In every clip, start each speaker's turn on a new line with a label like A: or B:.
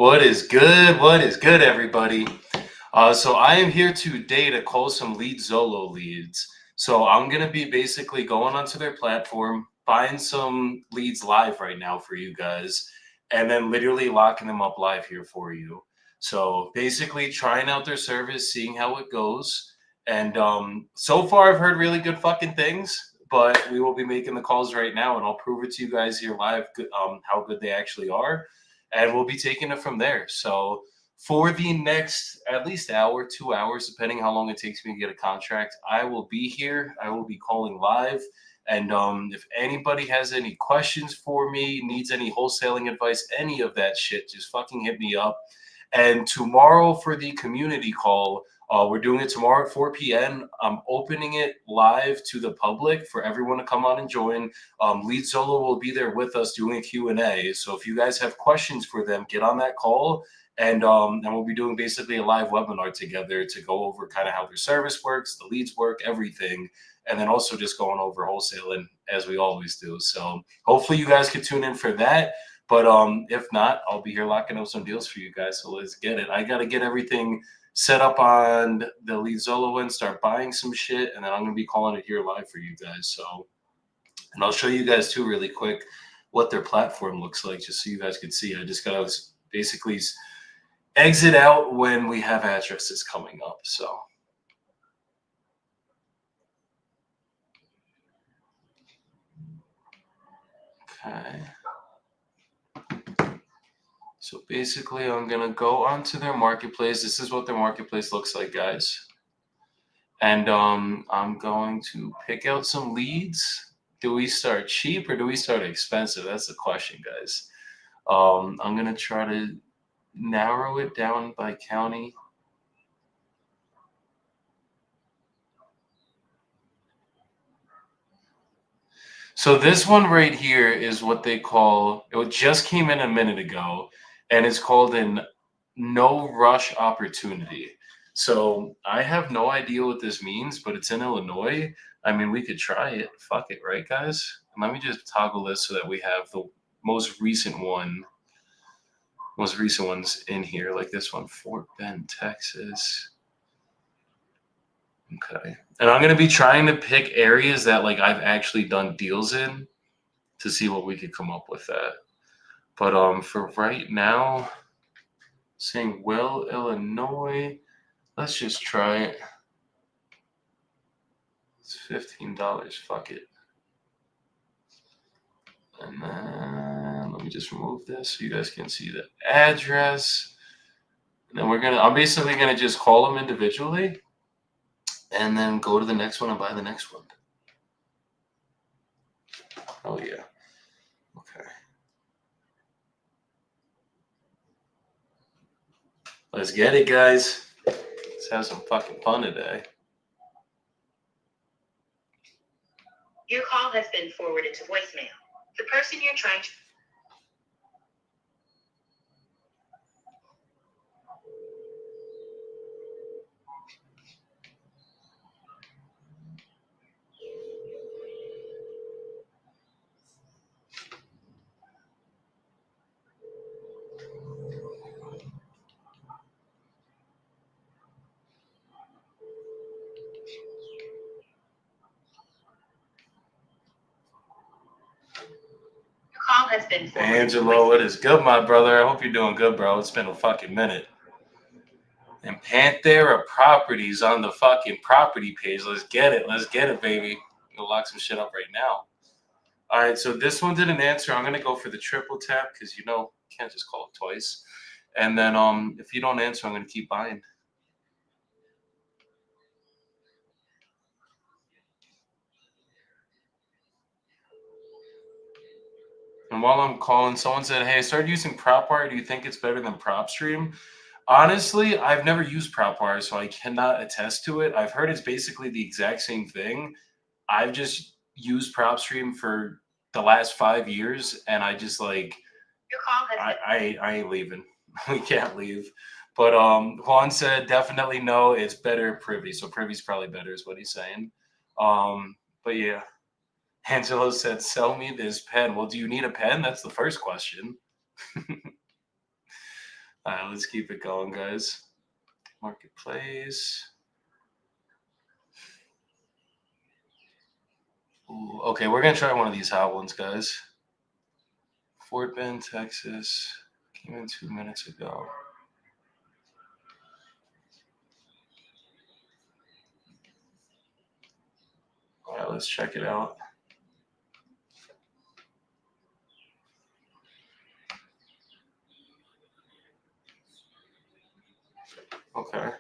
A: What is good? What is good, everybody? So I am here today to call some Lead Zolo Leads. So I'm going to be basically going onto their platform, buying some leads live right now for you guys, and then literally locking them up live here for you. So basically trying out their service, seeing how it goes. And so far I've heard really good fucking things, but we will be making the calls right now, and I'll prove it to you guys here live how good they actually are, and we'll be taking it from there. So for the next at least hour, 2 hours, depending how long it takes me to get a contract, I will be here. I will be calling live. And if anybody has any questions for me, needs any wholesaling advice, any of that shit, just fucking hit me up. And tomorrow for the community call, we're doing it tomorrow at 4 p.m. I'm opening it live to the public for everyone to come on and join. Lead Zolo will be there with us doing a Q&A. So if you guys have questions for them, get on that call. And we'll be doing basically a live webinar together to go over kind of how their service works, the leads work, everything. And then also just going over wholesaling as we always do. So hopefully you guys can tune in for that. But if not, I'll be here locking up some deals for you guys. So let's get it. I got to get everything set up on the Lead Zolo and start buying some shit. And then I'm going to be calling it here live for you guys. So, and I'll show you guys too really quick what their platform looks like, just so you guys can see. I just got to basically exit out when we have addresses coming up. So. Okay. So basically, I'm going to go onto their marketplace. This is what their marketplace looks like, guys. And I'm going to pick out some leads. Do we start cheap or do we start expensive? That's the question, guys. I'm going to try to narrow it down by county. So this one right here is what they call, it just came in a minute ago, and it's called an no rush opportunity. So I have no idea what this means, but it's in Illinois. I mean, we could try it. Fuck it, right, guys? Let me just toggle this so that we have the most recent ones in here, like this one, Fort Bend, Texas. Okay. And I'm going to be trying to pick areas that like I've actually done deals in to see what we could come up with that. But for right now, saying Will, Illinois, let's just try it. It's $15. Fuck it. And then let me just remove this so you guys can see the address. And then I'm basically gonna just call them individually and then go to the next one and buy the next one. Oh yeah. Okay. Let's get it, guys. Let's have some fucking fun today.
B: Your call has been forwarded to voicemail. The person you're trying to... Call has been forwarded.
A: Angelo, what is good, my brother? I hope you're doing good, bro. It's been a fucking minute. And Panthera Properties on the fucking property page. Let's get it. Let's get it, baby. We'll lock some shit up right now. All right, so this one didn't answer. I'm going to go for the triple tap because, you can't just call it twice. And then if you don't answer, I'm going to keep buying. And while I'm calling, someone said, hey, I started using PropWire. Do you think it's better than PropStream? Honestly, I've never used PropWire, so I cannot attest to it. I've heard it's basically the exact same thing. I've just used PropStream for the last 5 years, and I just like,
B: Your call has been...
A: I ain't leaving. We can't leave. But Juan said definitely no, it's better Privy. So Privy's probably better is what he's saying. But yeah. Angelo said, sell me this pen. Well, do you need a pen? That's the first question. All right, let's keep it going, guys. Marketplace. Ooh, okay, we're gonna try one of these hot ones, guys. Fort Bend, Texas. Came in 2 minutes ago. All right, let's check it out. Okay.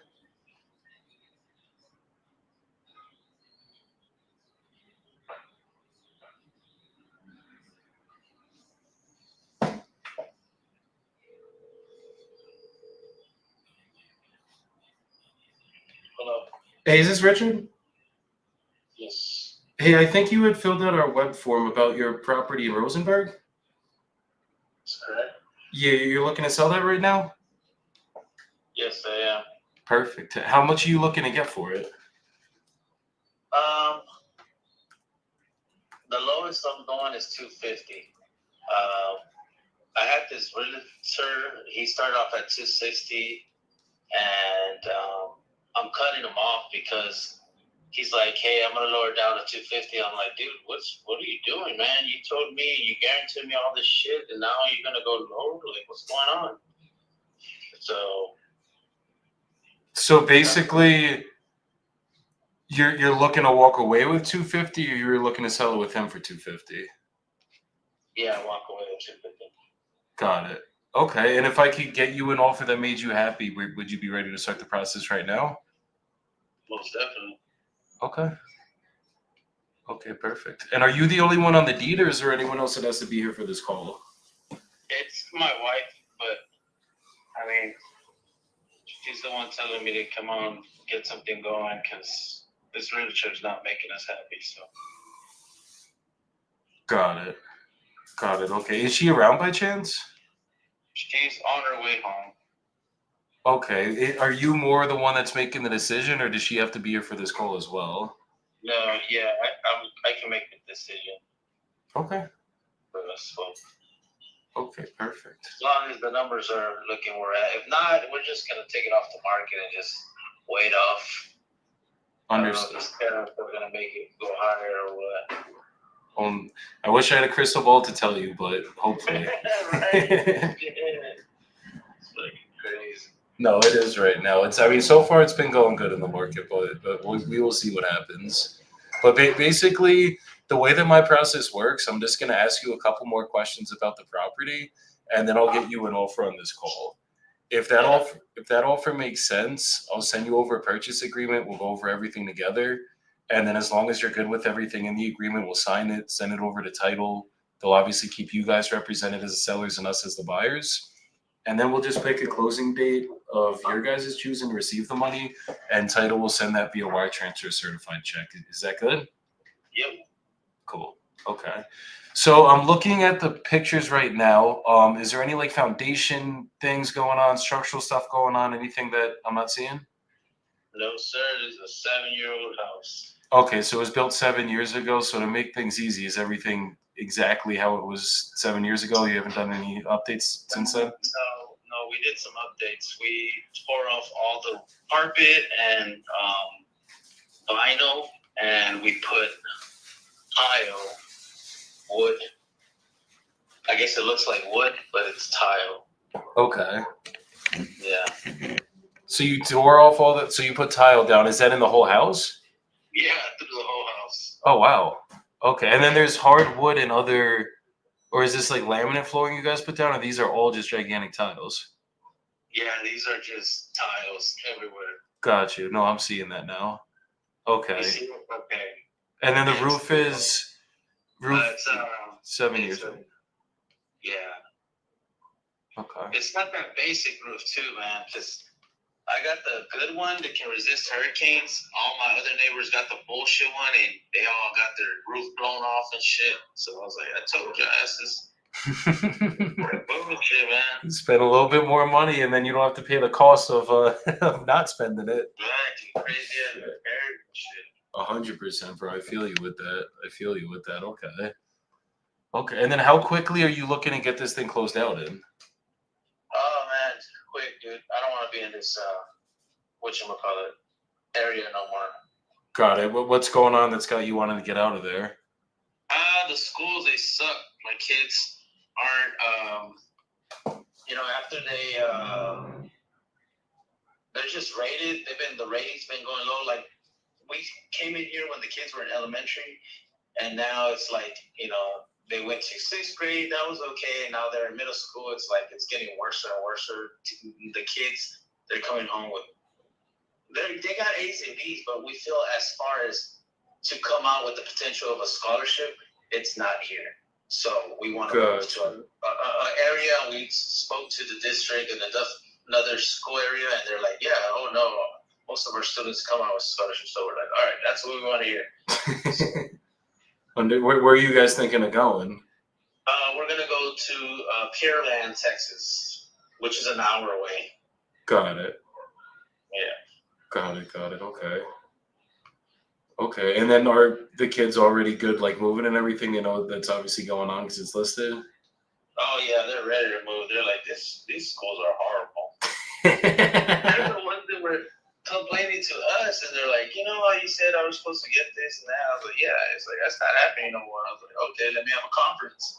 C: Hello.
A: Hey, is this Richard?
C: Yes.
A: Hey, I think you had filled out our web form about your property in Rosenberg.
C: That's correct.
A: Yeah, you're looking to sell that right now?
C: Yes, I am.
A: Perfect. How much are you looking to get for it?
C: The lowest I'm going is 250. I had this realtor. He started off at 260, and I'm cutting him off because he's like, "Hey, I'm gonna lower it down to 250." I'm like, "Dude, what are you doing, man? You told me, you guaranteed me all this shit, and now you're gonna go lower? Like, what's going on?"
A: So basically, you're looking to walk away with 250, or you're looking to sell it with him for 250?
C: Yeah, walk away with 250.
A: Got it. Okay, and if I could get you an offer that made you happy, would you be ready to start the process right now?
C: Most definitely.
A: Okay. Okay, perfect. And are you the only one on the deed, or is there anyone else that has to be here for this call?
C: It's my wife, but I mean, she's the one telling me to come on, get something going, because this realtor's not making us happy. So
A: Got it. Got it. Okay. Is she around by chance?
C: she's on her way home.
A: Okay. Are you more the one that's making the decision, or does she have to be here for this call as well?
C: No, yeah, I can make the decision
A: Okay.
C: for us. So
A: Okay, perfect.
C: as long as the numbers are looking where we're at. If not, we're just gonna take it off the market and just wait off.
A: Understood.
C: I don't know if we're gonna make it go higher or what.
A: I wish I had a crystal ball to tell you, but hopefully.
C: Right? It's like crazy.
A: No, it is right now. I mean, so far it's been going good in the market, but we will see what happens. But basically, the way that my process works, I'm just going to ask you a couple more questions about the property, and then I'll get you an offer on this call. If that offer makes sense, I'll send you over a purchase agreement. We'll go over everything together, and then as long as you're good with everything in the agreement, we'll sign it, send it over to title. They'll obviously keep you guys represented as the sellers and us as the buyers. And then we'll just pick a closing date of your guys' choosing to receive the money, and title will send that via wire transfer certified check. Is that good?
C: Yep.
A: Cool. Okay. So I'm looking at the pictures right now. Is there any like foundation things going on, structural stuff going on, anything that I'm not seeing?
C: No, sir. This is a 7-year-old house.
A: Okay, so it was built 7 years ago. So to make things easy, is everything exactly how it was 7 years ago? You haven't done any updates since then?
C: No, we did some updates. We tore off all the carpet and vinyl, and we put tile, wood. I guess it looks like wood, but it's tile.
A: Okay.
C: Yeah.
A: So you tore off all that. So you put tile down. Is that in the whole house?
C: Yeah, through the whole house.
A: Oh, wow. Okay. And then there's hardwood and other, or is this like laminate flooring you guys put down, or these are all just gigantic tiles?
C: Yeah, these are just tiles everywhere.
A: Got you. No, I'm seeing that now. Okay.
C: You see it? Okay.
A: And then the roof is
C: It's
A: 7 years old.
C: Yeah.
A: Okay.
C: It's not that basic roof too, man. Because I got the good one that can resist hurricanes. All my other neighbors got the bullshit one, and they all got their roof blown off and shit. So I was like, I told you, asses. Bullshit, man.
A: Spend a little bit more money, and then you don't have to pay the cost of of not spending it.
C: Right, crazy as shit.
A: 100%, bro. I feel you with that. Okay. Okay. And then how quickly are you looking to get this thing closed out in?
C: Oh man, quick. dude. I don't want to be in this whatchamacallit area no more.
A: Got it. What's going on that's got you wanting to get out of there?
C: The schools, they suck. My kids aren't after they're just rated. The ratings been going low. Like, we came in here when the kids were in elementary, and now it's like, they went to 6th grade. That was okay. Now they're in middle school. It's like it's getting worse and worse. The kids, they're coming home with they got A's and B's, but we feel as far as to come out with the potential of a scholarship, it's not here. So we want to move to an area. We spoke to the district and another school area, and they're like, yeah, oh no, most of our students come out with scholarships. So we're like, all right, that's what we want to hear.
A: Where are you guys thinking of going?
C: We're going to go to Pearland, Texas, which is an hour away.
A: Got it.
C: Yeah.
A: Got it. Okay. And then are the kids already good, like moving and everything? That's obviously going on because it's listed.
C: Oh yeah, they're ready to move. They're like, these schools are horrible. They're the ones that were complaining to us, and they're like, you said I was supposed to get this and that. I was like, yeah. It's like, that's not happening no more. I was like, okay, let me have a conference.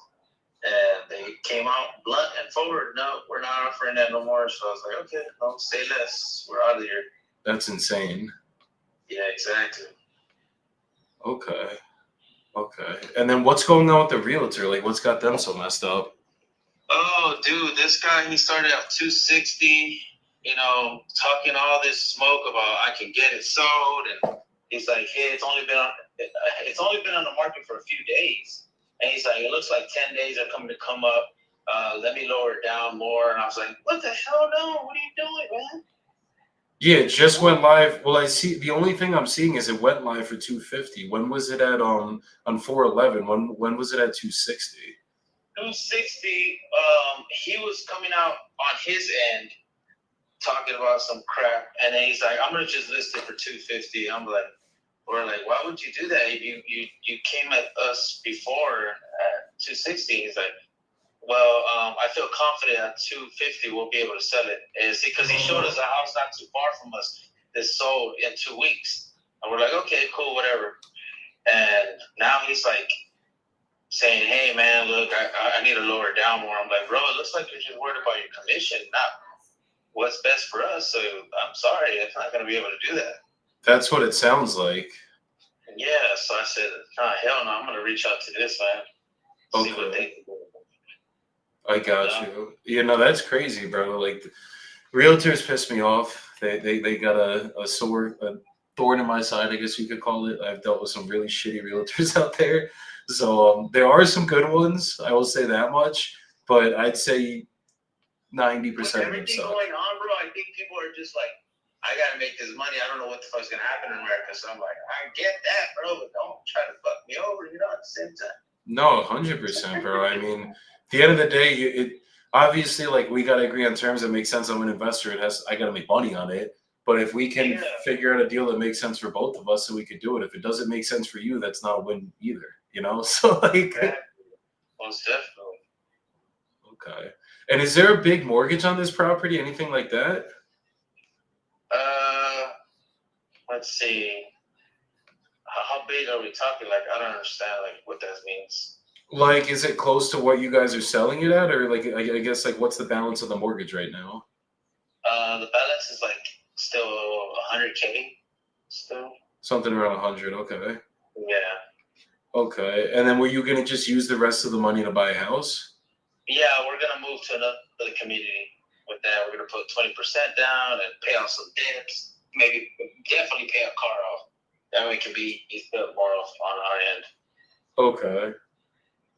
C: And they came out blunt and forward. No, we're not offering that no more. So I was like, okay, no, say less. We're out of here.
A: That's insane.
C: Yeah, exactly.
A: Okay. And then what's going on with the realtor? Like, what's got them so messed up?
C: Oh, dude, this guy, he started at 260, talking all this smoke about I can get it sold, and he's like, hey, it's only been on the market for a few days, and he's like, it looks like 10 days are coming to come up. Let me lower it down more. And I was like, what the hell? No, what are you doing, man?
A: Yeah, it just went live. Well, I see the only thing I'm seeing is it went live for 250. When was it at on 411? When was it at 260?
C: 260. He was coming out on his end talking about some crap, and then he's like, I'm gonna just list it for 250. We're like, why would you do that? You came at us before at 260. He's like, well, I feel confident at 250 we'll be able to sell it. And see, because he showed us a house not too far from us that sold in 2 weeks. And we're like, okay, cool, whatever. And now he's like saying, hey, man, look, I need to lower it down more. I'm like, bro, it looks like you're just worried about your commission, not what's best for us. So I'm sorry, I'm not going to be able to do that.
A: That's what it sounds like.
C: Yeah, so I said, hell no, I'm going to reach out to this, man. See what they can do.
A: I got you. That's crazy, bro. Like, realtors piss me off. They got a thorn in my side, I guess you could call it. I've dealt with some really shitty realtors out there. So there are some good ones, I will say that much. But I'd say 90% of them suck.
C: Everything going on, bro, I think people are just like, I got to make this money. I don't know what the fuck's going to happen in America. So I'm like, I get that, bro, but don't try to fuck me over, at the same time.
A: No, 100%, bro. I mean, at the end of the day, it obviously, like, we got to agree on terms that make sense. I'm an investor. I got to make money on it. But if we can figure out a deal that makes sense for both of us, so we could do it. If it doesn't make sense for you, that's not a win either, So, like.
C: Exactly. Most definitely.
A: Okay. And is there a big mortgage on this property? Anything like that?
C: Let's see. How big are we talking? Like, I don't understand, like, what that means.
A: Like, is it close to what you guys are selling it at? Or, like, I guess, like, what's the balance of the mortgage right now?
C: The balance is, like, still 100K still.
A: Something around 100, okay.
C: Yeah.
A: Okay. And then were you going to just use the rest of the money to buy a house?
C: Yeah, we're going to move to another community with that. We're going to put 20% down and pay off some debts. Maybe definitely pay a car off. That way it can be built more off on our end.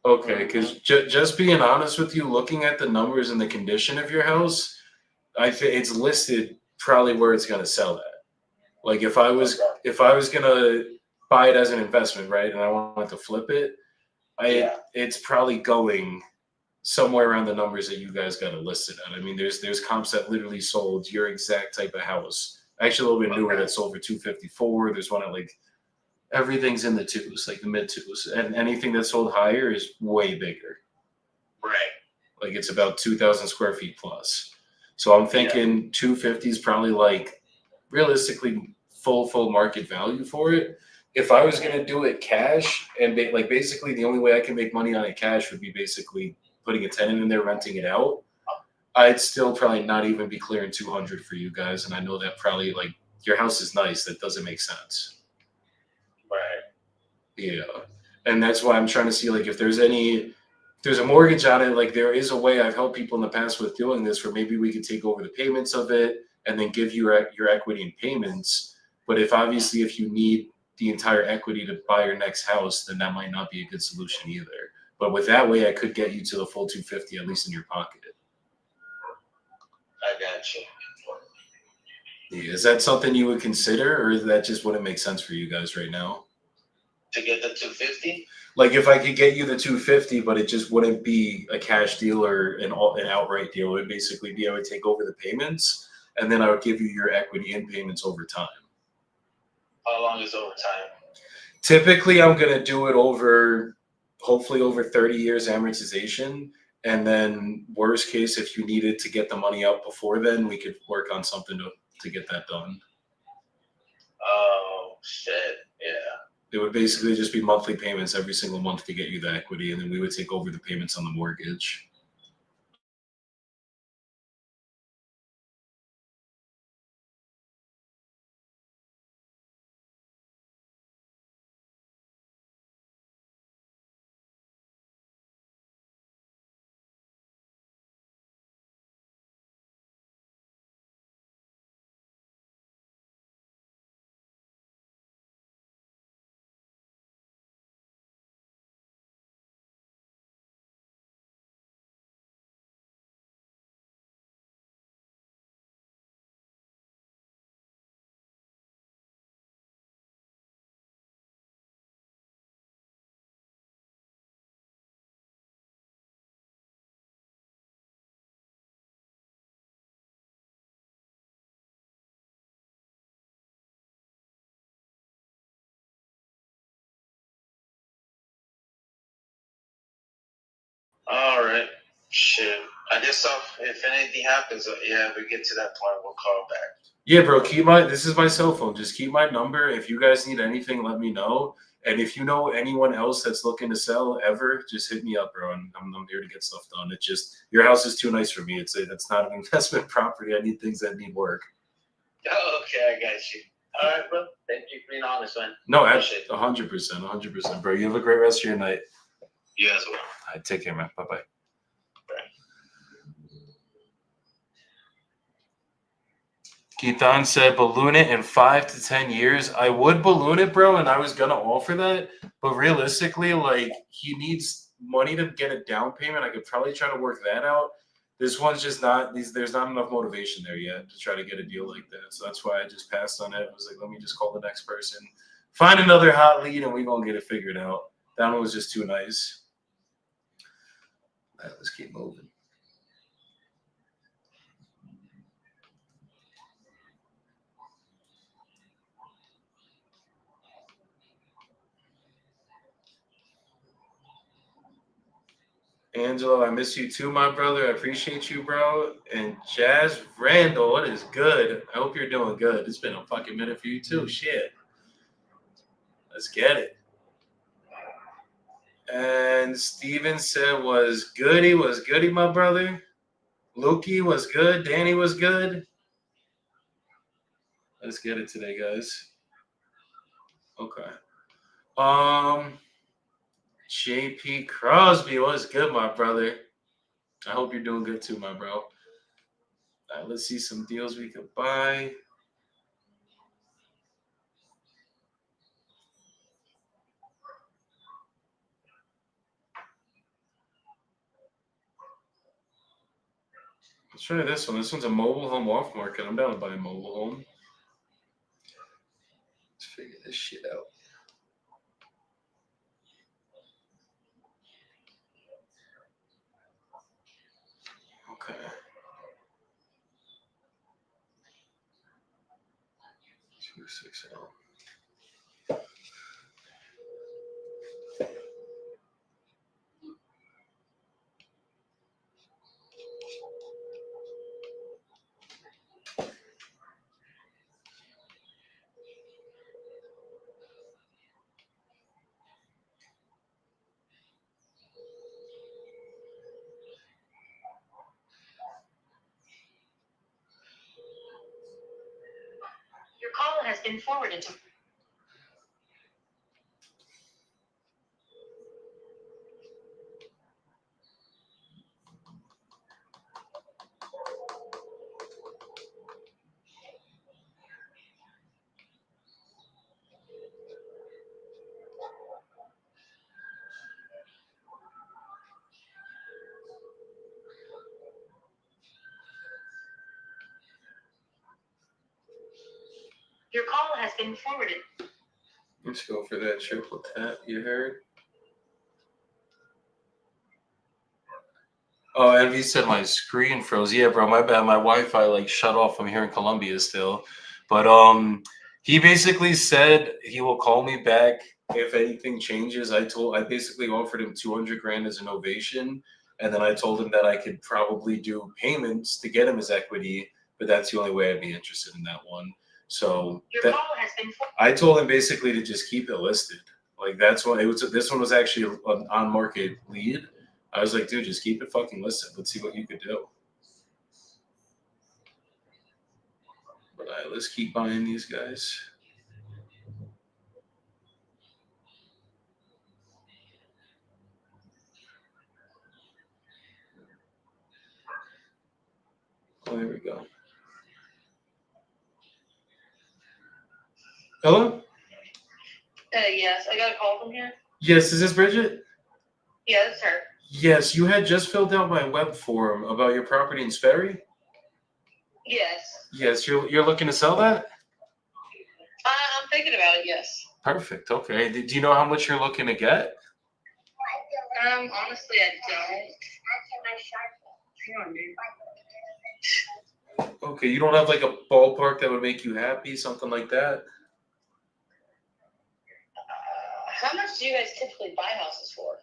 A: Okay, because just being honest with you, looking at the numbers and the condition of your house, I think it's listed probably where it's going to sell at. Like, if I was going to buy it as an investment, right, and I wanted to flip it, it's probably going somewhere around the numbers that you guys got it listed at. I mean, there's comps that literally sold your exact type of house. Actually, a little bit newer that sold for 254. There's one at like everything's in the twos, like the mid twos, and anything that sold higher is way bigger.
C: Right.
A: Like it's about 2,000 square feet plus. So I'm thinking 250 is probably like realistically full market value for it. If I was gonna do it cash and like basically the only way I can make money on it cash would be basically putting a tenant in there, renting it out. I'd still probably not even be clearing 200 for you guys, and I know that probably like your house is nice. That doesn't make sense.
C: Right.
A: Yeah, and that's why I'm trying to see like if there's a mortgage on it. Like there is a way I've helped people in the past with doing this, where maybe we could take over the payments of it and then give you your equity in payments. But if you need the entire equity to buy your next house, then that might not be a good solution either. But with that way, I could get you to the full 250 at least in your pocket.
C: I got you.
A: Yeah, is that something you would consider, or is that just wouldn't make sense for you guys right now?
C: To get the 250?
A: Like if I could get you the 250, but it just wouldn't be a cash deal or an outright deal. It would basically be I would take over the payments, and then I would give you your equity in payments over time.
C: How long is overtime?
A: Typically, I'm gonna do it over, hopefully over 30 years amortization, and then worst case, if you needed to get the money out before then, we could work on something to get that done.
C: Oh, shit. Yeah.
A: It would basically just be monthly payments every single month to get you the equity, and then we would take over the payments on the mortgage.
C: All right. Shit. I guess if anything happens, if we get to that point, we'll call back.
A: Yeah, bro. This is my cell phone. Just keep my number. If you guys need anything, let me know. And if you know anyone else that's looking to sell ever, just hit me up, bro. I'm here to get stuff done. It's just your house is too nice for me. It's not an investment property. I need things that need work.
C: Oh, okay, I got you. All right, bro. Thank you for being honest, man.
A: No, 100%, bro. You have a great rest of your night.
C: You as well.
A: All right, take care, man. Bye. Keithon said balloon it in 5 to 10 years. I would balloon it, bro, and I was gonna offer that, but realistically, like he needs money to get a down payment. I could probably try to work that out. This one's just not there's not enough motivation there yet to try to get a deal like that. So that's why I just passed on it. I was like, let me just call the next person, find another hot lead, and we're gonna get it figured out. That one was just too nice. All right, let's keep moving. Angelo, I miss you too, my brother. I appreciate you, bro. And Jazz Randall, what is good? I hope you're doing good. It's been a fucking minute for you too. Shit. Let's get it. And Steven said was goody, my brother. Lukey was good. Danny was good. Let's get it today, guys. Okay. JP Crosby was good, my brother. I hope you're doing good too, my bro. All right, let's see some deals we could buy. Let's try this one. This one's a mobile home off market. I'm down to buy a mobile home. Let's figure this shit out. Okay. 260.
B: call has been forwarded to. Your call has been forwarded.
A: Let's go for that triple tap you heard. Oh, Envy said my screen froze. Yeah, bro, my bad. My Wi-Fi like shut off. I'm here in Colombia still. But he basically said he will call me back if anything changes. I basically offered him 200 grand as an ovation, and then I told him that I could probably do payments to get him his equity, but that's the only way I'd be interested in that one. So
B: Your call has been forwarded.
A: I told him basically to just keep it listed. Like that's what it was. This one was actually an on-market lead. I was like, dude, just keep it fucking listed. Let's see what you could do. But let's keep buying these guys. Oh, there we go. Hello?
B: Yes, I got a call from here.
A: Yes, is this Bridget?
B: Yeah, that's her.
A: Yes, you had just filled out my web form about your property in Sperry.
B: Yes.
A: Yes, you're looking to sell that?
B: I'm thinking about it, yes.
A: Perfect. Okay. Do you know how much you're looking to get?
B: Honestly, I don't.
A: Okay, you don't have like a ballpark that would make you happy, something like that?
B: How much do you guys typically buy houses for?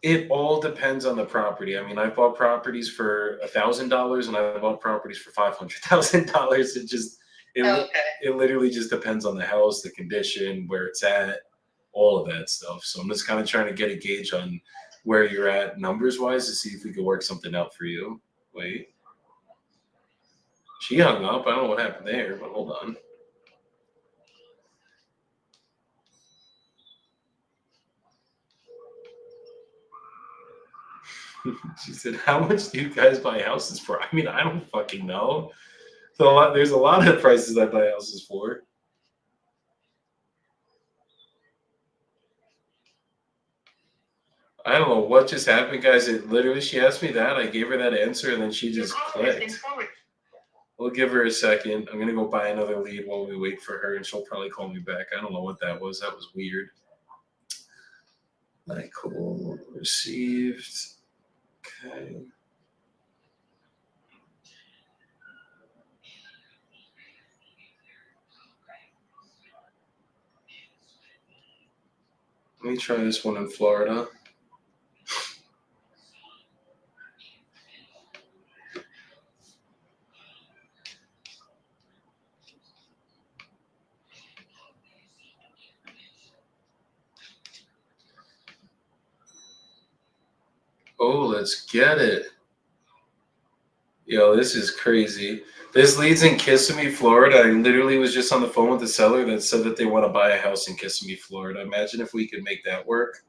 A: It all depends on the property. I mean, I've bought properties for $1,000 and I've bought properties for $500,000. It literally just depends on the house, the condition, where it's at, all of that stuff. So I'm just kind of trying to get a gauge on where you're at numbers wise to see if we could work something out for you. Wait. She hung up. I don't know what happened there, but hold on. She said, "How much do you guys buy houses for?" I mean, I don't fucking know. So there's a lot of prices I buy houses for. I don't know what just happened, guys. It literally, she asked me that. I gave her that answer, and then she just clicked. We'll give her a second. I'm gonna go buy another lead while we wait for her, and she'll probably call me back. I don't know what that was. That was weird. Like, cool. Received. Okay. Let me try this one in Florida. Oh, let's get it. Yo, this is crazy. This leads in Kissimmee, Florida. I literally was just on the phone with the seller that said that they want to buy a house in Kissimmee, Florida. Imagine if we could make that work.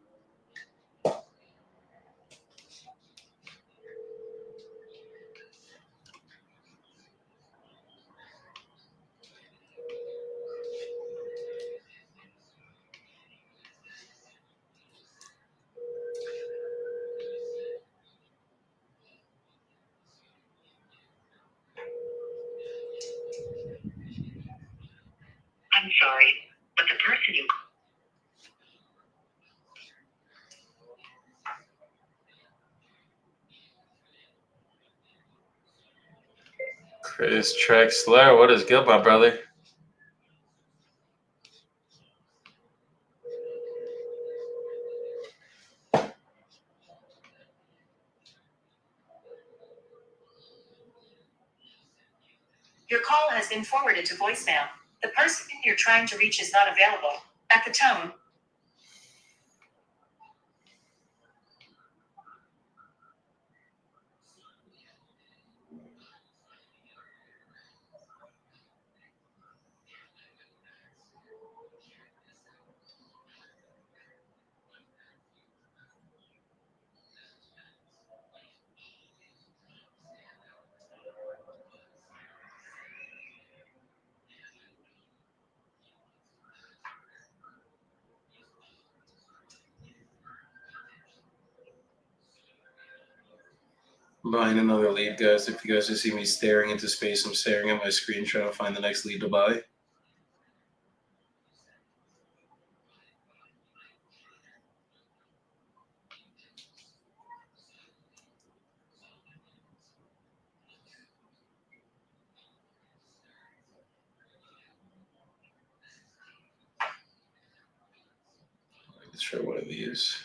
B: I'm sorry, but the person you.
A: Chris Trexler, what is good, my brother?
B: Your call has been forwarded to voicemail. The person you're trying to reach is not available. At the tone.
A: Buying another lead, guys. If you guys just see me staring into space, I'm staring at my screen trying to find the next lead to buy. Let's try one of these.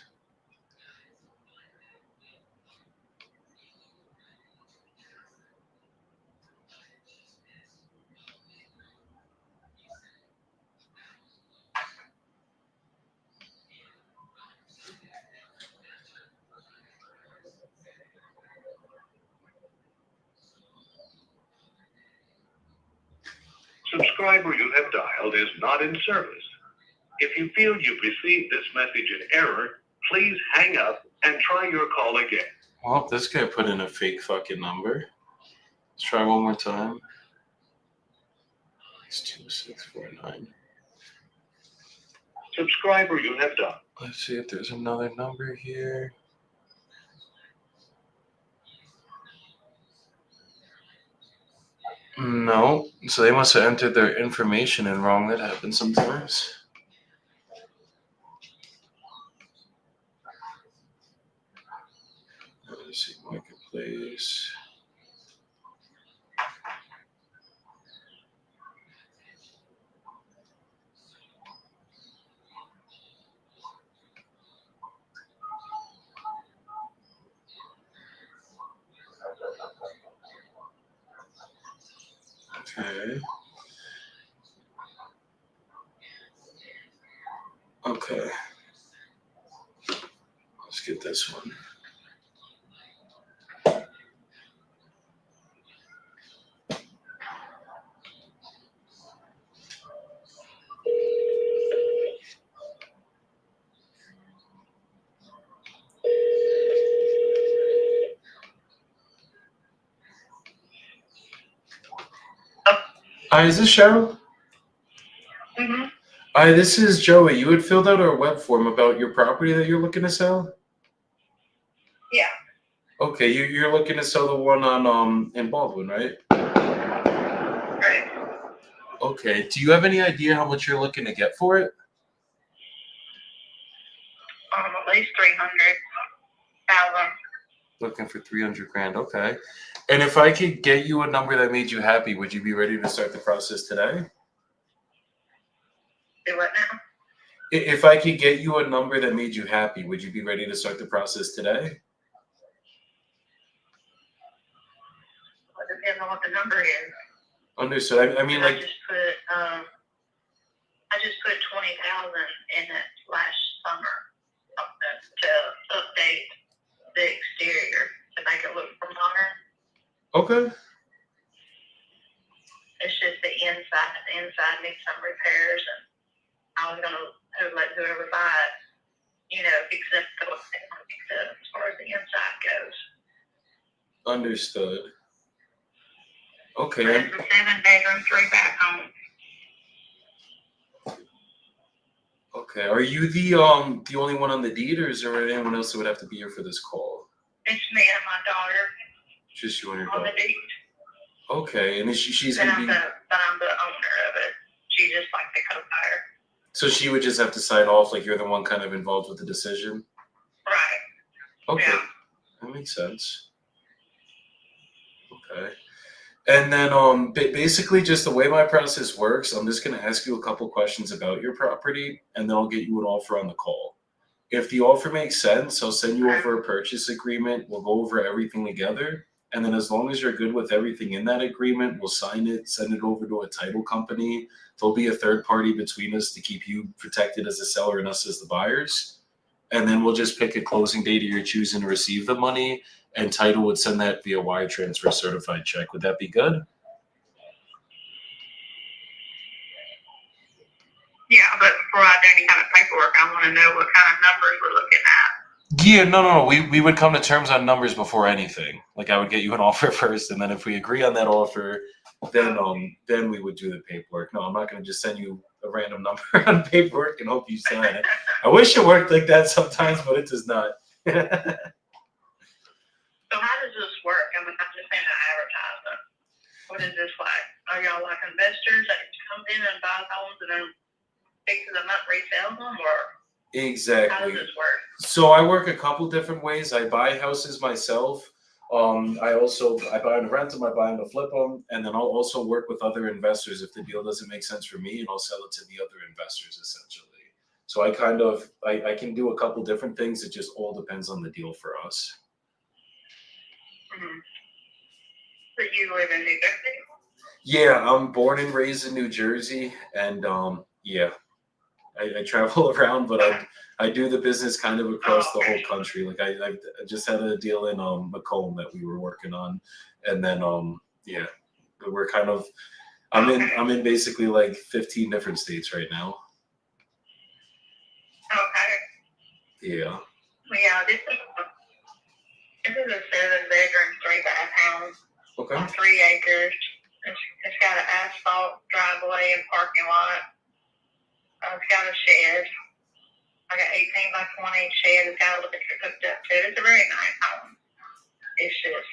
D: Subscriber you have dialed is not in service. If you feel you've received this message in error, please hang up and try your call again.
A: Well, this guy put in a fake fucking number. Let's try one more time. It's 2649.
D: Subscriber you have dialed.
A: Let's see if there's another number here. No, so they must have entered their information in wrong. That happens sometimes. Let's see, marketplace. Okay. Okay. Let's get this one. Hi, is this Cheryl?
B: Mm-hmm.
A: Hi, this is Joey. You had filled out our web form about your property that you're looking to sell?
B: Yeah.
A: Okay, you're looking to sell the one on in Baldwin, right?
B: Right.
A: Okay. Do you have any idea how much you're looking to get for it?
B: At least 300,000.
A: Looking for 300 grand. Okay. And if I could get you a number that made you happy, would you be ready to start the process today?
B: Do what now?
A: If I could get you a number that made you happy, would you be ready to start the process today?
B: Well, it depends on what the number is.
A: Understood. I mean,
B: I
A: like,
B: just put 20,000 in it last summer to update the exterior to make it look more modern.
A: okay.
B: It's just the inside. The inside needs some repairs, and I was gonna let whoever buys, fix it the way they want to fix it as far as the inside goes.
A: Understood. Okay.
B: But it's a 7-bedroom, 3-bath home.
A: Okay. Are you the only one on the deed, or is there anyone else that would have to be here for this call?
B: It's me and my daughter
A: Just you and your
B: on the
A: daughter.
B: deed.
A: Okay. And she's
B: But
A: gonna
B: I'm
A: be.
B: the owner of it. She's just like the co-buyer.
A: So she would just have to sign off, like you're the one kind of involved with the decision.
B: Right.
A: Okay.
B: Yeah.
A: That makes sense. Okay. And then basically just the way my process works, I'm just going to ask you a couple questions about your property, and then I'll get you an offer on the call. If the offer makes sense, I'll send you over a purchase agreement. We'll go over everything together. And then as long as you're good with everything in that agreement, we'll sign it, send it over to a title company. There'll be a third party between us to keep you protected as the seller and us as the buyers. And then we'll just pick a closing date of your choosing to receive the money, and title would send that via wire transfer certified check. Would that be good?
B: Yeah, but before I do any kind of paperwork, I want to know what kind of numbers we're looking at.
A: Yeah, no. We would come to terms on numbers before anything. Like I would get you an offer first, and then if we agree on that offer, then we would do the paperwork. No, I'm not going to just send you a random number on paperwork and hope you sign it. I wish it worked like that sometimes, but it does not.
B: So how does this work? advertisement. What is this like? Are y'all like investors that come in and buy homes and then fixes them up, resell them, or how
A: Exactly.
B: does this work?
A: So I work a couple different ways. I buy houses myself. I buy and rent them, I buy them to flip them, and then I'll also work with other investors if the deal doesn't make sense for me, and I'll sell it to the other investors essentially. So I can do a couple different things. It just all depends on the deal for us.
B: Mm-hmm. So you live in New Jersey?
A: Yeah, I'm born and raised in New Jersey, and yeah, I travel around, but I do the business kind of across the whole country. Like I just had a deal in Macomb that we were working on, and then yeah, we're kind of I'm in basically like 15 different states right now.
B: Okay.
A: Yeah.
B: Well, yeah, this is a 7-bedroom, 3-bath house
A: Okay.
B: on 3 acres. It's got an asphalt driveway and parking lot. It's got a shed. Like an 18 by 20 shed. It's got electric hooked up to it. It's a very nice home. It's just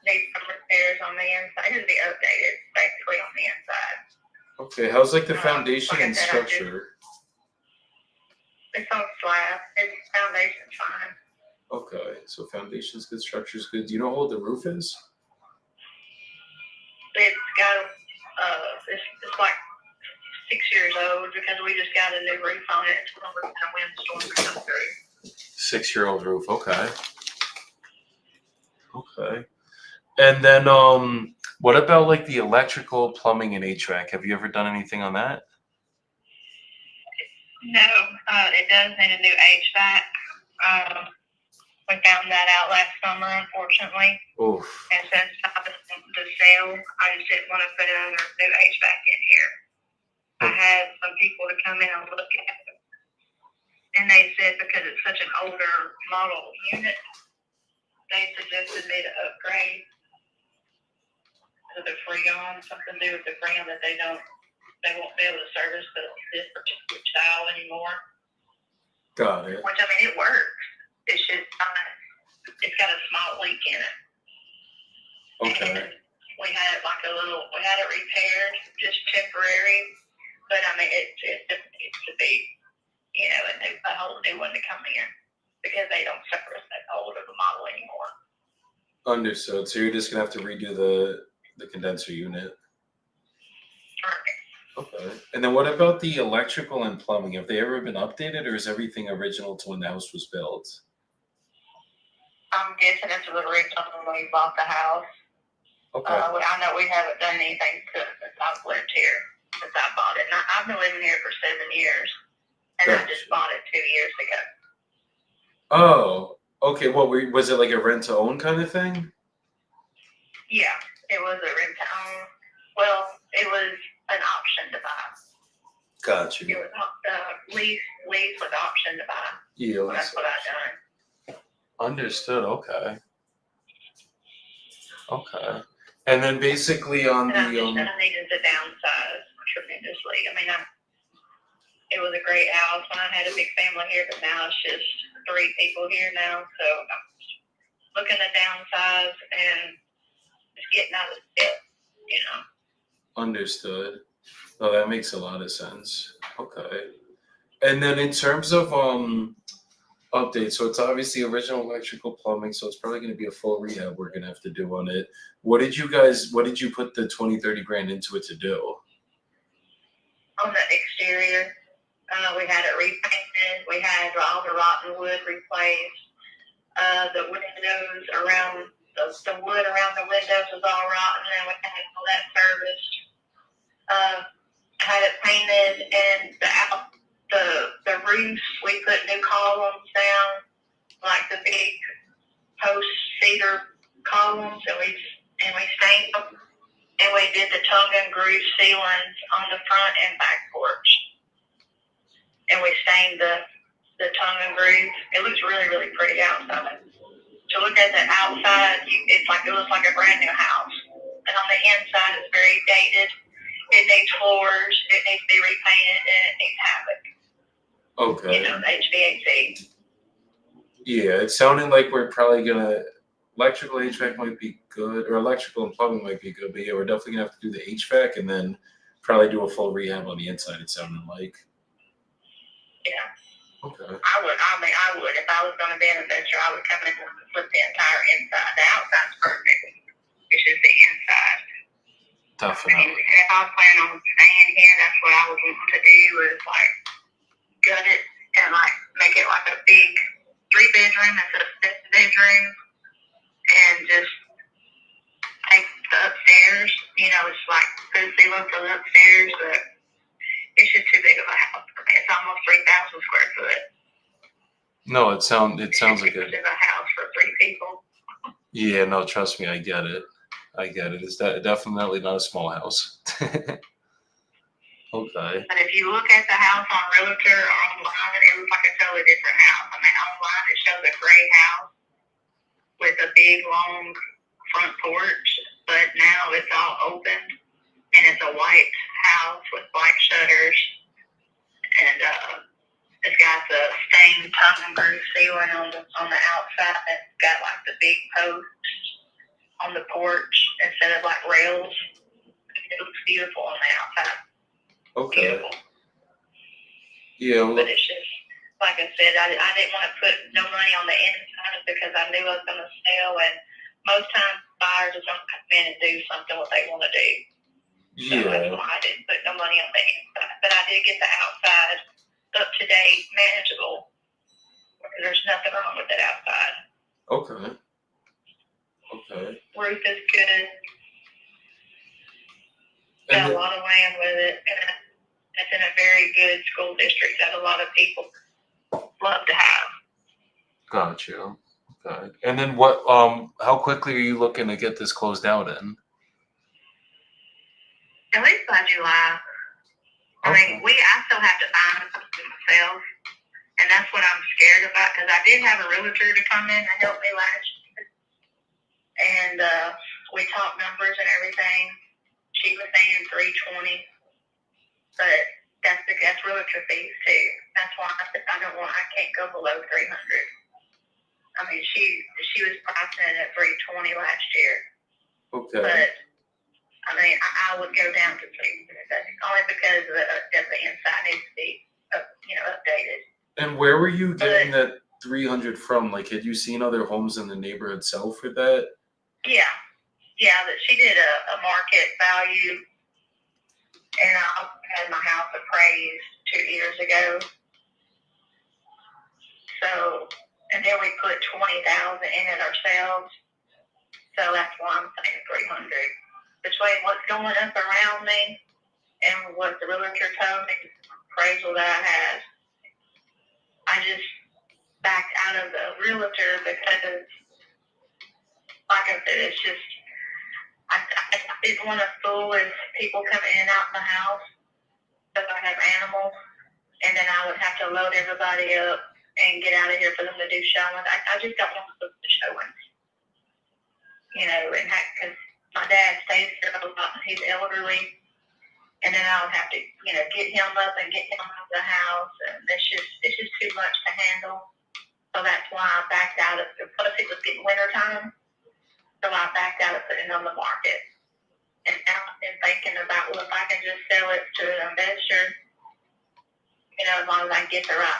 B: needs some repairs on the inside. It needs to be updated, basically, on the inside.
A: Okay. How's like the foundation
B: like I
A: and
B: said,
A: structure?
B: It's on slab. Its foundation's fine.
A: Okay. So foundation's good, structure's good. Do you know how old the roof is?
B: It's got it's like 6 years old because we just got a new roof on it when we're in a windstorm come through.
A: 6-year-old roof. Okay. Okay. And then what about like the electrical, plumbing, and HVAC? Have you ever done anything on that?
B: No, it does need a new HVAC. We found that out last summer, unfortunately.
A: Oof.
B: And since I was the sale, I just didn't want to put another new HVAC in here. I had some people to come in and look at it, and they said because it's such an older model unit, they suggested me to upgrade to the Freon, something to do with the Freon that they won't be able to service this particular style anymore.
A: Got it.
B: Which, I mean, it works. It's just it's got a small leak in it.
A: Okay.
B: And we had it repaired, just temporary. But I mean, it needs to be, a whole new one to come in because they don't service that old of a model anymore.
A: Understood. So you're just gonna have to redo the condenser unit.
B: Right.
A: Okay. And then what about the electrical and plumbing? Have they ever been updated, or is everything original to when the house was built?
B: I'm guessing it's original when we bought the house.
A: Okay.
B: I know we haven't done anything to it since I've lived here, since I bought it. And I've been living here for 7 years, and I just bought it 2 years ago.
A: Oh, okay. What was it, like a rent to own kind of thing?
B: Yeah, it was a rent to own. Well, it was an option to buy.
A: Got you.
B: It was lease with option to buy.
A: Yeah.
B: So that's what I done.
A: Understood. Okay. Okay. And then basically on
B: And
A: the
B: I needed to downsize tremendously. I mean, it was a great house when I had a big family here, but now it's just 3 people here now. So I'm looking to downsize and just getting out of the debt,
A: Understood. Oh, that makes a lot of sense. Okay. And then in terms of updates, so it's obviously original electrical, plumbing, so it's probably going to be a full rehab we're going to have to do on it. What did you put the 20-30 grand into it to do?
B: On the exterior, we had it repainted. We had all the rotten wood replaced. The windows around the wood around the windows was all rotten, and we had all that serviced. Had it painted, and the roofs, we put new columns down, like the big post cedar columns, and we stained them, and we did the tongue and groove ceilings on the front and back porch, and we stained the tongue and groove. It looks really, really pretty outside. To look at the outside, it looks like a brand new house, and on the inside, it's very dated. It needs floors, it needs to be repainted, and it needs havoc.
A: Okay.
B: The HVAC.
A: Yeah, it sounded like we're probably gonna electrical HVAC might be good, or electrical and plumbing might be good, but yeah, we're definitely gonna have to do the HVAC and then probably do a full rehab on the inside, it sounded like.
B: Yeah.
A: Okay.
B: I would. If I was going to be an investor, I would come in and flip the entire inside. The outside's perfect. It's just the inside.
A: Definitely.
B: If I was planning on staying here, that's what I would want to do is like gut it and like make it like a big 3-bedroom instead of 6 bedroom and just take the upstairs. You know, it's like put a ceiling for the upstairs, but it's just too big of a house for me. It's almost 3,000 square foot.
A: No, it sounds like
B: It's a house for 3 people.
A: yeah, no, trust me, I get it. It's definitely not a small house. Okay.
B: But if you look at the house on Realtor or online, it looks like a totally different house. I mean, online it shows a gray house with a big long front porch, but now it's all open and it's a white house with white shutters and it's got the stained tongue and groove ceiling on the outside. It's got like the big posts on the porch instead of like rails. It looks beautiful on the outside.
A: Okay.
B: Beautiful.
A: Yeah. Well,
B: But it's just like I said, I didn't want to put no money on the inside because I knew I was going to sell, and most times buyers are going to come in and do something what they want to do. So that's why I didn't put no money on the inside. But I did get the outside up to date, manageable. There's nothing wrong with it outside.
A: Okay.
B: Roof is good. Got a lot of land with it, and it's in a very good school district that a lot of people love to have.
A: Gotcha. Okay. And then what? How quickly are you looking to get this closed out in?
B: At least by July. I mean, I still have to find something myself, and that's what I'm scared about because I did have a realtor to come in and help me last year, and we talked numbers and everything. She was saying 320, but that's realtor fees too. That's why I said I can't go below 300. I mean, she was pricing it at 320 last year.
A: Okay.
B: But I mean, I would go down to 300 only because the inside needs to be updated.
A: And where were you getting that 300 from? Like, had you seen other homes in the neighborhood sell for that?
B: Yeah. That she did a market value, and I had my house appraised 2 years ago. So, and then we put 20,000 in it ourselves. So that's why I'm saying 300. Between what's going up around me and what the realtor told me, the appraisal that I had, I just backed out of the realtor because, like I said, it's just. I didn't want to fool with people coming in and out of the house because I have animals, and then I would have to load everybody up and get out of here for them to do showings. I just don't want to book the showings, and because my dad stays here a lot and he's elderly, and then I would have to, get him up and get him out of the house, and it's just too much to handle. So that's why I backed out of it. Plus it was getting winter time. So I backed out of putting it on the market. And now I'm thinking about, well, if I can just sell it to an investor, as long as I get the right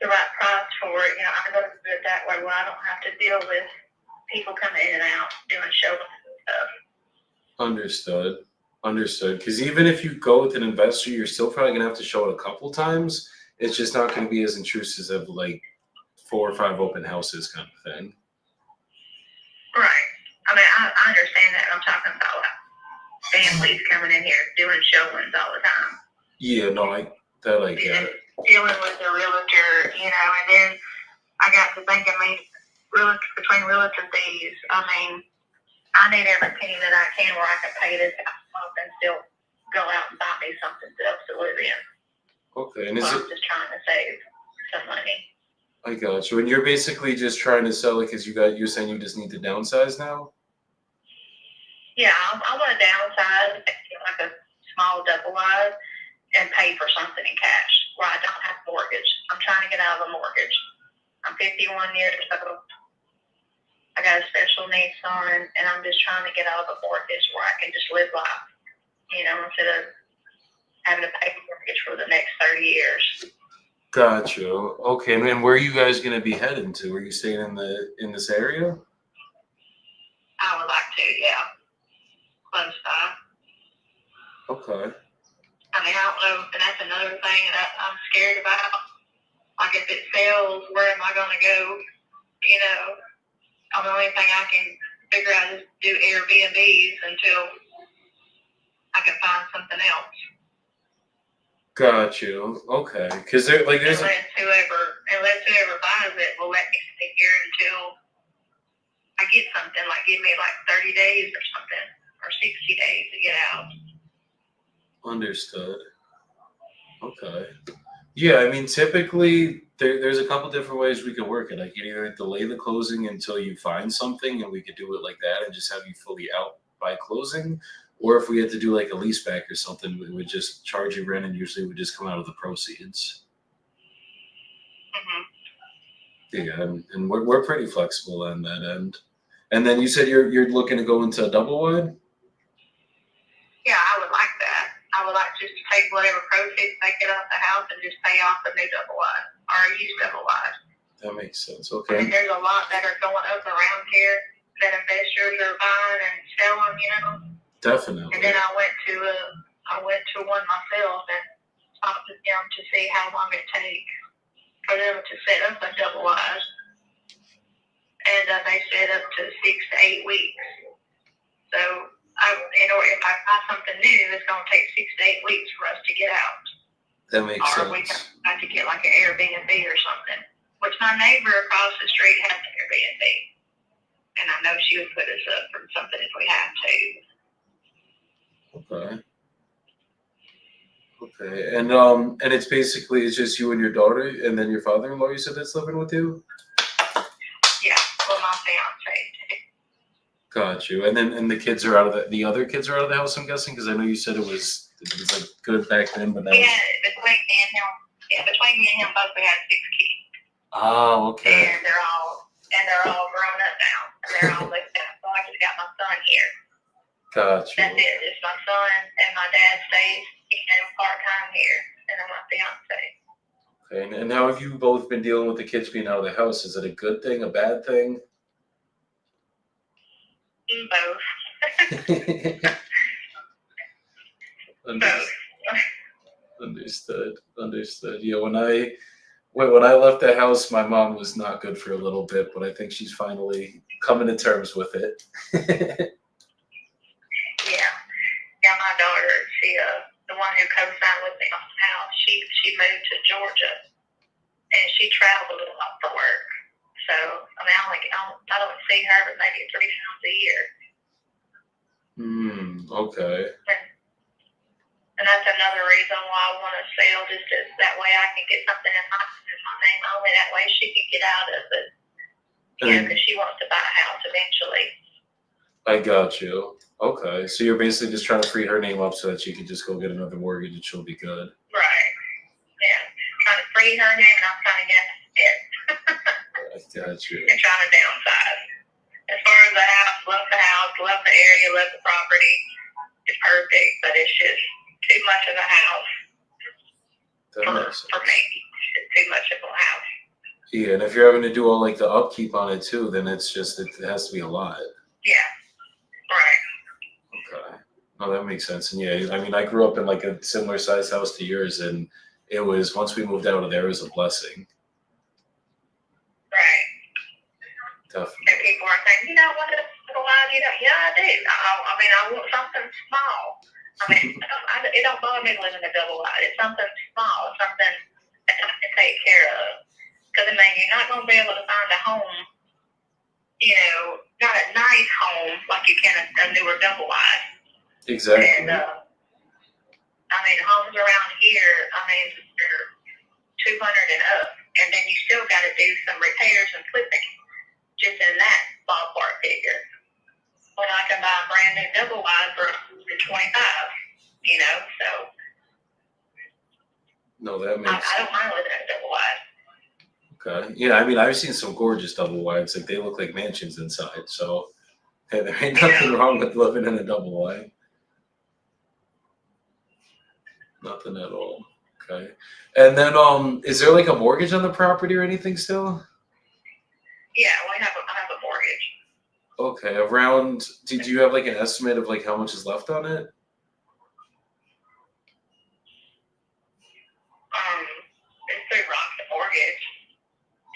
B: price for it, I'm going to do it that way where I don't have to deal with people coming in and out doing showings and stuff.
A: Understood. Because even if you go with an investor, you're still probably going to have to show it a couple times. It's just not going to be as intrusive of like 4 or 5 open houses kind of thing.
B: Right. I mean, I understand that. I'm talking about like families coming in here doing showings all the time.
A: Yeah, no, I get it.
B: Dealing with the realtor, and then I got to thinking, between realtor fees, I mean, I need every penny that I can where I can pay this house off and still go out and buy me something else to live in.
A: Okay, and
B: I'm just trying to save some money.
A: I got you. And you're basically just trying to sell it because you're saying you just need to downsize now?
B: Yeah, I want to downsize, like a small double wide, and pay for something in cash where I don't have a mortgage. I'm trying to get out of a mortgage. I'm 51 years old. I I got a special needs son, and I'm just trying to get out of a mortgage where I can just live life, instead of having to pay mortgage for the next 30 years.
A: Got you. Okay, and where are you guys going to be heading to? Are you staying in this area?
B: I would like to, yeah. Close by.
A: Okay.
B: I mean, I don't know, and that's another thing that I'm scared about. Like, if it sells, where am I going to go? The only thing I can figure out is do Airbnbs until I can find something else.
A: Got you. Okay, because there's
B: unless whoever buys it will let me stay here until I get something, like give me like 30 days or something, or 60 days to get out.
A: Understood. Okay. Yeah, I mean, typically there's a couple different ways we could work it. I could either delay the closing until you find something, and we could do it like that and just have you fully out by closing. Or if we had to do like a lease back or something, we would just charge you rent, and usually would just come out of the proceeds.
B: Mm-hmm.
A: Yeah, and we're pretty flexible on that end. And then you said you're looking to go into a double wide?
B: Yeah, I would like that. I would like just to take whatever proceeds I get off the house and just pay off the new double wide or a used double wide.
A: That makes sense.
B: I
A: Okay.
B: mean, there's a lot that are going up around here that investors are buying and selling,
A: Definitely.
B: And then I went to one myself and talked to them to see how long it takes for them to set up a double wide. And they said up to 6 to 8 weeks. So if I buy something new, it's going to take 6 to 8 weeks for us to get out.
A: That makes sense.
B: Or we have to get like an Airbnb or something. Which my neighbor across the street has an Airbnb. And I know she would put us up for something if we had to.
A: Okay. And it's basically it's just you and your daughter, and then your father-in-law. You said that's living with you.
B: Yeah, well, my fiance too.
A: Got you. And then the kids are out of the other kids are out of the house. I'm guessing because I know you said it was like good back then, but now.
B: Yeah, between me and him, both we had 6 kids.
A: Oh, okay.
B: And they're all grown up now. And they're all lived out. So I just got my son here.
A: Got you.
B: That's it. It's my son and my dad stays part-time here, and I'm my fiance.
A: Okay. And how have you both been dealing with the kids being out of the house? Is it a good thing, a bad thing?
B: Both.
A: Understood. Yeah, when I left the house, my mom was not good for a little bit, but I think she's finally coming to terms with it.
B: Yeah, my daughter, she the one who co-signed with me on the house, she moved to Georgia, and she traveled a lot for work. So I mean, I don't see her but maybe 3 times a year.
A: Okay.
B: And that's another reason why I want to sell, just that way I can get something in my name only. That way she can get out of it. Because she wants to buy a house eventually.
A: I got you. Okay, so you're basically just trying to free her name up so that she can just go get another mortgage and she'll be good.
B: Right. Yeah. Trying to free her name and I'm trying to get it.
A: I got you.
B: And trying to downsize. As far as the house, love the area, love the property. It's perfect, but it's just too much of a house for me. It's too much of a house.
A: Yeah, and if you're having to do all like the upkeep on it too, then it has to be a lot.
B: Yeah. Right.
A: Okay. No, that makes sense. And yeah, I mean, I grew up in like a similar sized house to yours, and it was once we moved out of there, it was a blessing.
B: Right.
A: Definitely.
B: And people are saying, yeah, I do. I mean, I want something small. I mean, it don't bother me to live in a double wide. It's something small, something that I can take care of. Because, I mean, you're not going to be able to find a home, not a nice home like you can a newer double wide.
A: Exactly.
B: And, I mean, homes around here, they're 200 and up. And then you still got to do some repairs and flipping just in that ballpark figure. When I can buy a brand new double wide for $25, so.
A: No, that makes sense.
B: I don't mind living in a double wide.
A: Okay. Yeah, I mean, I've seen some gorgeous double wides. Like they look like mansions inside. So hey, there ain't nothing wrong with living in a double wide. Nothing at all. Okay. And then, is there like a mortgage on the property or anything still?
B: Yeah, I have a mortgage.
A: Okay. Around, did you have like an estimate of like how much is left on it?
B: It's through Rock's mortgage.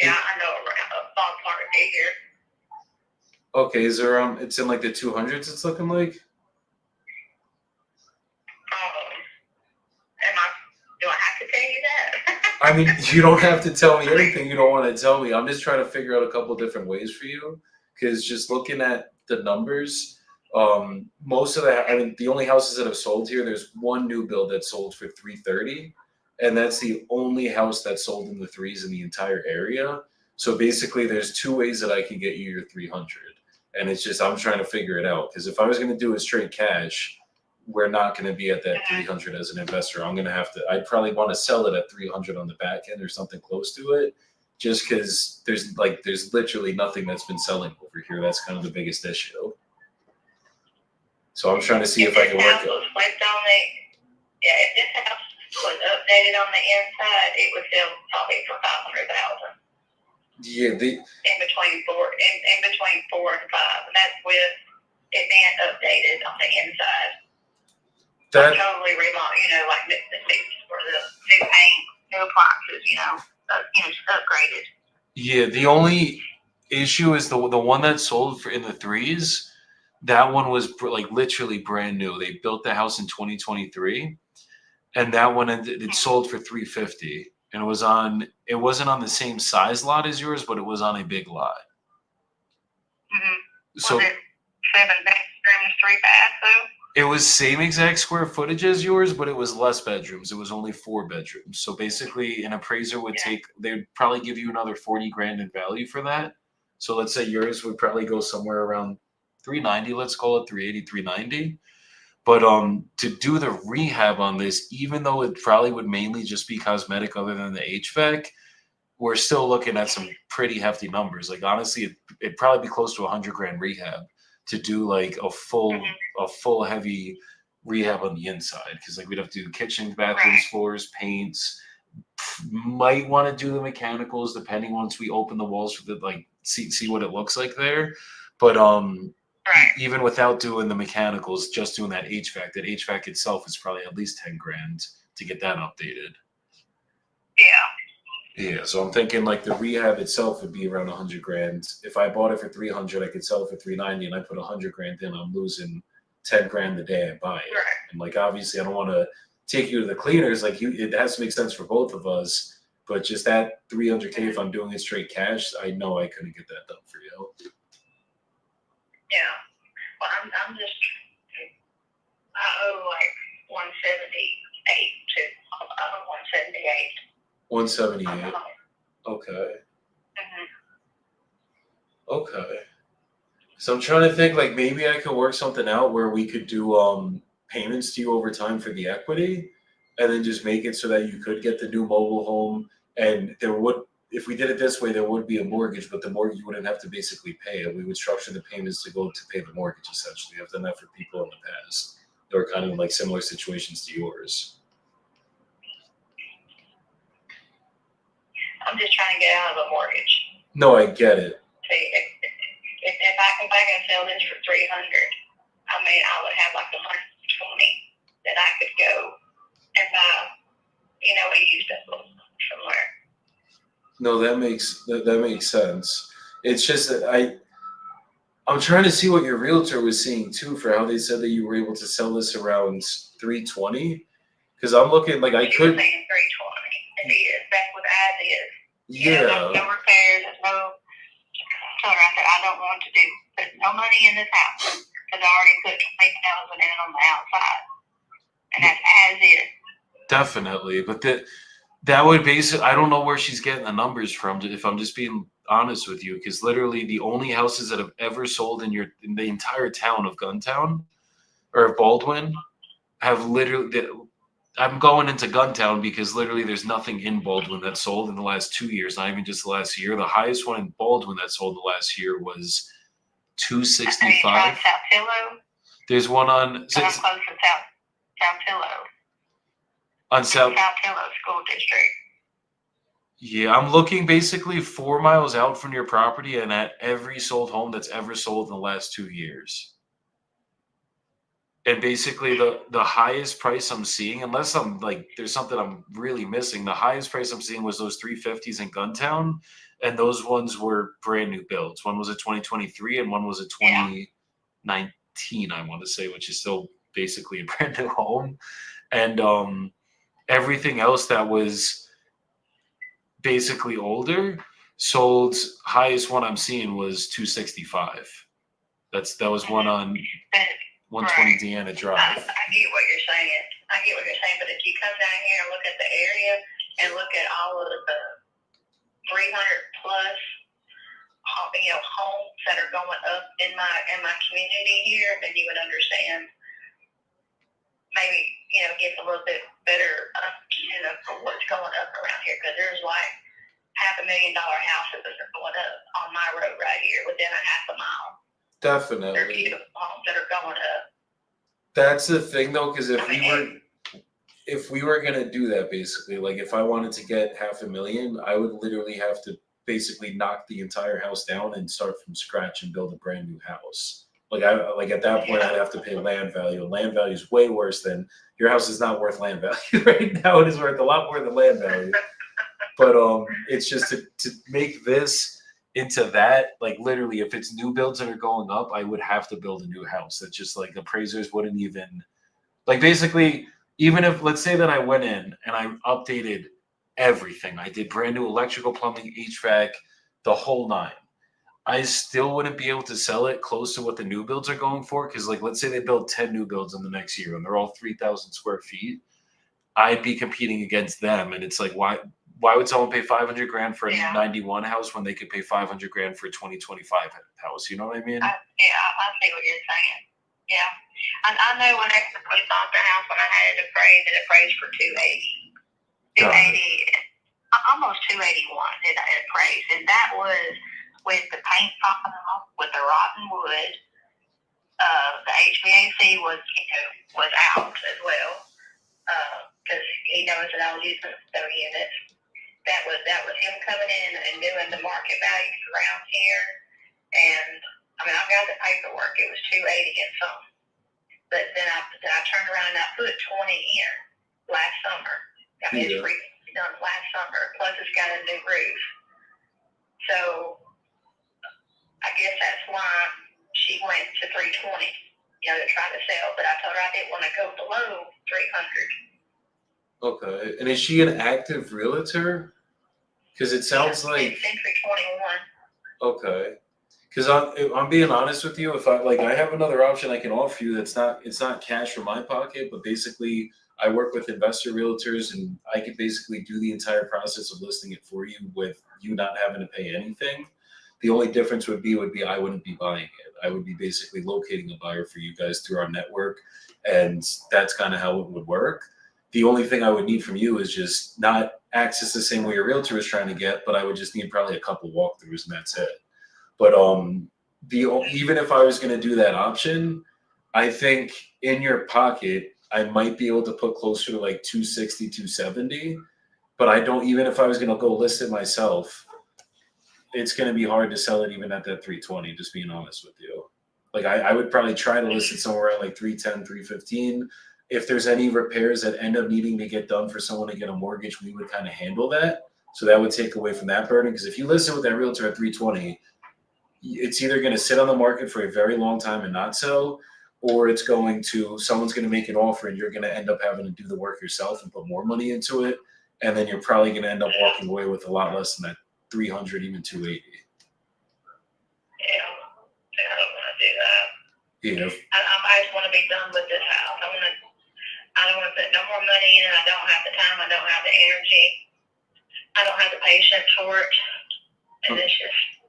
B: Yeah, I know a ballpark figure.
A: Okay. Is there, it's in like the 200s, it's looking like?
B: Do I have to tell you that?
A: I mean, you don't have to tell me anything you don't want to tell me. I'm just trying to figure out a couple different ways for you. Because just looking at the numbers, most of the, I mean, the only houses that have sold here, there's one new build that sold for 330, and that's the only house that sold in the threes in the entire area. So basically, there's two ways that I can get you your 300, and it's just I'm trying to figure it out. Because if I was going to do it straight cash, we're not going to be at that 300 as an investor. I'm going to have to. I'd probably want to sell it at 300 on the back end or something close to it, just because there's literally nothing that's been selling over here. That's kind of the biggest issue. So I'm trying to see if I can work it.
B: If this house was updated on the inside, it would sell probably for 500,000.
A: Yeah,
B: in between four and five, and that's with it being updated on the inside.
A: that
B: Totally remodel, like the seats for the new paint, new appliances, just upgraded.
A: yeah. The only issue is the one that sold for in the threes. That one was like literally brand new. They built the house in 2023, and that one it sold for 350. And it wasn't on the same size lot as yours, but it was on a big lot.
B: Mm-hmm.
A: So
B: was it 7 bedrooms, 3 baths, though?
A: It was same exact square footage as yours, but it was less bedrooms. It was only 4 bedrooms. So basically, an appraiser would they'd probably give you another 40 grand in value for that. So let's say yours would probably go somewhere around 390, let's call it 380, 390. But to do the rehab on this, even though it probably would mainly just be cosmetic other than the HVAC, we're still looking at some pretty hefty numbers. Like honestly, it'd probably be close to 100 grand rehab to do like a full heavy rehab on the inside, because like we'd have to do kitchen, bathrooms, floors, paints. Might want to do the mechanicals depending once we open the walls for the see what it looks like there. But even without doing the mechanicals, just doing that HVAC itself is probably at least 10 grand to get that updated. Yeah, so I'm thinking like the rehab itself would be around 100 grand. If I bought it for 300, I could sell it for 390, and I put 100 grand in, I'm losing 10 grand the day I buy it.
B: Right.
A: And like obviously, I don't want to take you to the cleaners. Like it has to make sense for both of us. But just that 300K, if I'm doing it straight cash, I know I couldn't get that done for you.
B: Yeah. Well, I'm just I owe like 178 to 178.
A: 178. Okay.
B: Mm-hmm.
A: Okay. So I'm trying to think like maybe I could work something out where we could do payments to you over time for the equity, and then just make it so that you could get the new mobile home, and there would, if we did it this way, there would be a mortgage, but the mortgage you wouldn't have to basically pay it. We would structure the payments to go to pay the mortgage essentially. I've done that for people in the past. They were kind of like similar situations to yours.
B: I'm just trying to get out of a mortgage.
A: No, I get it.
B: See, if I can sell this for 300, I mean, I would have like 120 that I could go and buy, a used up somewhere.
A: No, that makes sense. It's just that I'm trying to see what your realtor was seeing too, for how they said that you were able to sell this around 320. Because I'm looking like I could.
B: 320. It is. That's what as is.
A: Yeah.
B: No repairs. No. I don't want to put no money in this house because I already put 20,000 in on the outside, and that's as is.
A: Definitely, but that would basically, I don't know where she's getting the numbers from, if I'm just being honest with you, because literally the only houses that have ever sold in the entire town of Guntown or of Baldwin have literally, I'm going into Guntown because literally there's nothing in Baldwin that sold in the last 2 years, not even just the last year. The highest one in Baldwin that sold the last year was
B: Have you tried
A: 265.
B: South Pillow?
A: There's one on
B: I'm close to South Pillow.
A: South.
B: South Pillow School District.
A: Yeah, I'm looking basically 4 miles out from your property and at every sold home that's ever sold in the last 2 years. And basically the highest price I'm seeing, unless I'm like there's something I'm really missing, the highest price I'm seeing was those 350s in Guntown, and those ones were brand new builds. One was a 2023 and one was a 2019, I want to say, which is still basically a brand new home. And everything else that was basically older sold. Highest one I'm seeing was 265. That was one on 120 Deanna Drive.
B: I get what you're saying. But if you come down here and look at the area and look at all of the 300 plus, homes that are going up in my community here, then you would understand. Maybe get a little bit better understanding of what's going up around here, because there's like $500,000 houses that are going up on my road right here within a half a mile.
A: Definitely.
B: There are beautiful homes that are going up.
A: That's the thing, though, because if we were gonna do that, basically, like if I wanted to get $500,000, I would literally have to basically knock the entire house down and start from scratch and build a brand new house. Like at that point, I'd have to pay land value. Land value is way worse than your house is not worth land value right now. It is worth a lot more than land value. But it's just to make this into that, like literally, if it's new builds that are going up, I would have to build a new house. That's just like appraisers wouldn't even, like basically, even if let's say that I went in and I updated everything, I did brand new electrical, plumbing, HVAC, the whole nine, I still wouldn't be able to sell it close to what the new builds are going for. Because like let's say they build 10 new builds in the next year and they're all 3,000 square feet, I'd be competing against them, and it's like why would someone pay $500,000 for a 91 house when they could pay $500,000 for a 2025 house? You know what I mean?
B: I see what you're saying. Yeah. I know when I bought the house, when I had it appraised for 280, almost 281 it appraised. And that was with the paint popping off, with the rotten wood. The HVAC was out as well, because he knows that I was using the units. That was him coming in and doing the market values around here. And I mean, I've got the paperwork. It was 280 and something. But then I turned around and I put 20 in last summer. I mean, it's done last summer. Plus, it's got a new roof. So I guess that's why she went to 320. To try to sell. But I told her I didn't want to go below 300.
A: Okay. And is she an active realtor? Because it sounds like
B: Century 21.
A: Okay. Because I'm being honest with you, if I have another option I can offer you it's not cash from my pocket, but basically I work with investor realtors and I can basically do the entire process of listing it for you with you not having to pay anything. The only difference would be I wouldn't be buying it. I would be basically locating a buyer for you guys through our network, and that's kind of how it would work. The only thing I would need from you is just not access the same way your realtor is trying to get, but I would just need probably a couple walkthroughs and that's it. But even if I was going to do that option, I think in your pocket, I might be able to put closer to like 260, 270. But I don't, even if I was going to go list it myself, it's going to be hard to sell it even at that 320, just being honest with you. Like I would probably try to list it somewhere at like 310, 315. If there's any repairs that end up needing to get done for someone to get a mortgage, we would kind of handle that. So that would take away from that burden. Because if you list it with that realtor at 320, it's either going to sit on the market for a very long time and not sell, or someone's going to make an offer and you're going to end up having to do the work yourself and put more money into it. And then you're probably going to end up walking away with a lot less than that 300, even 280.
B: Yeah, I don't want to do that.
A: Yeah.
B: I just want to be done with this house. I don't want to put no more money in it. I don't have the time. I don't have the energy. I don't have the patience for it. And it's just.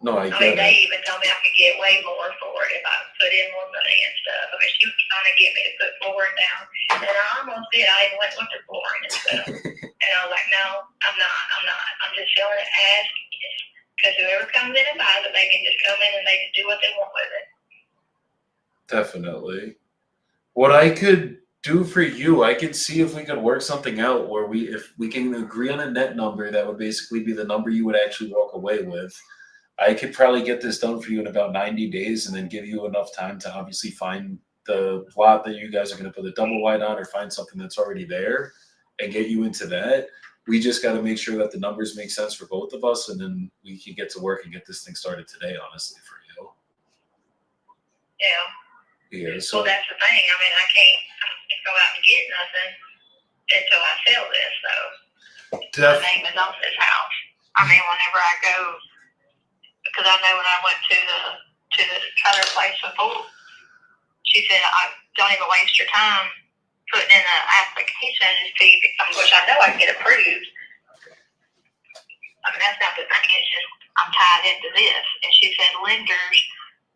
A: No, I
B: mean,
A: get
B: they
A: it.
B: even told me I could get way more for it if I put in more money and stuff. I mean, she was trying to get me to put flooring down, and I almost did. I even went with the flooring and stuff. And I was like, no, I'm not. I'm just selling it as is. Because whoever comes in and buys it, they can just come in and they can do what they want with it.
A: Definitely. What I could do for you, I could see if we could work something out where if we can agree on a net number that would basically be the number you would actually walk away with. I could probably get this done for you in about 90 days and then give you enough time to obviously find the plot that you guys are going to put a double wide on or find something that's already there and get you into that. We just got to make sure that the numbers make sense for both of us, and then we can get to work and get this thing started today, honestly, for you.
B: Yeah.
A: Yeah, so
B: Well, that's the thing. I mean, I can't go out and get nothing until I sell this, though. My name is on this house. I mean, whenever I go, because I know when I went to the trailer place before, she said, don't even waste your time putting in an application to see, which I know I can get approved. I mean, that's not the thing. It's just I'm tied into this. And she said lenders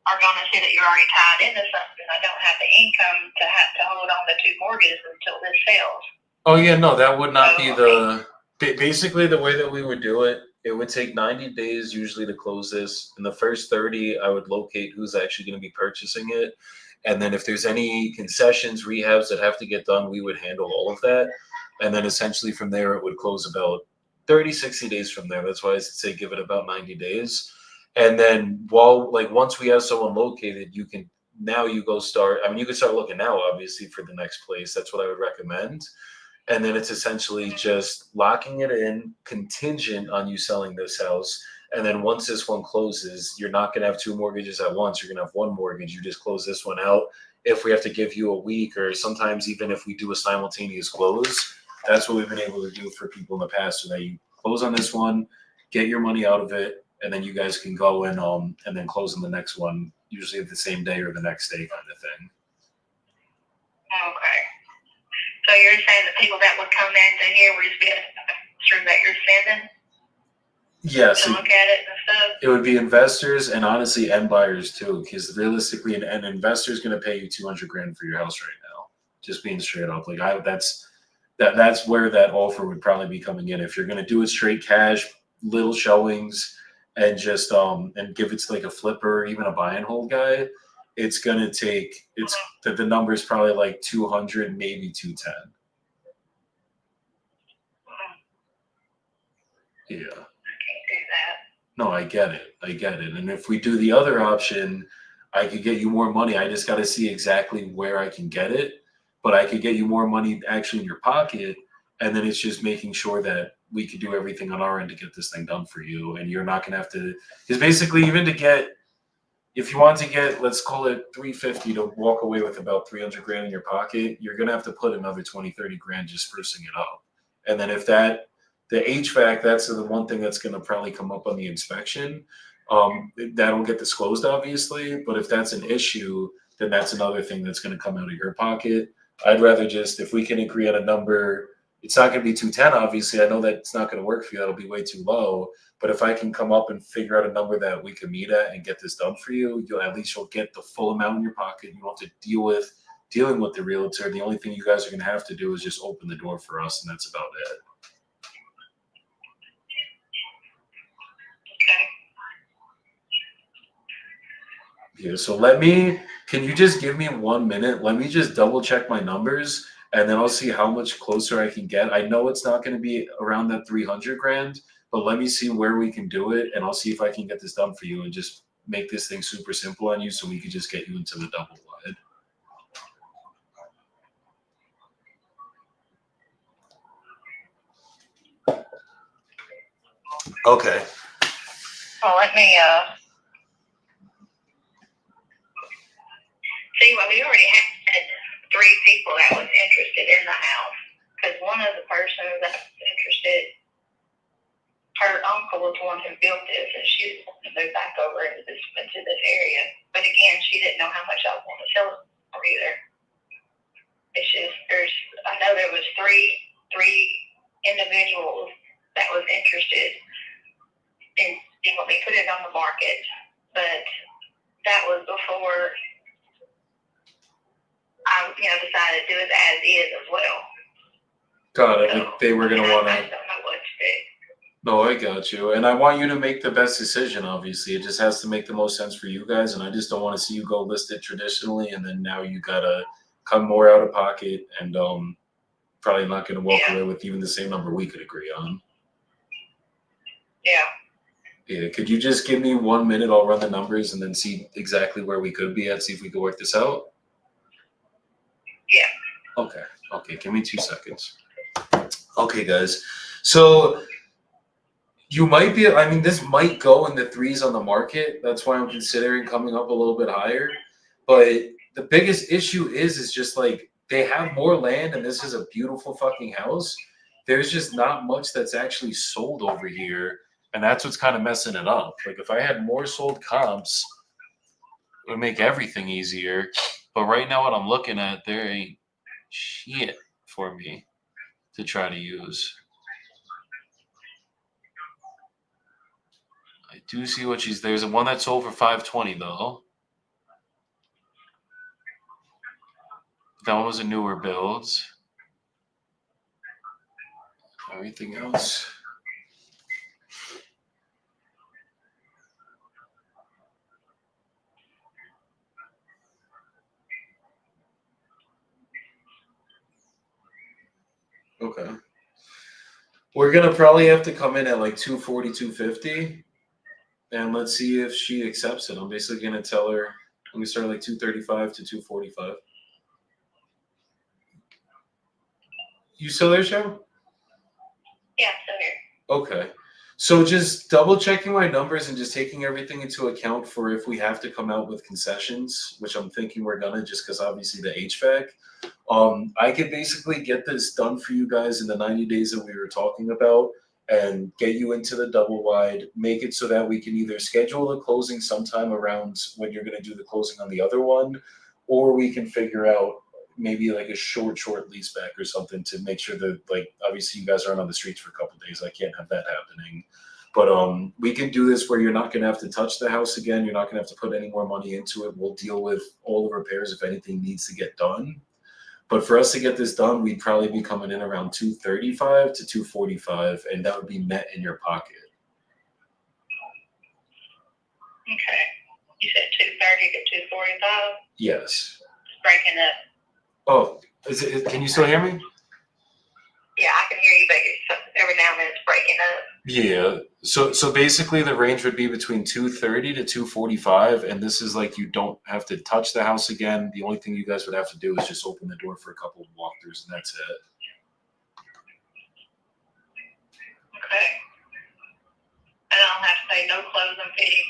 B: are going to see that you're already tied into something. I don't have the income to have to hold on to 2 mortgages until this sells.
A: Oh yeah, no, that would not be the. Basically, the way that we would do it, it would take 90 days usually to close this. In the first 30, I would locate who's actually going to be purchasing it, and then if there's any concessions, rehabs that have to get done, we would handle all of that, and then essentially from there it would close about 30, 60 days from there. That's why I say give it about 90 days. And then once we have someone located, you can go start. I mean, you can start looking now, obviously, for the next place. That's what I would recommend. And then it's essentially just locking it in, contingent on you selling this house. And then once this one closes, you're not going to have 2 mortgages at once. You're going to have 1 mortgage. You just close this one out. If we have to give you a week, or sometimes even if we do a simultaneous close, that's what we've been able to do for people in the past. So that you close on this one, get your money out of it, and then you guys can go in and then close on the next one, usually the same day or the next day kind of thing.
B: Okay. So you're saying the people that would come in to here would just be sure that you're sending
A: Yes.
B: to look at it and stuff?
A: It would be investors and honestly end buyers too, because realistically an investor is going to pay you $200,000 for your house right now. Just being straight up, that's where that offer would probably be coming in. If you're going to do it straight cash, little showings, and just and give it to like a flipper or even a buy and hold guy, it's gonna take the number is probably like 200, maybe 210. Yeah.
B: I can't do that.
A: No, I get it. And if we do the other option, I could get you more money. I just got to see exactly where I can get it, but I could get you more money actually in your pocket. And then it's just making sure that we could do everything on our end to get this thing done for you. And you're not going to have to, because basically if you want to get, let's call it 350 to walk away with about 300,000 in your pocket, you're going to have to put another 20, 30 grand just sprucing it up. And then if the HVAC, that's the one thing that's going to probably come up on the inspection. That'll get disclosed, obviously. But if that's an issue, then that's another thing that's going to come out of your pocket. I'd rather just, if we can agree on a number, it's not going to be 210, obviously. I know that it's not going to work for you. That'll be way too low. But if I can come up and figure out a number that we can meet at and get this done for you, you'll get the full amount in your pocket. You don't have to dealing with the realtor. The only thing you guys are going to have to do is just open the door for us, and that's about it.
B: Okay.
A: Yeah, so can you just give me 1 minute? Let me just double check my numbers, and then I'll see how much closer I can get. I know it's not going to be around that 300,000, but let me see where we can do it, and I'll see if I can get this done for you and just make this thing super simple on you so we can just get you into the double wide. Okay.
B: Well, let me see. Well, we already had 3 people that was interested in the house, because one of the persons that was interested, her uncle was the one who built this, and she was wanting to move back over into this area. But again, she didn't know how much I was going to sell it for either. It's just I know there was three individuals that was interested in what we put it on the market, but that was before I decided to do it as is as well.
A: Got it.
B: So,
A: Like they were gonna
B: I
A: want
B: just
A: to.
B: don't know what to do.
A: No, I got you, and I want you to make the best decision. Obviously, it just has to make the most sense for you guys, and I just don't want to see you go list it traditionally, and then now you gotta come more out of pocket, and probably not gonna walk away with even the same number we could agree on.
B: Yeah.
A: Yeah, could you just give me 1 minute? I'll run the numbers and then see exactly where we could be at, see if we could work this out.
B: Yeah.
A: Okay, give me 2 seconds. Okay, guys. So you might be, I mean, this might go in the 3s on the market. That's why I'm considering coming up a little bit higher. But the biggest issue is just like they have more land and this is a beautiful fucking house. There's just not much that's actually sold over here. And that's what's kind of messing it up. Like if I had more sold comps, it would make everything easier. But right now, what I'm looking at, there ain't shit for me to try to use. I do see what there's one that sold for 520 though. That one was a newer build. Everything else. Okay. We're gonna probably have to come in at like 240, 250. And let's see if she accepts it. I'm basically gonna tell her I'm gonna start like 235 to 245. You still there, Cheryl?
B: Yeah, so here.
A: Okay. So just double checking my numbers and just taking everything into account for if we have to come out with concessions, which I'm thinking we're gonna just because obviously the HVAC. I could basically get this done for you guys in the 90 days that we were talking about and get you into the double wide, make it so that we can either schedule the closing sometime around when you're gonna do the closing on the other one, or we can figure out maybe like a short lease back or something to make sure that like obviously you guys aren't on the streets for a couple days. I can't have that happening. But we can do this where you're not gonna have to touch the house again. You're not gonna have to put any more money into it. We'll deal with all the repairs if anything needs to get done. But for us to get this done, we'd probably be coming in around 235 to 245, and that would be net in your pocket.
B: Okay. You said 230 to 245?
A: Yes.
B: It's breaking up.
A: Oh, can you still hear me?
B: Yeah, I can hear you, but every now and then it's breaking up.
A: Yeah. So basically the range would be between 230 to 245, and this is like you don't have to touch the house again. The only thing you guys would have to do is just open the door for a couple of walkthroughs, and that's it.
B: Okay. I don't have to pay no closing fees,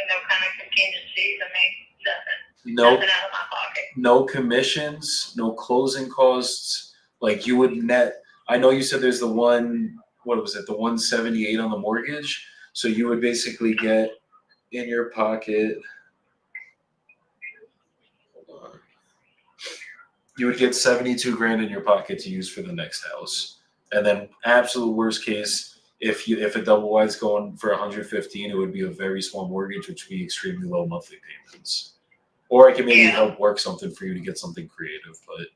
B: no kind of contingencies. I mean, nothing.
A: No,
B: Nothing out of my pocket.
A: no commissions, no closing costs. Like you would net. I know you said there's the one. What was it? The 178 on the mortgage. So you would basically get in your pocket. Hold on. You would get 72 grand in your pocket to use for the next house, and then absolute worst case, if a double wide's going for 115, it would be a very small mortgage, which would be extremely low monthly payments. Or I can maybe help work something for you to get something creative, but.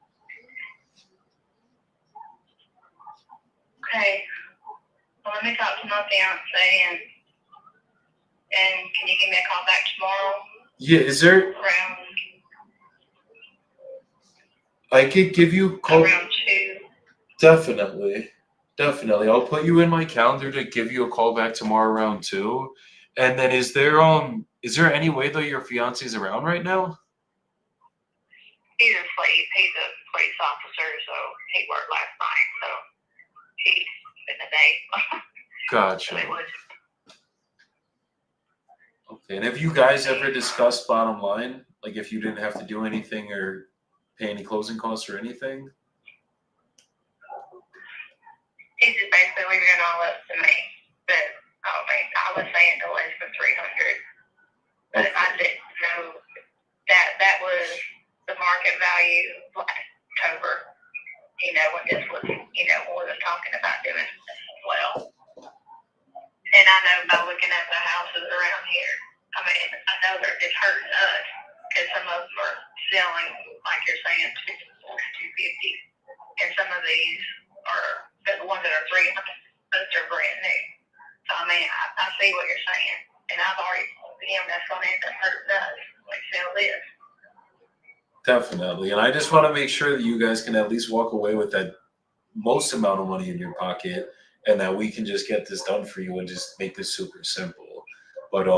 B: Okay. Well, let me talk to my fiance and can you give me a call back tomorrow?
A: Yeah, is there?
B: Around.
A: I could give you a call.
B: Around 2.
A: Definitely. I'll put you in my calendar to give you a call back tomorrow around 2. And then is there any way though your fiance's around right now?
B: He's asleep. He's a police officer, so he worked last night, so he's in the day.
A: Gotcha.
B: So
A: Okay. And have you guys ever discussed bottom line? Like if you didn't have to do anything or pay any closing costs or anything?
B: he's just basically leaving it all up to me. But I was saying no less than 300. But I didn't know that was the market value last October. When this was, when we were talking about doing this as well. And I know by looking at the houses around here, I mean, I know they're just hurting us because some of them are selling, like you're saying, 250, and some of these are the ones that are 300. Those are brand new. So I mean, I see what you're saying, and I've already told them that's going to end up hurting us. Like sell this.
A: Definitely. And I just want to make sure that you guys can at least walk away with that most amount of money in your pocket, and that we can just get this done for you and just make this super simple. But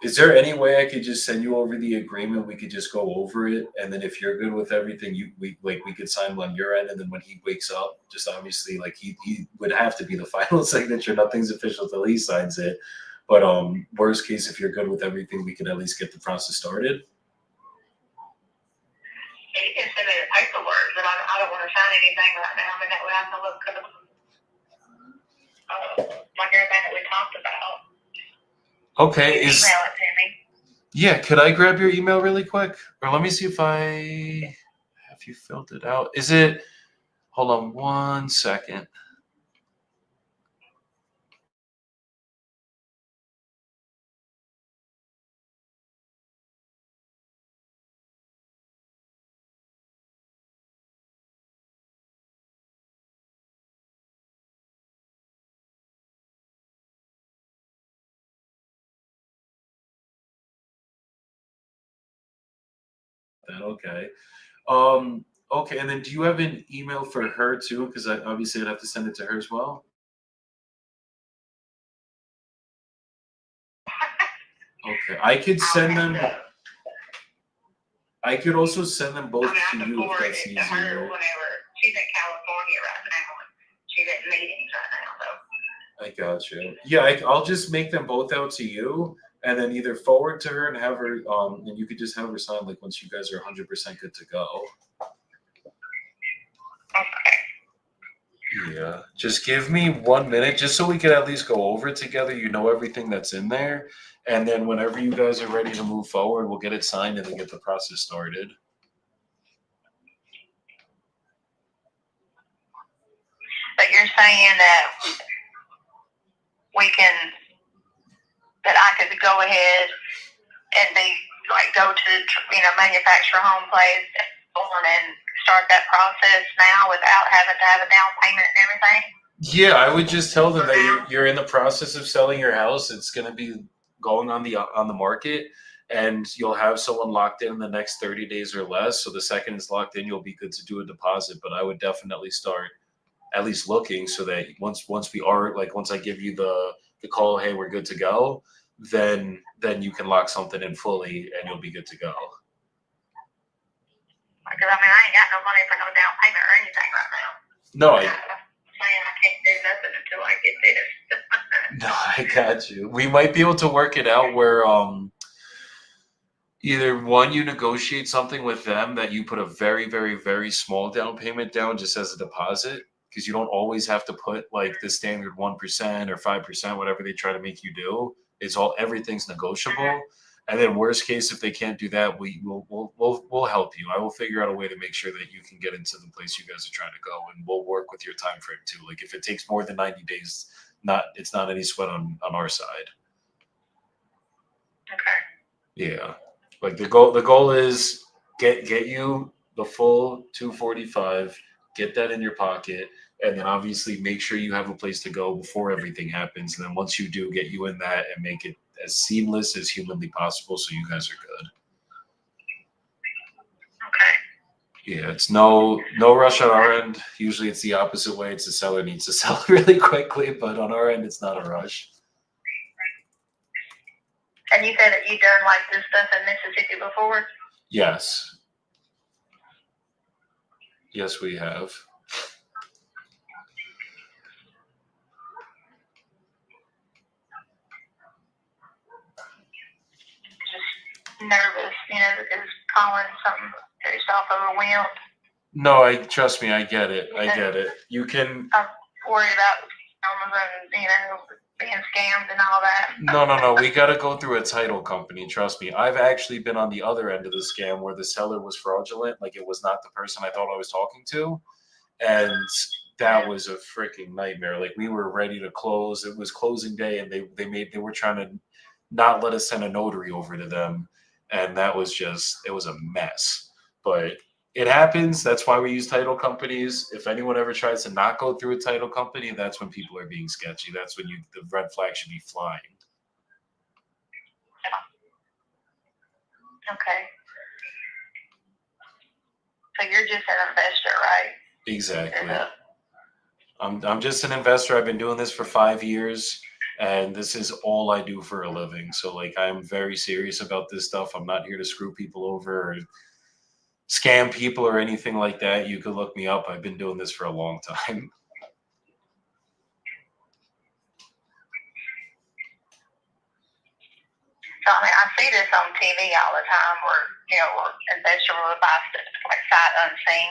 A: is there any way I could just send you over the agreement? We could just go over it, and then if you're good with everything, we could sign on your end, and then when he wakes up, just obviously like he would have to be the final signature. Nothing's official till he signs it. But worst case, if you're good with everything, we can at least get the process started.
B: You can send me the paperwork, but I don't want to sign anything right now. I mean, that would have to look good. Like everything that we talked about.
A: Okay.
B: Email it to me.
A: Yeah, could I grab your email really quick? Or let me see if I have you filled it out. Is it, hold on 1 second. Okay. Okay, and then do you have an email for her too? Because I obviously I'd have to send it to her as well. Okay, I could send them. I could also send them both to you if that's
B: to her
A: easier.
B: whenever she's in California right now. She's at meetings right now, though.
A: I got you. Yeah, I'll just make them both out to you, and then either forward to her and have her. And you could just have her sign like once you guys are 100% good to go.
B: Okay.
A: Yeah, just give me 1 minute, just so we can at least go over it together. You know everything that's in there, and then whenever you guys are ready to move forward, we'll get it signed and then get the process started.
B: But you're saying that that I could go ahead and go to manufacturer home place and start that process now without having to have a down payment and everything?
A: Yeah, I would just tell them that you're in the process of selling your house. It's going to be going on the market, and you'll have someone locked in the next 30 days or less. So the second it's locked in, you'll be good to do a deposit. But I would definitely start at least looking, so that once I give you the call, hey, we're good to go, then you can lock something in fully and you'll be good to go.
B: Because I ain't got no money for no down payment or anything right now.
A: No,
B: I'm saying I can't do nothing until I get this.
A: No, I got you. We might be able to work it out where either one, you negotiate something with them that you put a very, very, very small down payment down just as a deposit, because you don't always have to put like the standard 1% or 5%, whatever they try to make you do. Everything's negotiable. And then worst case, if they can't do that, we'll help you. I will figure out a way to make sure that you can get into the place you guys are trying to go, and we'll work with your time frame too. Like if it takes more than 90 days, it's not any sweat on our side.
B: Okay.
A: Yeah. Like the goal is get you the full 245, get that in your pocket, and then obviously make sure you have a place to go before everything happens. And then once you do, get you in that and make it as seamless as humanly possible so you guys are good.
B: Okay.
A: Yeah, it's no rush on our end. Usually it's the opposite way. It's the seller needs to sell really quickly, but on our end, it's not a rush.
B: And you said that you've done like this stuff in Mississippi before?
A: Yes. Yes, we have.
B: Just nervous, because calling something yourself overwhelmed.
A: No, trust me, I get it. I get it. You can.
B: I'm worried about and being scammed and all that.
A: No. We got to go through a title company. Trust me. I've actually been on the other end of the scam where the seller was fraudulent. Like it was not the person I thought I was talking to. And that was a freaking nightmare. Like we were ready to close. It was closing day, and they were trying to not let us send a notary over to them. and that was it was a mess. But it happens. That's why we use title companies. If anyone ever tries to not go through a title company, that's when people are being sketchy. That's when the red flag should be flying.
B: Okay. So you're just an investor, right?
A: Exactly. I'm just an investor. I've been doing this for 5 years, and this is all I do for a living. So like, I'm very serious about this stuff. I'm not here to screw people over or scam people or anything like that. You could look me up. I've been doing this for a long time.
B: So I mean, I see this on TV all the time, where where investor will buy stuff like sight unseen.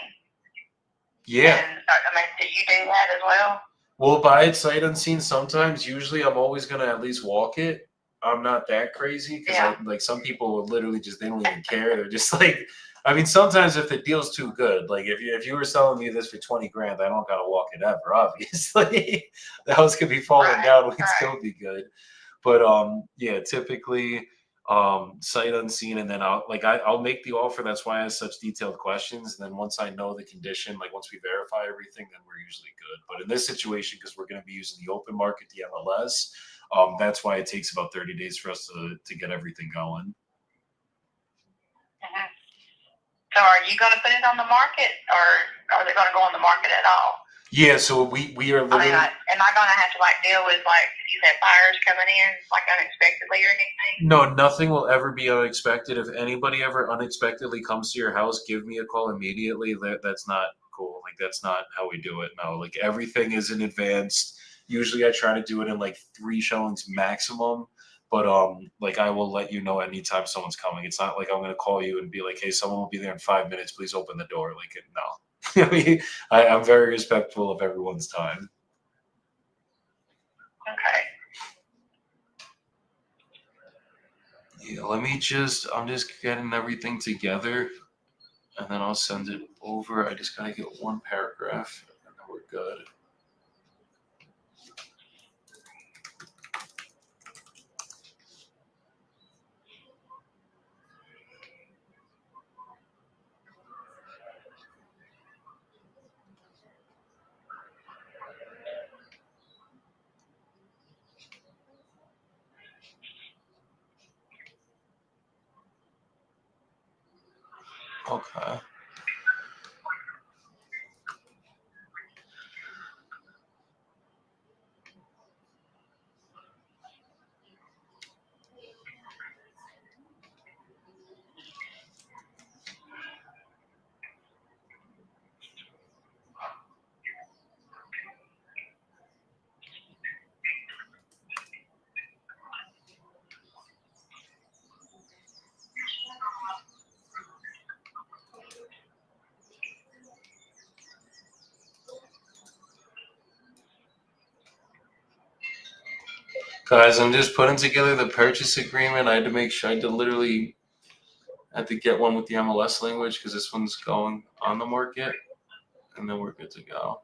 A: Yeah.
B: And I mean, do you do that as well?
A: We'll buy it sight unseen sometimes. Usually, I'm always gonna at least walk it. I'm not that crazy because like some people will literally just they don't even care. They're just like, I mean, sometimes if the deal's too good, like if you were selling me this for 20 grand, I don't gotta walk it ever. Obviously, the house could be falling down, we'd still be good. But yeah, typically sight unseen, and then I'll make the offer. That's why I have such detailed questions. And then once I know the condition, like once we verify everything, then we're usually good. But in this situation, because we're going to be using the open market, the MLS, that's why it takes about 30 days for us to get everything going.
B: Mm-hmm. So are you going to put it on the market, or are they going to go on the market at all?
A: Yeah, so we are literally.
B: I mean, am I going to have to like deal with like you have buyers coming in like unexpectedly or anything?
A: No, nothing will ever be unexpected. If anybody ever unexpectedly comes to your house, give me a call immediately. That's not cool. Like that's not how we do it. No, like everything is in advance. Usually I try to do it in like 3 showings maximum. But like I will let you know anytime someone's coming. It's not like I'm gonna call you and be like, hey, someone will be there in 5 minutes, please open the door. Like no. I mean, I'm very respectful of everyone's time.
B: Okay.
A: Yeah, I'm just getting everything together, and then I'll send it over. I just gotta get one paragraph, and then we're good. Okay. Guys, I'm just putting together the purchase agreement. I had to make sure I had to get one with the MLS language because this one's going on the market, and then we're good to go.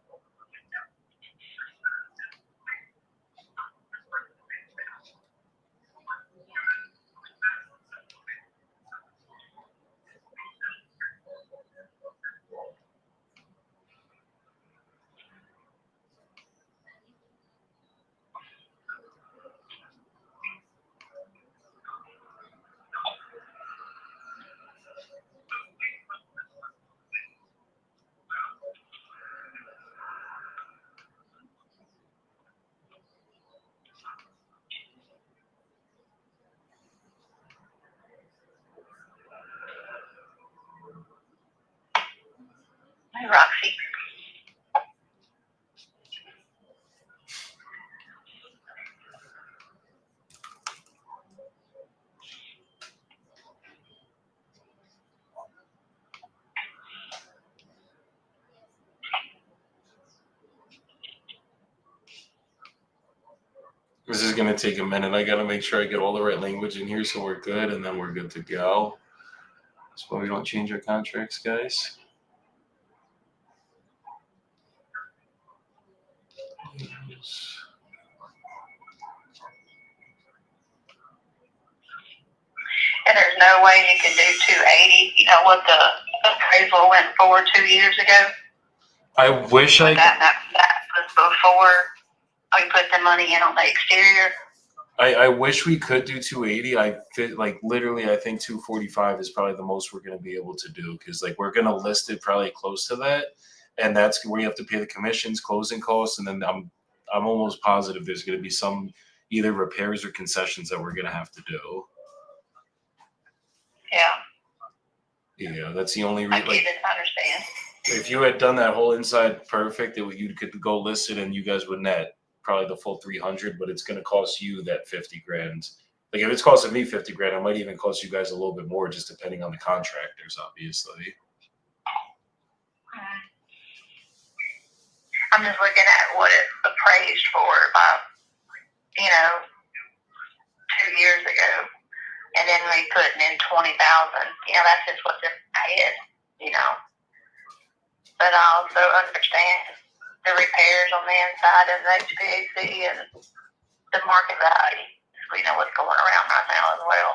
B: Hey, Roxy.
A: This is gonna take a minute. I gotta make sure I get all the right language in here so we're good, and then we're good to go. That's why we don't change our contracts, guys.
B: And there's there's no way you can do 280. You know what the appraisal went for 2 years ago?
A: I wish
B: That was before we put the money in on the exterior.
A: I wish we could do 280. I think 245 is probably the most we're going to be able to do, because like we're going to list it probably close to that, and that's where you have to pay the commissions, closing costs, and then I'm almost positive there's going to be some either repairs or concessions that we're going to have to do. Yeah, that's the only
B: I
A: reason.
B: get it, I understand.
A: If you had done that whole inside perfect, you could go list it and you guys would net probably the full 300, but it's going to cost you that 50 grand. Like if it's costing me 50 grand, it might even cost you guys a little bit more, just depending on the contractors, obviously.
B: I'm just looking at what it appraised for about, 2 years ago, and then we putting in 20,000. That's just what's in my head, But I also understand the repairs on the inside of the HVAC and the market value. We know what's going around right now as well.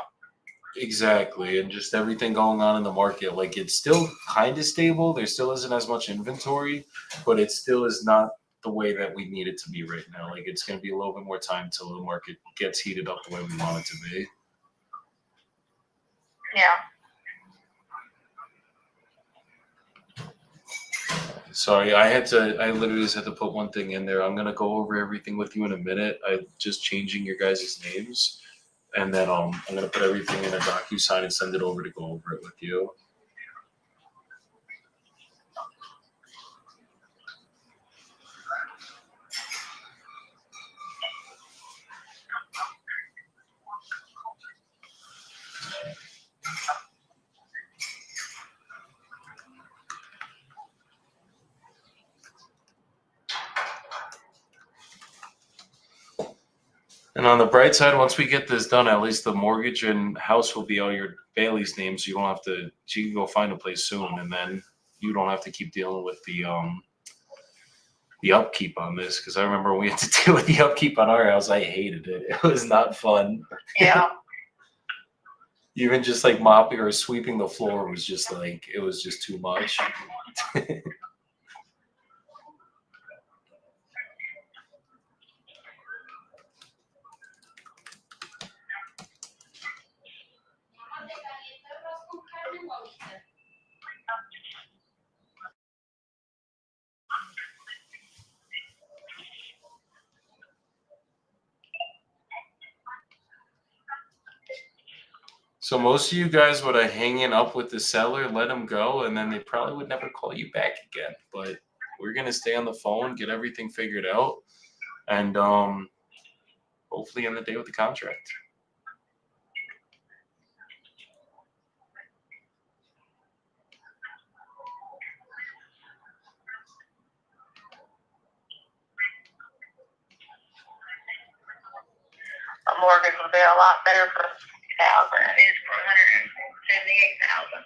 A: Exactly, and just everything going on in the market. Like it's still kind of stable. There still isn't as much inventory, but it still is not the way that we need it to be right now. Like it's going to be a little bit more time till the market gets heated up the way we want it to be.
B: Yeah.
A: Sorry, I literally just had to put one thing in there. I'm gonna go over everything with you in a minute. I'm just changing your guys' names, and then I'm gonna put everything in a DocuSign and send it over to go over it with you. And on the bright side, once we get this done, at least the mortgage and house will be on your Bailey's name, so you don't have to. She can go find a place soon, and then you don't have to keep dealing with the upkeep on this. Because I remember when we had to deal with the upkeep on our house, I hated it. It was not fun.
B: Yeah.
A: Even just like mopping or sweeping the floor was just like it was just too much. So most of you guys would have hanging up with the seller, let them go, and then they probably would never call you back again. But we're gonna stay on the phone, get everything figured out, and hopefully end the day with the contract.
B: A mortgage would be a lot better for 60,000 than it is for 178,000.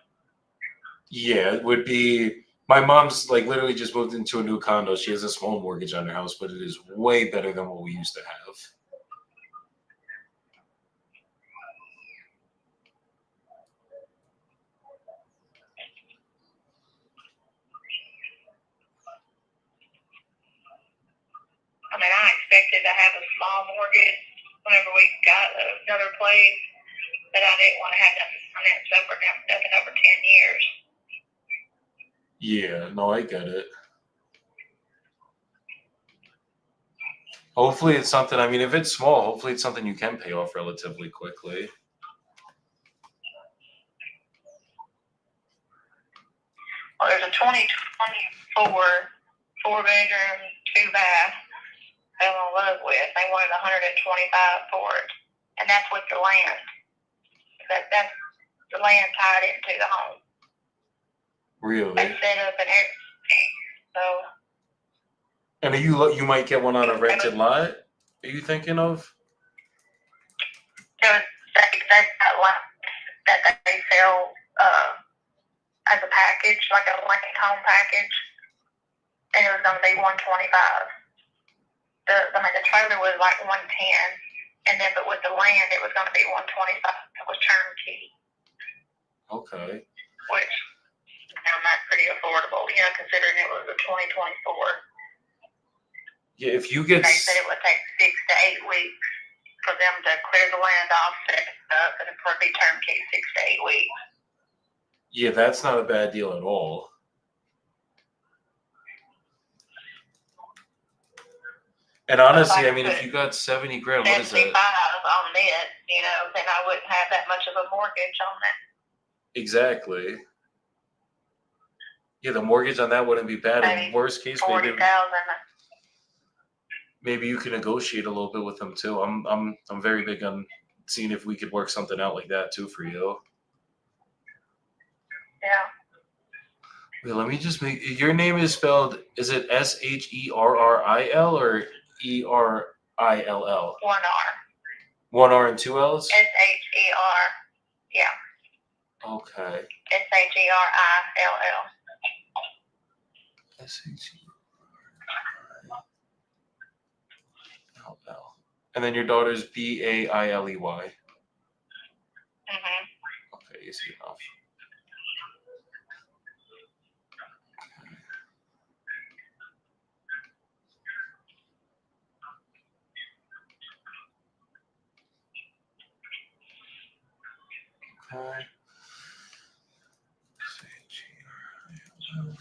A: Yeah, it would be. My mom's like literally just moved into a new condo. She has a small mortgage on her house, but it is way better than what we used to have.
B: I expected to have a small mortgage whenever we got another place, but I didn't want to have that finance over 10 years.
A: Yeah, no, I get it. Hopefully it's something, I mean, if it's small, hopefully it's something you can pay off relatively quickly.
B: Well, there's a 2024 4-bedroom, 2-bath I fell in love with. They wanted $125 for it, and that's with the land. That's the land tied into the home.
A: Really?
B: They set up and everything. So.
A: And you might get one on a rented lot? Are you thinking of?
B: It was that lot that they sell as a package, like a land home package, and it was going to be $125. The trailer was like $110, and then but with the land it was going to be $125. It was turnkey.
A: Okay.
B: which found that pretty affordable, considering it was a 2024.
A: Yeah, if you get
B: They said it would take 6 to 8 weeks for them to clear the land off, set it up, and for it to be turnkey 6 to 8 weeks.
A: yeah, that's not a bad deal at all. And honestly, I mean, if you got 70 grand, what is
B: 75
A: that?
B: on it, then I wouldn't have that much of a mortgage on it.
A: Exactly. Yeah, the mortgage on that wouldn't be bad. In
B: Maybe
A: worst case,
B: 40,000.
A: maybe you can negotiate a little bit with them too. I'm very big on seeing if we could work something out like that too for you.
B: Yeah.
A: Wait, let me just make your name is spelled. Is it Sherril or Erill?
B: 1 R.
A: 1 R and 2 L's.
B: SHER. Yeah.
A: Okay.
B: SHERILL.
A: SHERILL. And then your daughter's BAILEY.
B: Mhm.
A: Okay, easy enough. Okay. SHERILL.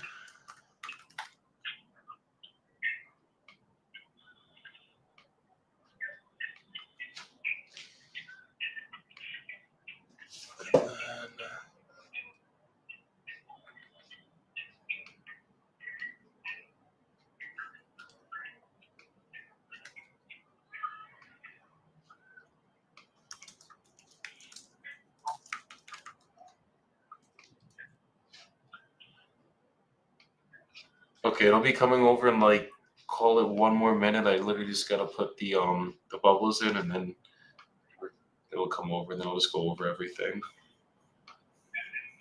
A: Okay, it'll be coming over in like call it 1 more minute. I literally just gotta put the bubbles in and then it'll come over and then I'll just go over everything.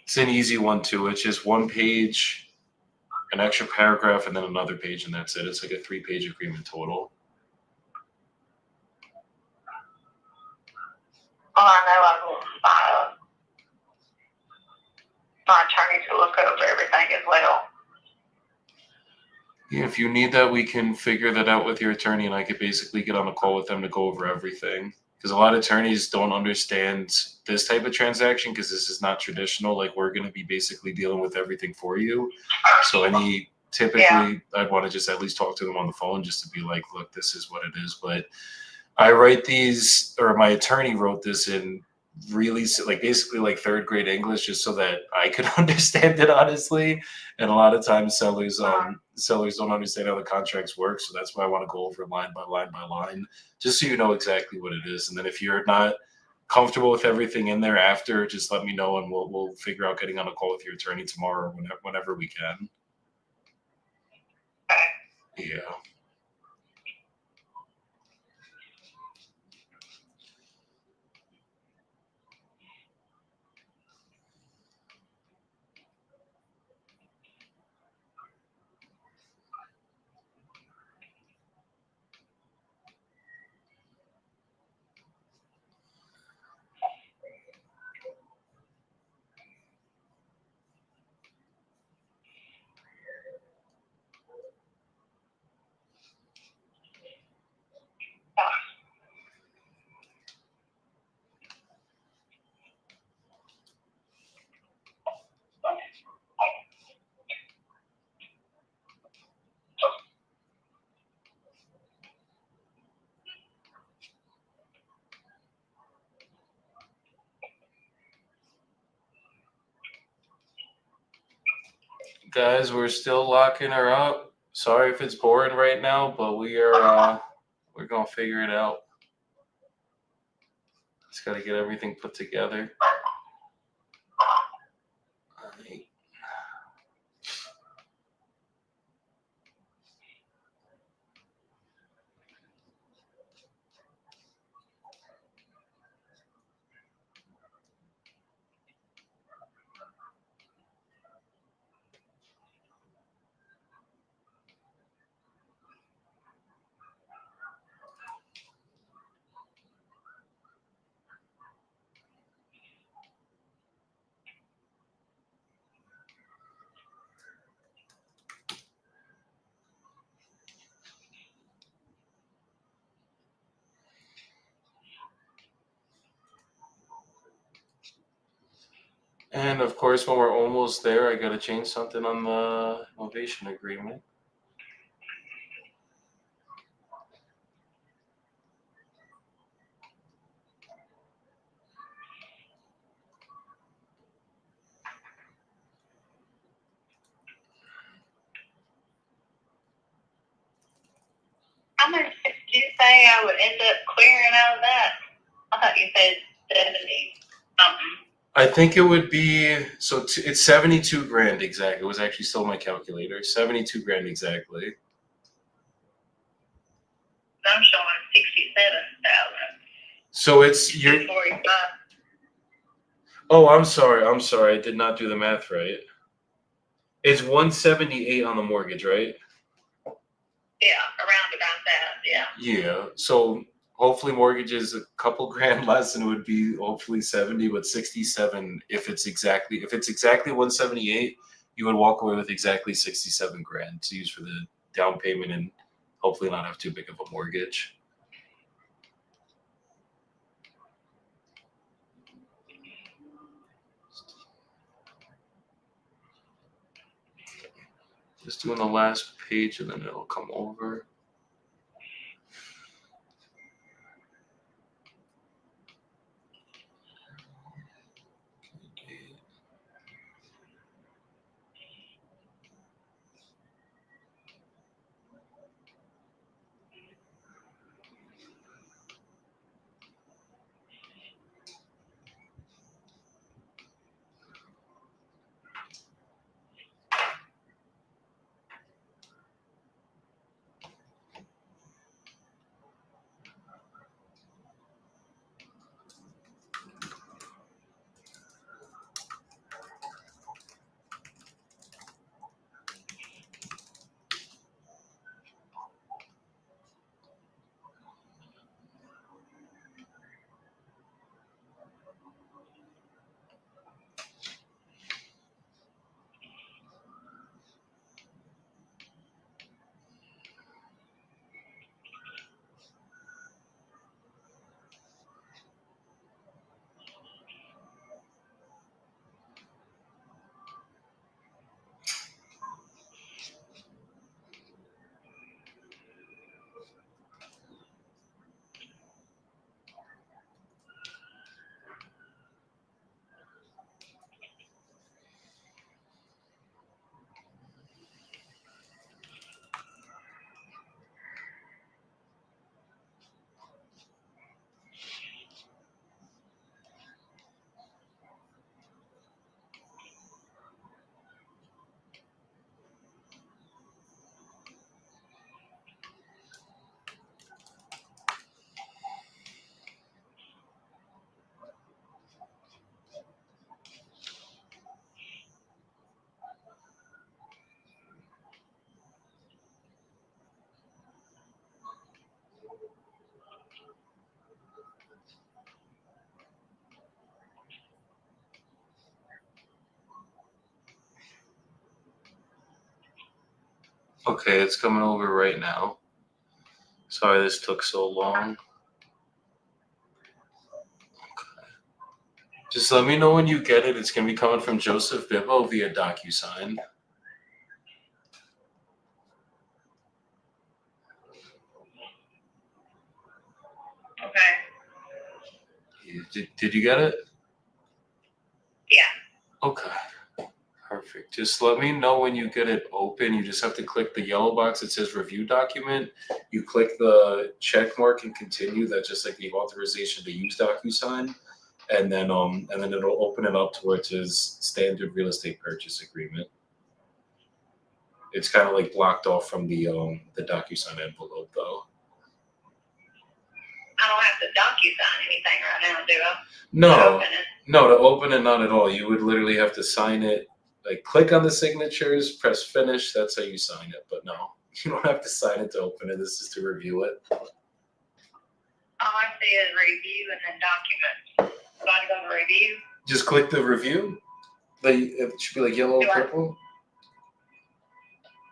A: It's an easy one too. It's just 1 page, an extra paragraph, and then another page, and that's it. It's like a 3-page agreement total.
B: Well, I know I will my attorney to look over everything as well.
A: Yeah, if you need that, we can figure that out with your attorney, and I could basically get on a call with them to go over everything. Because a lot of attorneys don't understand this type of transaction because this is not traditional. Like we're going to be basically dealing with everything for you. So typically, I'd want to just at least talk to them on the phone just to be like, look, this is what it is. But I write these, or my attorney wrote this in really like basically like 3rd grade English, just so that I could understand it honestly. And a lot of times sellers don't understand how the contracts work, so that's why I want to go over line by line by line, just so you know exactly what it is. And then if you're not comfortable with everything in there after, just let me know and we'll figure out getting on a call with your attorney tomorrow or whenever we can. Yeah. Guys, we're still locking her up. Sorry if it's boring right now, but we're gonna figure it out. Just gotta get everything put together. All right. And of course, when we're almost there, I got to change something on the novation agreement.
B: How much did you say I would end up clearing out of that? I thought you said 70 something.
A: I think it would be so. It's 72 grand exactly. It was actually still my calculator. 72 grand exactly.
B: I'm showing 67,000.
A: So it's your.
B: 245.
A: Oh, I'm sorry. I'm sorry. I did not do the math right. It's 178 on the mortgage, right?
B: Yeah, around about that. Yeah.
A: Yeah. So hopefully mortgage is a couple grand less and it would be hopefully 70, but 67 if it's exactly 178, you would walk away with exactly 67 grand to use for the down payment and hopefully not have too big of a mortgage. Just doing the last page and then it'll come over. Okay, it's coming over right now. Sorry this took so long. Okay. Just let me know when you get it. It's going to be coming from Joseph Bibbo via DocuSign.
B: Okay.
A: Did you get it?
B: Yeah.
A: Okay. Perfect. Just let me know when you get it open. You just have to click the yellow box that says review document. You click the check mark and continue. That's just like the authorization to use DocuSign. And then it'll open it up to where it says standard real estate purchase agreement. It's kind of like blocked off from the DocuSign envelope though.
B: I don't have to DocuSign anything right now, do I?
A: No,
B: Open it.
A: no, to open it, not at all. You would literally have to sign it. Like click on the signatures, press finish. That's how you sign it. But no, you don't have to sign it to open it. This is to review it.
B: All I see is review and then documents. So I go to review.
A: Just click the review. It should be like yellow or purple.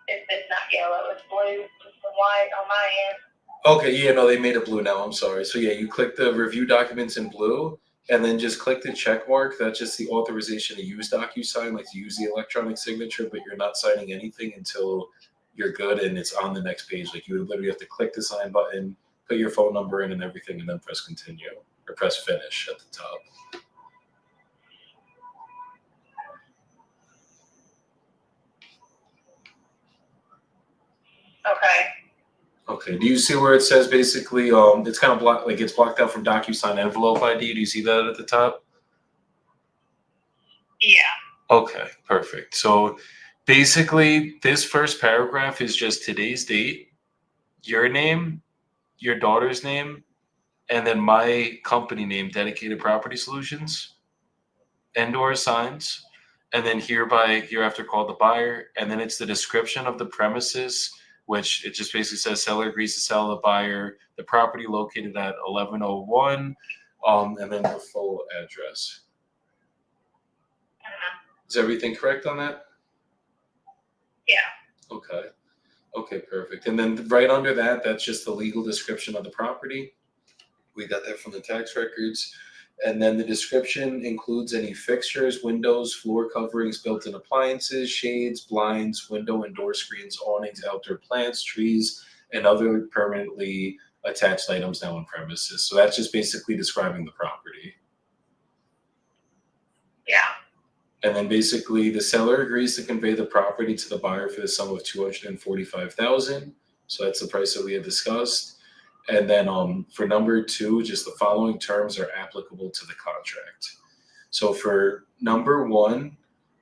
B: It's not yellow, it's blue. It's the white on my end.
A: Okay, yeah, no, they made it blue now. I'm sorry. So yeah, you click the review documents in blue, and then just click the check mark. That's just the authorization to use DocuSign, like to use the electronic signature, but you're not signing anything until you're good and it's on the next page. Like you would literally have to click the sign button, put your phone number in and everything, and then press continue or press finish at the top.
B: Okay.
A: Okay. Do you see where it says basically it's kind of blocked, like it's blocked out from DocuSign envelope ID? Do you see that at the top?
B: Yeah.
A: Okay, perfect. So basically this first paragraph is just today's date, your name, your daughter's name, and then my company name, Dedicated Property Solutions, and/or signs, and then hereby hereafter called the buyer, and then it's the description of the premises, which it just basically says seller agrees to sell the buyer the property located at 1101, and then the full address. Is everything correct on that?
B: Yeah.
A: Okay. Okay, perfect. And then right under that, that's just the legal description of the property. We got that from the tax records. And then the description includes any fixtures, windows, floor coverings, built-in appliances, shades, blinds, window and door screens, awnings, outdoor plants, trees, and other permanently attached items now on premises. So that's just basically describing the property.
B: Yeah.
A: And then basically the seller agrees to convey the property to the buyer for the sum of $245,000. So that's the price that we had discussed. And then for number 2, just the following terms are applicable to the contract. So for number 1,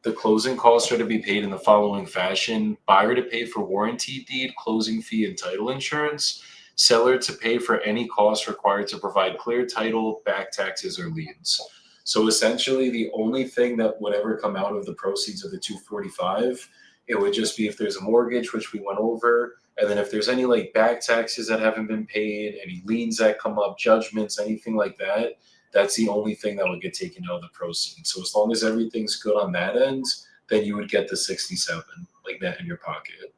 A: the closing costs are to be paid in the following fashion: buyer to pay for warranty deed, closing fee, and title insurance. Seller to pay for any costs required to provide clear title, back taxes, or liens. So essentially the only thing that would ever come out of the proceeds of the 245, it would just be if there's a mortgage, which we went over, and then if there's any like back taxes that haven't been paid, any liens that come up, judgments, anything like that, that's the only thing that would get taken out of the proceeds. So as long as everything's good on that end, then you would get the 67 like that in your pocket.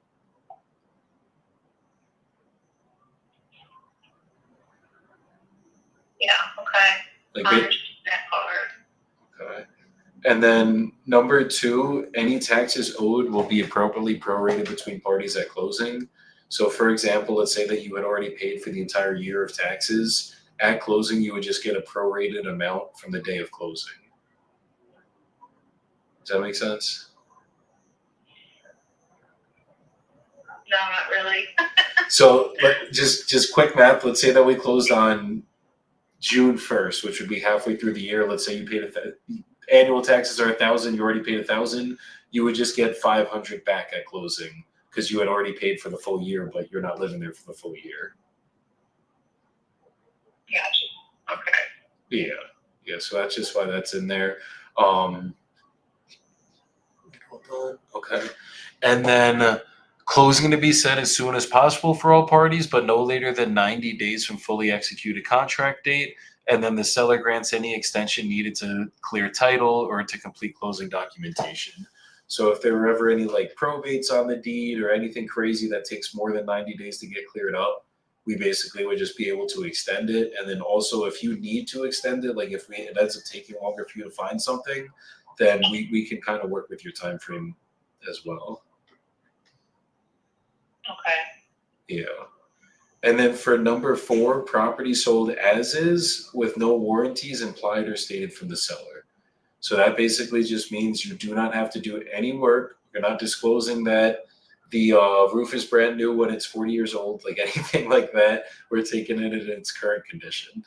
B: Yeah. Okay.
A: Like
B: I
A: it,
B: understand that part.
A: okay. And then number 2, any taxes owed will be appropriately prorated between parties at closing. So for example, let's say that you had already paid for the entire year of taxes. At closing, you would just get a prorated amount from the day of closing. Does that make sense?
B: No, not really.
A: So just quick math. Let's say that we closed on June 1st, which would be halfway through the year. Let's say you paid annual taxes are 1,000. You already paid 1,000. You would just get 500 back at closing because you had already paid for the full year, but you're not living there for the full year.
B: Gotcha. Okay.
A: Yeah. So that's just why that's in there. Hold on. Okay. And then closing to be set as soon as possible for all parties, but no later than 90 days from fully executed contract date. And then the seller grants any extension needed to clear title or to complete closing documentation. So if there were ever any like probates on the deed or anything crazy that takes more than 90 days to get cleared up, we basically would just be able to extend it. And then also if you need to extend it, like if it ends up taking longer for you to find something, then we can kind of work with your time frame as well.
B: Okay.
A: Yeah. And then for number 4, property sold as is with no warranties implied or stated from the seller. So that basically just means you do not have to do any work. You're not disclosing that the roof is brand new when it's 40 years old, like anything like that. We're taking it in its current condition.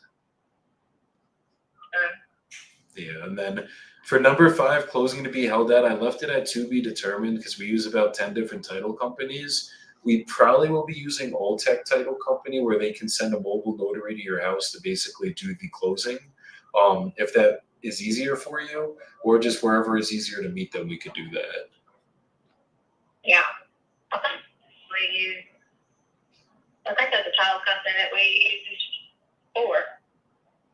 A: Yeah, and then for number 5, closing to be held at, I left it at to be determined because we use about 10 different title companies. We probably will be using All Tech Title Company where they can send a mobile notary to your house to basically do the closing. If that is easier for you, or just wherever is easier to meet them, we could do that.
B: Yeah. Okay. I think that's a title company that we used for.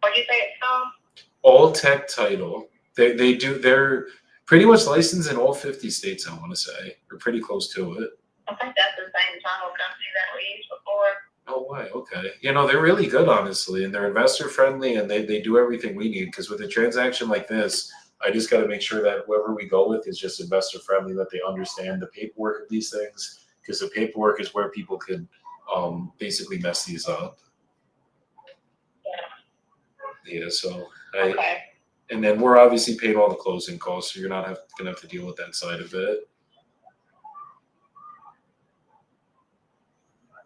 B: What did you say it's called?
A: All Tech Title. They're pretty much licensed in all 50 states, I want to say. We're pretty close to it.
B: I think that's the same title company that we used before.
A: Oh, why? Okay. You know, they're really good, honestly, and they're investor friendly, and they do everything we need. Because with a transaction like this, I just got to make sure that whoever we go with is just investor friendly, that they understand the paperwork of these things. Because the paperwork is where people could basically mess these up. Yeah. So
B: Okay.
A: and then we're obviously paying all the closing costs, so you're not gonna have to deal with that side of it.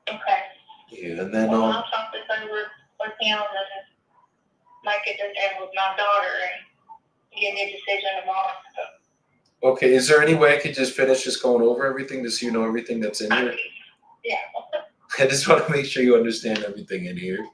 B: Okay.
A: Yeah, and then
B: Well, I'll talk this over with him and make it and with my daughter and give me a decision tomorrow.
A: okay, is there any way I could just finish just going over everything just so you know everything that's in here?
B: Yeah.
A: I just want to make sure you understand everything in here.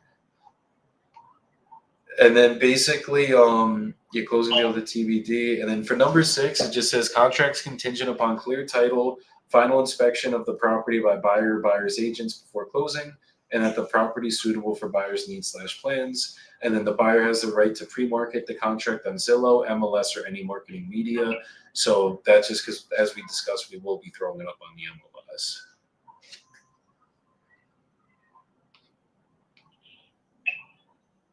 A: And then basically, your closing deal to TBD. And then for number 6, it just says contracts contingent upon clear title, final inspection of the property by buyer or buyer's agents before closing, and that the property is suitable for buyer's needs/plans. And then the buyer has the right to pre-market the contract on Zillow, MLS, or any marketing media. So that's just because, as we discussed, we will be throwing it up on the MLS.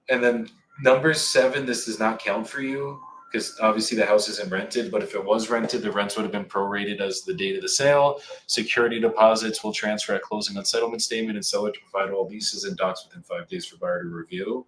A: And then number 7, this does not count for you because obviously the house isn't rented, but if it was rented, the rents would have been prorated as the date of the sale. Security deposits will transfer at closing on settlement statement, and seller to provide all leases and docs within 5 days for buyer to review.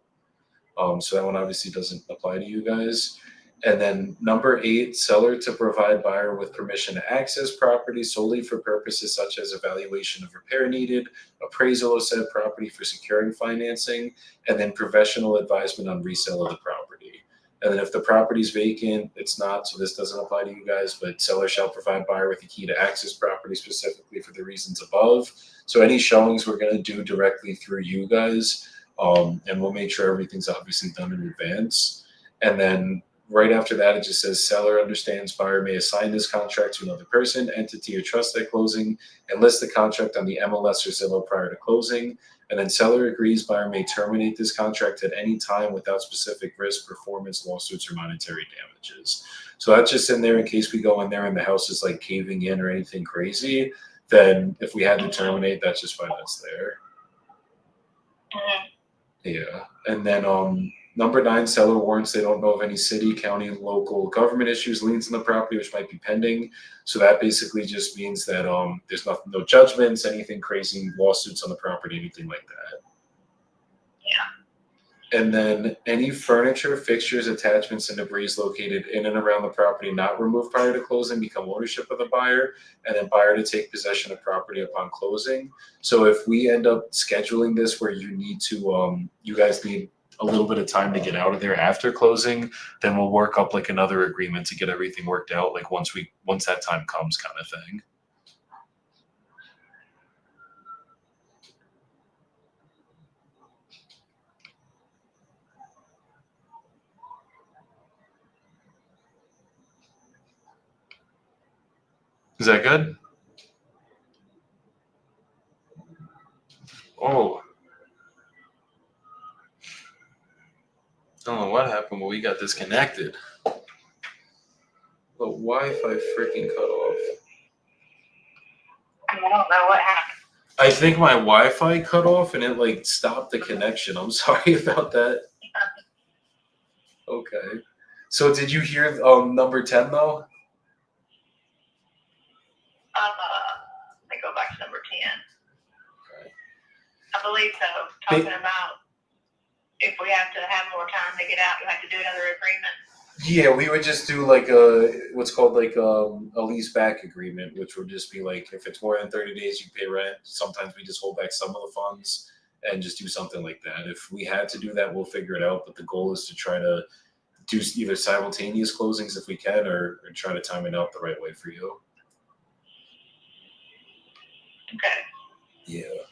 A: So that one obviously doesn't apply to you guys. And then number 8, seller to provide buyer with permission to access property solely for purposes such as evaluation of repair needed, appraisal of said property for securing financing, and then professional advisement on resale of the property. And then if the property is vacant, it's not, so this doesn't apply to you guys, but seller shall provide buyer with a key to access property specifically for the reasons above. So any showings we're going to do directly through you guys, and we'll make sure everything's obviously done in advance. And then right after that, it just says seller understands buyer may assign this contract to another person, entity, or trust at closing, and list the contract on the MLS or Zillow prior to closing. And then seller agrees buyer may terminate this contract at any time without specific risk, performance, lawsuits, or monetary damages. So that's just in there in case we go in there and the house is like caving in or anything crazy. Then if we had to terminate, that's just why that's there. Yeah. And then number 9, seller warrants they don't know of any city, county, local government issues, liens on the property, which might be pending. So that basically just means that there's no judgments, anything crazy, lawsuits on the property, anything like that.
B: Yeah.
A: And then any furniture, fixtures, attachments, and debris located in and around the property not removed prior to closing become ownership of the buyer, and then buyer to take possession of property upon closing. So if we end up scheduling this where you need to, you guys need a little bit of time to get out of there after closing, then we'll work up like another agreement to get everything worked out, like once that time comes, kind of thing. Is that good? Oh. I don't know what happened, but we got disconnected. The Wi-Fi freaking cut off.
B: I don't know what happened.
A: I think my Wi-Fi cut off and it like stopped the connection. I'm sorry about that. Okay. So did you hear number 10 though?
B: Let me go back to number 10.
A: Okay.
B: I believe so. Talking about if we have to have more time to get out, you have to do another agreement.
A: Yeah, we would just do like what's called like a lease back agreement, which would just be like if it's more than 30 days, you pay rent. Sometimes we just hold back some of the funds and just do something like that. If we had to do that, we'll figure it out. But the goal is to try to do either simultaneous closings if we can, or try to time it out the right way for you.
B: Okay.
A: Yeah.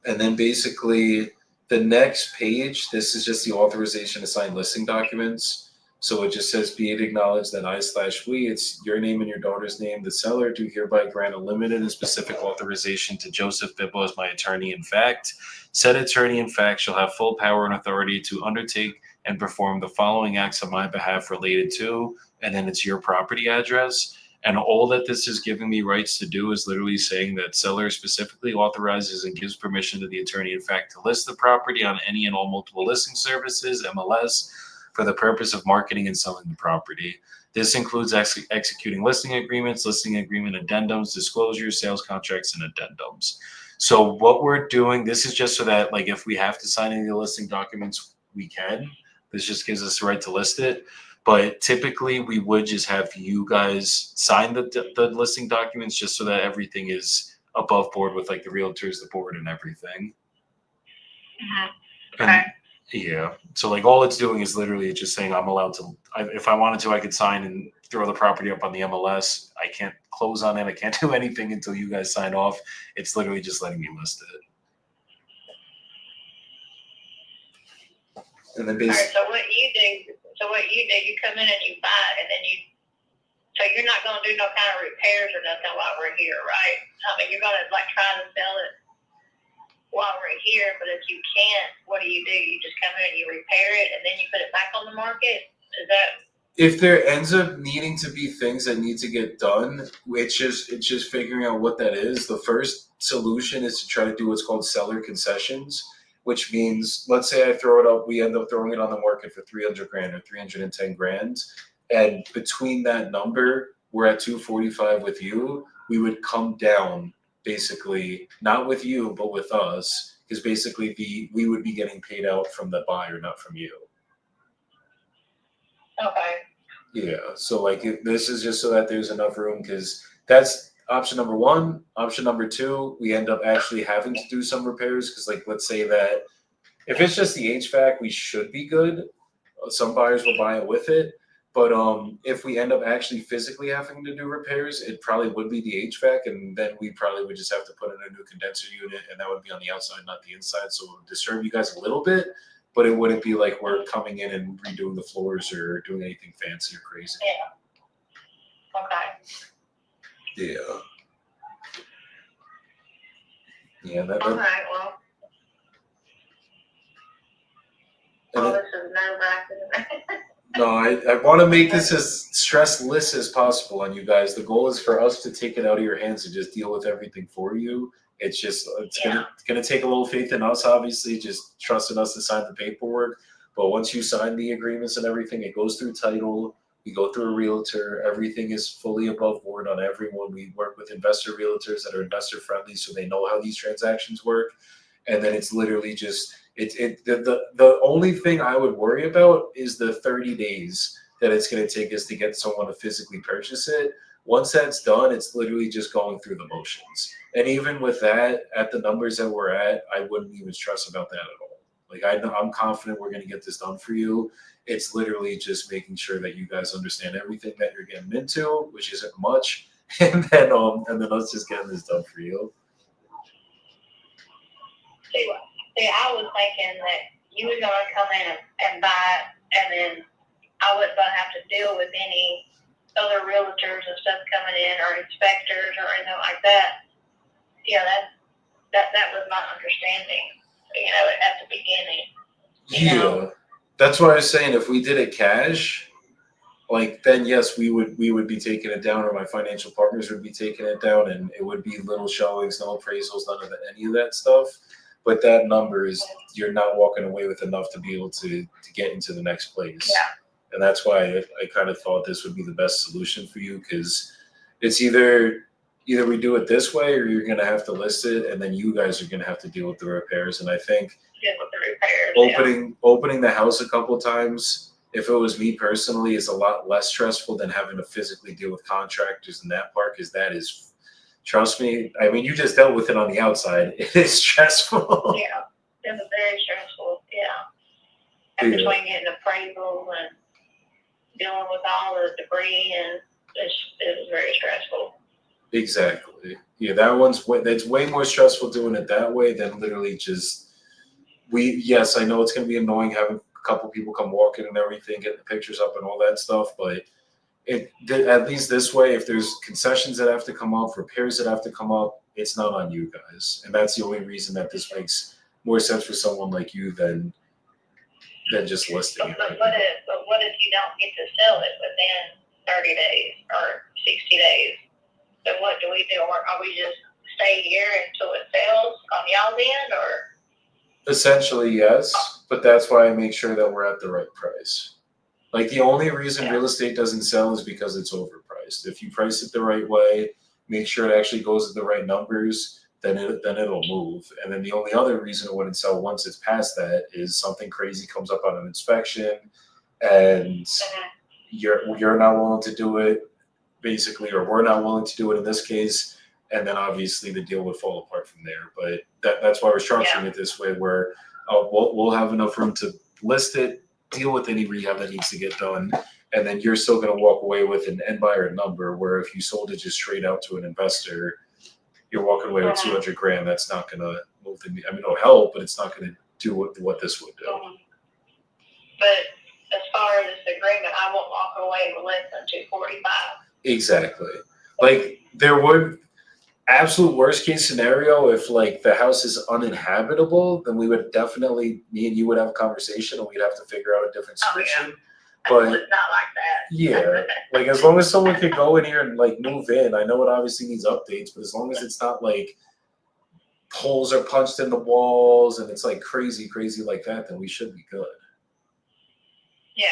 A: And then basically the next page, this is just the authorization to sign listing documents. So it just says, be it acknowledged that I/we, it's your name and your daughter's name, the seller, do hereby grant a limited and specific authorization to Joseph Bibbo as my attorney in fact. Said attorney in fact shall have full power and authority to undertake and perform the following acts on my behalf related to, and then it's your property address. And all that this is giving me rights to do is literally saying that seller specifically authorizes and gives permission to the attorney, in fact, to list the property on any and all multiple listing services, MLS, for the purpose of marketing and selling the property. This includes executing listing agreements, listing agreement addendums, disclosures, sales contracts, and addendums. So what we're doing, this is just so that, like, if we have to sign any of the listing documents, we can. This just gives us the right to list it. But typically, we would just have you guys sign the listing documents just so that everything is above board with, like, the realtors, the board, and everything.
B: Okay.
A: And, yeah. So, like, all it's doing is literally just saying I'm allowed to, if I wanted to, I could sign and throw the property up on the MLS. I can't close on it. I can't do anything until you guys sign off. It's literally just letting me list it. And then
B: All right,
A: basically,
B: so what you do, you come in and you buy it, and then so you're not going to do no kind of repairs or nothing while we're here, right? I mean, you're going to, like, try to sell it while we're here, but if you can't, what do? You just come in and you repair it, and then you put it back on the market? Is that?
A: if there ends up needing to be things that need to get done, it's just figuring out what that is. The first solution is to try to do what's called seller concessions, which means, let's say I throw it up, we end up throwing it on the market for 300 grand or 310 grand. And between that number, we're at 245 with you. We would come down, basically, not with you, but with us, because basically we would be getting paid out from the buyer, not from you.
B: Okay.
A: Yeah. So, like, this is just so that there's enough room, because that's option number one. Option number two, we end up actually having to do some repairs, because, like, let's say that if it's just the HVAC, we should be good. Some buyers will buy it with it. But if we end up actually physically having to do repairs, it probably would be the HVAC, and then we probably would just have to put in a new condenser unit, and that would be on the outside, not the inside. So it would disturb you guys a little bit, but it wouldn't be like we're coming in and redoing the floors or doing anything fancy or crazy.
B: Yeah. Okay.
A: Yeah. Yeah.
B: All right. Well, all this is nerve-wracking.
A: No, I want to make this as stressless as possible on you guys. The goal is for us to take it out of your hands and just deal with everything for you. It's gonna take a little faith in us, obviously, just trusting us to sign the paperwork. But once you sign the agreements and everything, it goes through title. We go through a realtor. Everything is fully above board on everyone. We work with investor realtors that are investor friendly, so they know how these transactions work. And then it's literally just the only thing I would worry about is the 30 days that it's going to take us to get someone to physically purchase it. Once that's done, it's literally just going through the motions. And even with that, at the numbers that we're at, I wouldn't even stress about that at all. Like, I'm confident we're going to get this done for you. It's literally just making sure that you guys understand everything that you're getting into, which isn't much, and then us just getting this done for you.
B: See, I was thinking that you were going to come in and buy it, and then I wasn't going to have to deal with any other realtors and stuff coming in, or inspectors, or anything like that. Yeah, that was my understanding, at the beginning.
A: Yeah, that's why I was saying if we did it cash, like, then yes, we would be taking it down, or my financial partners would be taking it down, and it would be little showings, no appraisals, none of any of that stuff. But that number is, you're not walking away with enough to be able to get into the next place.
B: Yeah.
A: And that's why I kind of thought this would be the best solution for you, because it's either we do it this way, or you're going to have to list it, and then you guys are going to have to deal with the repairs. And I think
B: With the repairs,
A: opening the house a couple times, if it was me personally, is a lot less stressful than having to physically deal with contractors in that part, because that is, trust me, I mean, you just dealt with it on the outside. It is stressful.
B: Yeah, it was very stressful. Yeah, and between getting appraisals and dealing with all the debris, and it was very stressful.
A: Exactly. Yeah, that's way more stressful doing it that way than literally just yes, I know it's going to be annoying having a couple people come walking and everything, getting the pictures up and all that stuff, but at least this way, if there's concessions that have to come up, repairs that have to come up, it's not on you guys. And that's the only reason that this makes more sense for someone like you than just listing it.
B: But what if you don't get to sell it within 30 days or 60 days. So what do we do? Are we just stay here until it sells on y'all's end, or?
A: Essentially, yes, but that's why I make sure that we're at the right price. Like the only reason real estate doesn't sell is because it's overpriced. If you price it the right way, make sure it actually goes at the right numbers, then it'll move. And then the only other reason it wouldn't sell once it's past that is something crazy comes up on an inspection, and you're not willing to do it, basically, or we're not willing to do it in this case, and then obviously the deal would fall apart from there. But that's why we're structuring it this way, where we'll have enough room to list it, deal with any rehab that needs to get done, and then you're still going to walk away with an end buyer number, where if you sold it just straight out to an investor, you're walking away with 200 grand. That's not going to move the, I mean, it'll help, but it's not going to do what this would do.
B: But as far as this agreement, I won't walk away with less than 245.
A: Exactly. Like there would, absolute worst case scenario, if like the house is uninhabitable, then we would definitely, me and you would have a conversation and we'd have to figure out a different solution.
B: But it's not like that.
A: Yeah, like as long as someone could go in here and like move in, I know it obviously needs updates, but as long as it's not like holes are punched in the walls and it's like crazy like that, then we should be good.
B: Yeah.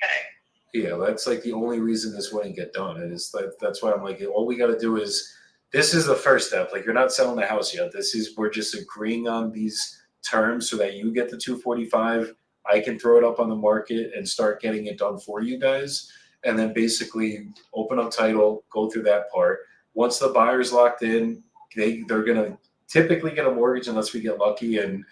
B: Okay.
A: Yeah, that's like the only reason this wouldn't get done. And it's like, that's why I'm like, all we got to do is, this is the first step. Like you're not selling the house yet. We're just agreeing on these terms so that you get the 245. I can throw it up on the market and start getting it done for you guys. And then basically open up title, go through that part. Once the buyer's locked in, they're going to typically get a mortgage unless we get lucky and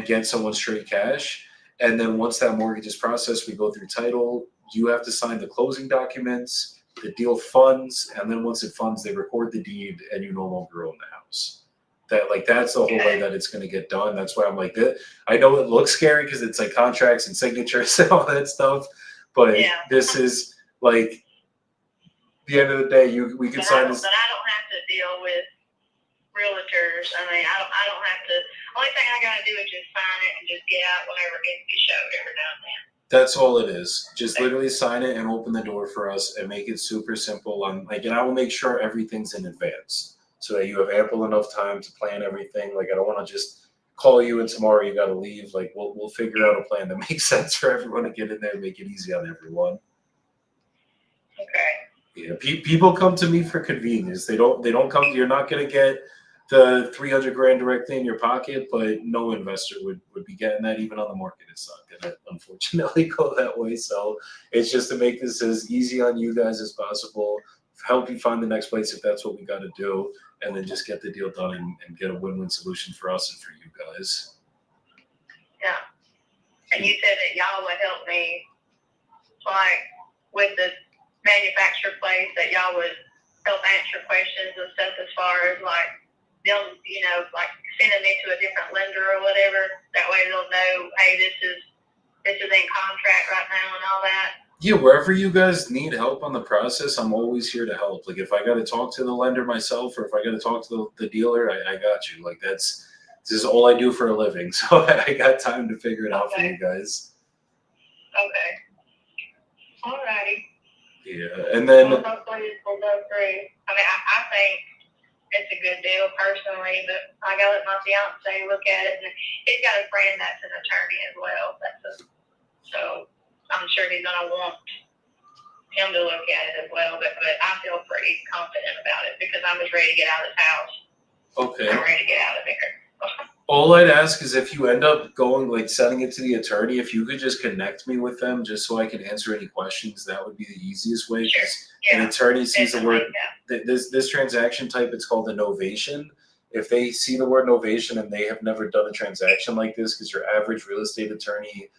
A: get someone straight cash. And then once that mortgage is processed, we go through title. You have to sign the closing documents, the deal funds, and then once it funds, they record the deed and you no longer own the house. That's the whole way that it's going to get done. That's why I'm like, I know it looks scary because it's like contracts and signatures and all that stuff, but this is like, the end of the day, we can sign this.
B: But I don't have to deal with realtors. I mean, I don't have to. Only thing I gotta do is just sign it and just get out whenever it gets showed every now and then.
A: That's all it is. Just literally sign it and open the door for us and make it super simple. And I will make sure everything's in advance so that you have ample enough time to plan everything. Like I don't want to just call you and tomorrow you got to leave. Like we'll figure out a plan that makes sense for everyone to get in there and make it easy on everyone.
B: Okay.
A: Yeah, people come to me for convenience. They don't come. You're not gonna get the 300 grand directly in your pocket, but no investor would be getting that even on the market. It's not gonna unfortunately go that way. So it's just to make this as easy on you guys as possible, help you find the next place if that's what we got to do, and then just get the deal done and get a win-win solution for us and for you guys.
B: Yeah. And you said that y'all would help me, like with the manufacturer place, that y'all would help answer questions and stuff as far as like they'll, like sending me to a different lender or whatever. That way they'll know, hey, this is in contract right now and all that.
A: Yeah, wherever you guys need help on the process, I'm always here to help. Like if I got to talk to the lender myself or if I got to talk to the dealer, I got you. Like this is all I do for a living. So I got time to figure it out for you guys.
B: Okay. Alrighty.
A: Yeah, and then
B: hopefully this will go through. I mean, I think it's a good deal personally, but I gotta let my fiance look at it, and he's got a friend that's an attorney as well. So I'm sure he's gonna want him to look at it as well. But I feel pretty confident about it because I was ready to get out of this house.
A: Okay.
B: I'm ready to get out of there.
A: All I'd ask is if you end up going, like sending it to the attorney, if you could just connect me with them just so I can answer any questions, that would be the easiest way.
B: Sure.
A: An attorney sees the word, this transaction type, it's called a novation. If they see the word novation and they have never done a transaction like this, because your average real estate attorney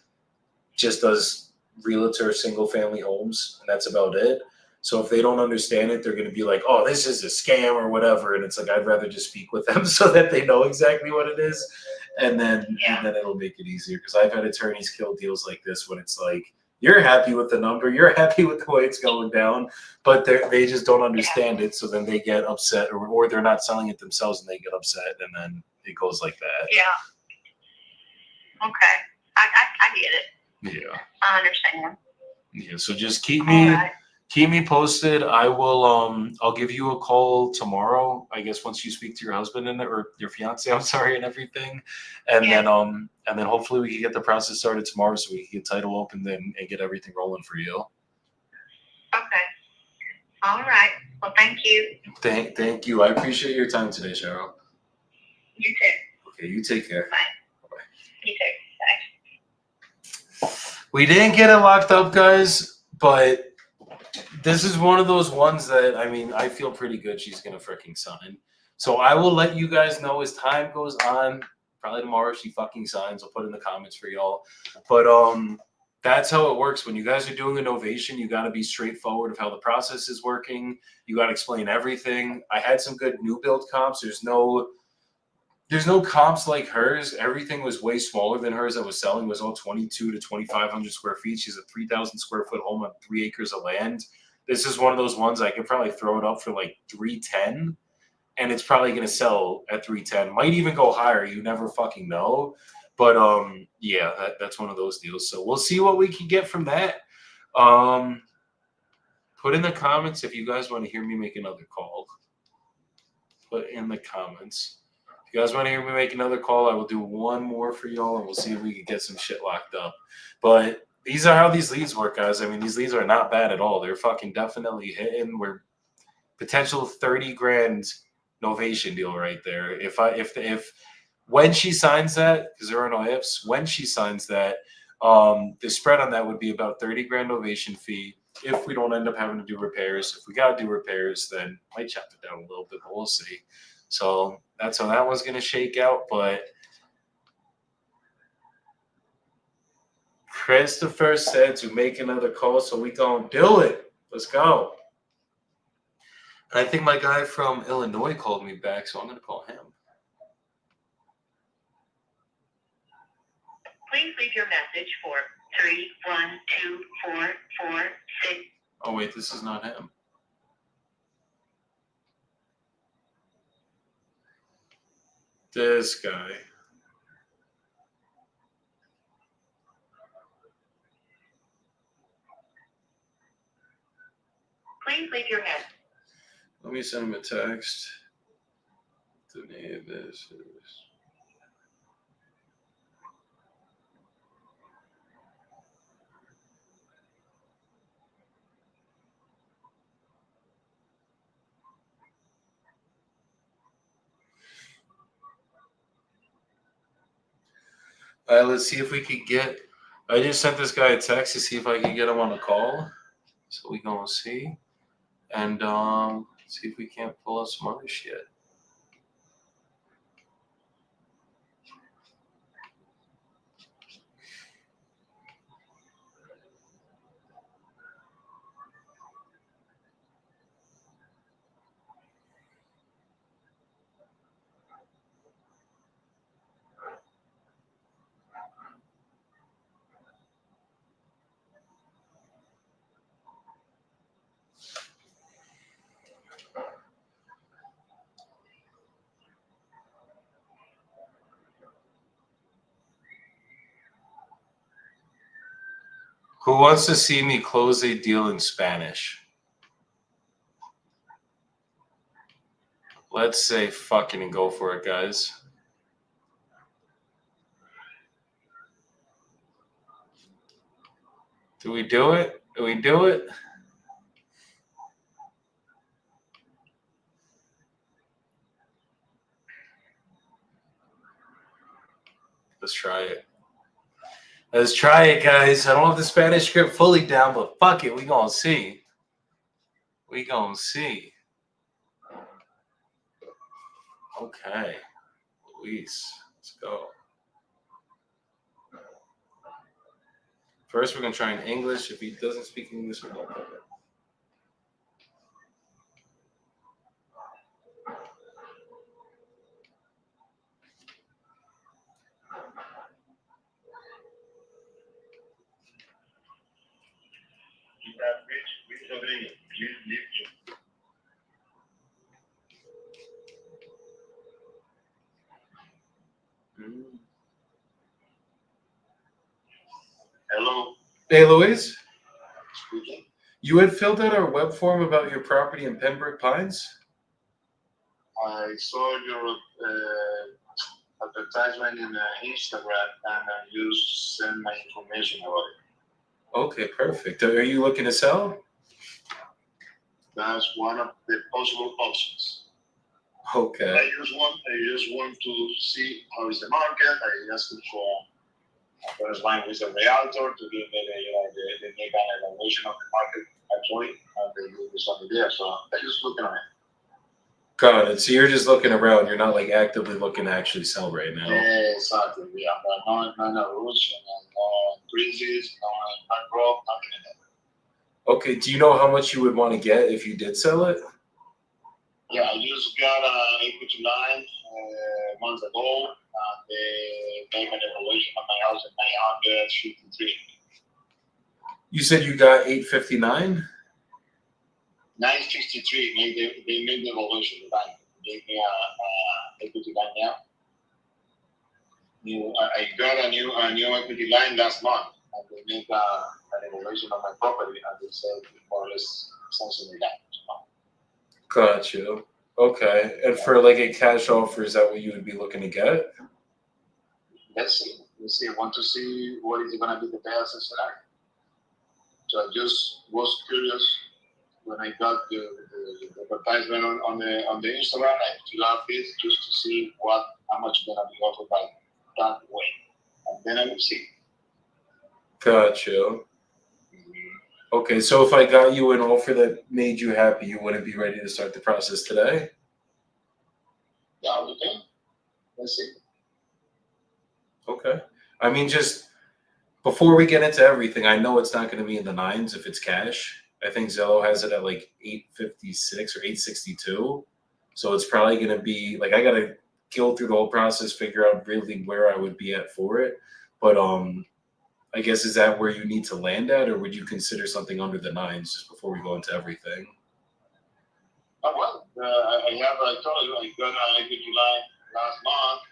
A: just does realtor single family homes and that's about it. So if they don't understand it, they're going to be like, oh, this is a scam or whatever. And it's like, I'd rather just speak with them so that they know exactly what it is. And then it'll make it easier. Because I've had attorneys kill deals like this when it's like, you're happy with the number, you're happy with the way it's going down, but they just don't understand it. So then they get upset or they're not selling it themselves and they get upset. And then it goes like that.
B: Yeah. Okay. I get it.
A: Yeah.
B: I understand.
A: Yeah, so just keep
B: All
A: me
B: right.
A: posted. I will I'll give you a call tomorrow, I guess, once you speak to your husband or your fiance, I'm sorry, and everything. And
B: Yeah.
A: then hopefully we can get the process started tomorrow so we can get title opened and get everything rolling for you.
B: Okay. All right. Well, thank you.
A: Thank you. I appreciate your time today, Cheryl.
B: You too.
A: Okay, you take care.
B: Bye. You too. Bye.
A: We didn't get it locked up, guys, but this is one of those ones that, I mean, I feel pretty good she's going to freaking sign. So I will let you guys know as time goes on. Probably tomorrow she fucking signs. I'll put in the comments for y'all. But that's how it works. When you guys are doing a novation, you got to be straightforward of how the process is working. You got to explain everything. I had some good new build comps. There's no comps like hers. Everything was way smaller than hers that was selling. It was all 22 to 2,500 square feet. She's a 3,000 square foot home on 3 acres of land. This is one of those ones I could probably throw it up for like 310, and it's probably going to sell at 310. Might even go higher. You never fucking know. But yeah, that's one of those deals. So we'll see what we can get from that. Put in the comments if you guys want to hear me make another call. Put in the comments. If you guys want to hear me make another call, I will do one more for y'all, and we'll see if we can get some shit locked up. But these are how these leads work, guys. I mean, these leads are not bad at all. They're fucking definitely hitting. We're potential 30 grand novation deal right there. If when she signs that, because there are no ifs, when she signs that, the spread on that would be about 30 grand novation fee. If we don't end up having to do repairs, if we got to do repairs, then might chop it down a little bit, but we'll see. So that's how that one's going to shake out. But Christopher said to make another call, so we going to do it. Let's go. And I think my guy from Illinois called me back, so I'm going to call him.
B: Please leave your message for 312446.
A: Oh, wait, this is not him. This guy.
B: Please leave your message.
A: Let me send him a text. The name is. All right, let's see if we could get. I just sent this guy a text to see if I can get him on a call. So we gonna see, and see if we can't pull up some other shit. Who wants to see me close a deal in Spanish? Let's say fucking and go for it, guys. Do we do it? Do we do it? Let's try it. Let's try it, guys. I don't have the Spanish script fully down, but fuck it. We gonna see. We gonna see. Okay. Luis, let's go. First, we're gonna try in English. If he doesn't speak English, we won't put it.
D: Hello.
A: Hey, Luis. You had filled out our web form about your property in Pembroke Pines?
E: I saw your advertisement in Instagram, and you sent my information about it.
A: Okay, perfect. Are you looking to sell?
E: That's one of the possible options.
A: Okay.
E: I just want to see how is the market. I asked for first line with a realtor to give me the make an evaluation of the market actually, and they give me some ideas. So I just looking at it.
A: Got it. So you're just looking around. You're not like actively looking to actually sell right now.
E: Exactly. Yeah, but no rush and no increases, no growth, nothing like that.
A: Okay. Do you know how much you would want to get if you did sell it?
E: Yeah, I just got an equity line months ago, and they made an evaluation of my house at 953.
A: You said you got 859?
E: 953. They made the evaluation. The bank gave me a equity line now. I got a new equity line last month, and they made an evaluation of my property, and they said more or less something like that.
A: Got you. Okay. And for like a cash offer, is that what you would be looking to get?
E: Let's see. I want to see what is going to be the best scenario. So I just was curious when I got the advertisement on the Instagram. I fill out this just to see how much going to be offered by that way, and then I will see.
A: Got you. Okay, so if I got you an offer that made you happy, you wouldn't be ready to start the process today?
E: Yeah, okay. Let's see.
A: Okay. I mean, just before we get into everything, I know it's not going to be in the nines if it's cash. I think Zillow has it at like 856 or 862. So it's probably going to be like I got to go through the whole process, figure out really where I would be at for it. But I guess is that where you need to land at, or would you consider something under the nines just before we go into everything?
E: Oh, well, I told you, I got an equity line last month.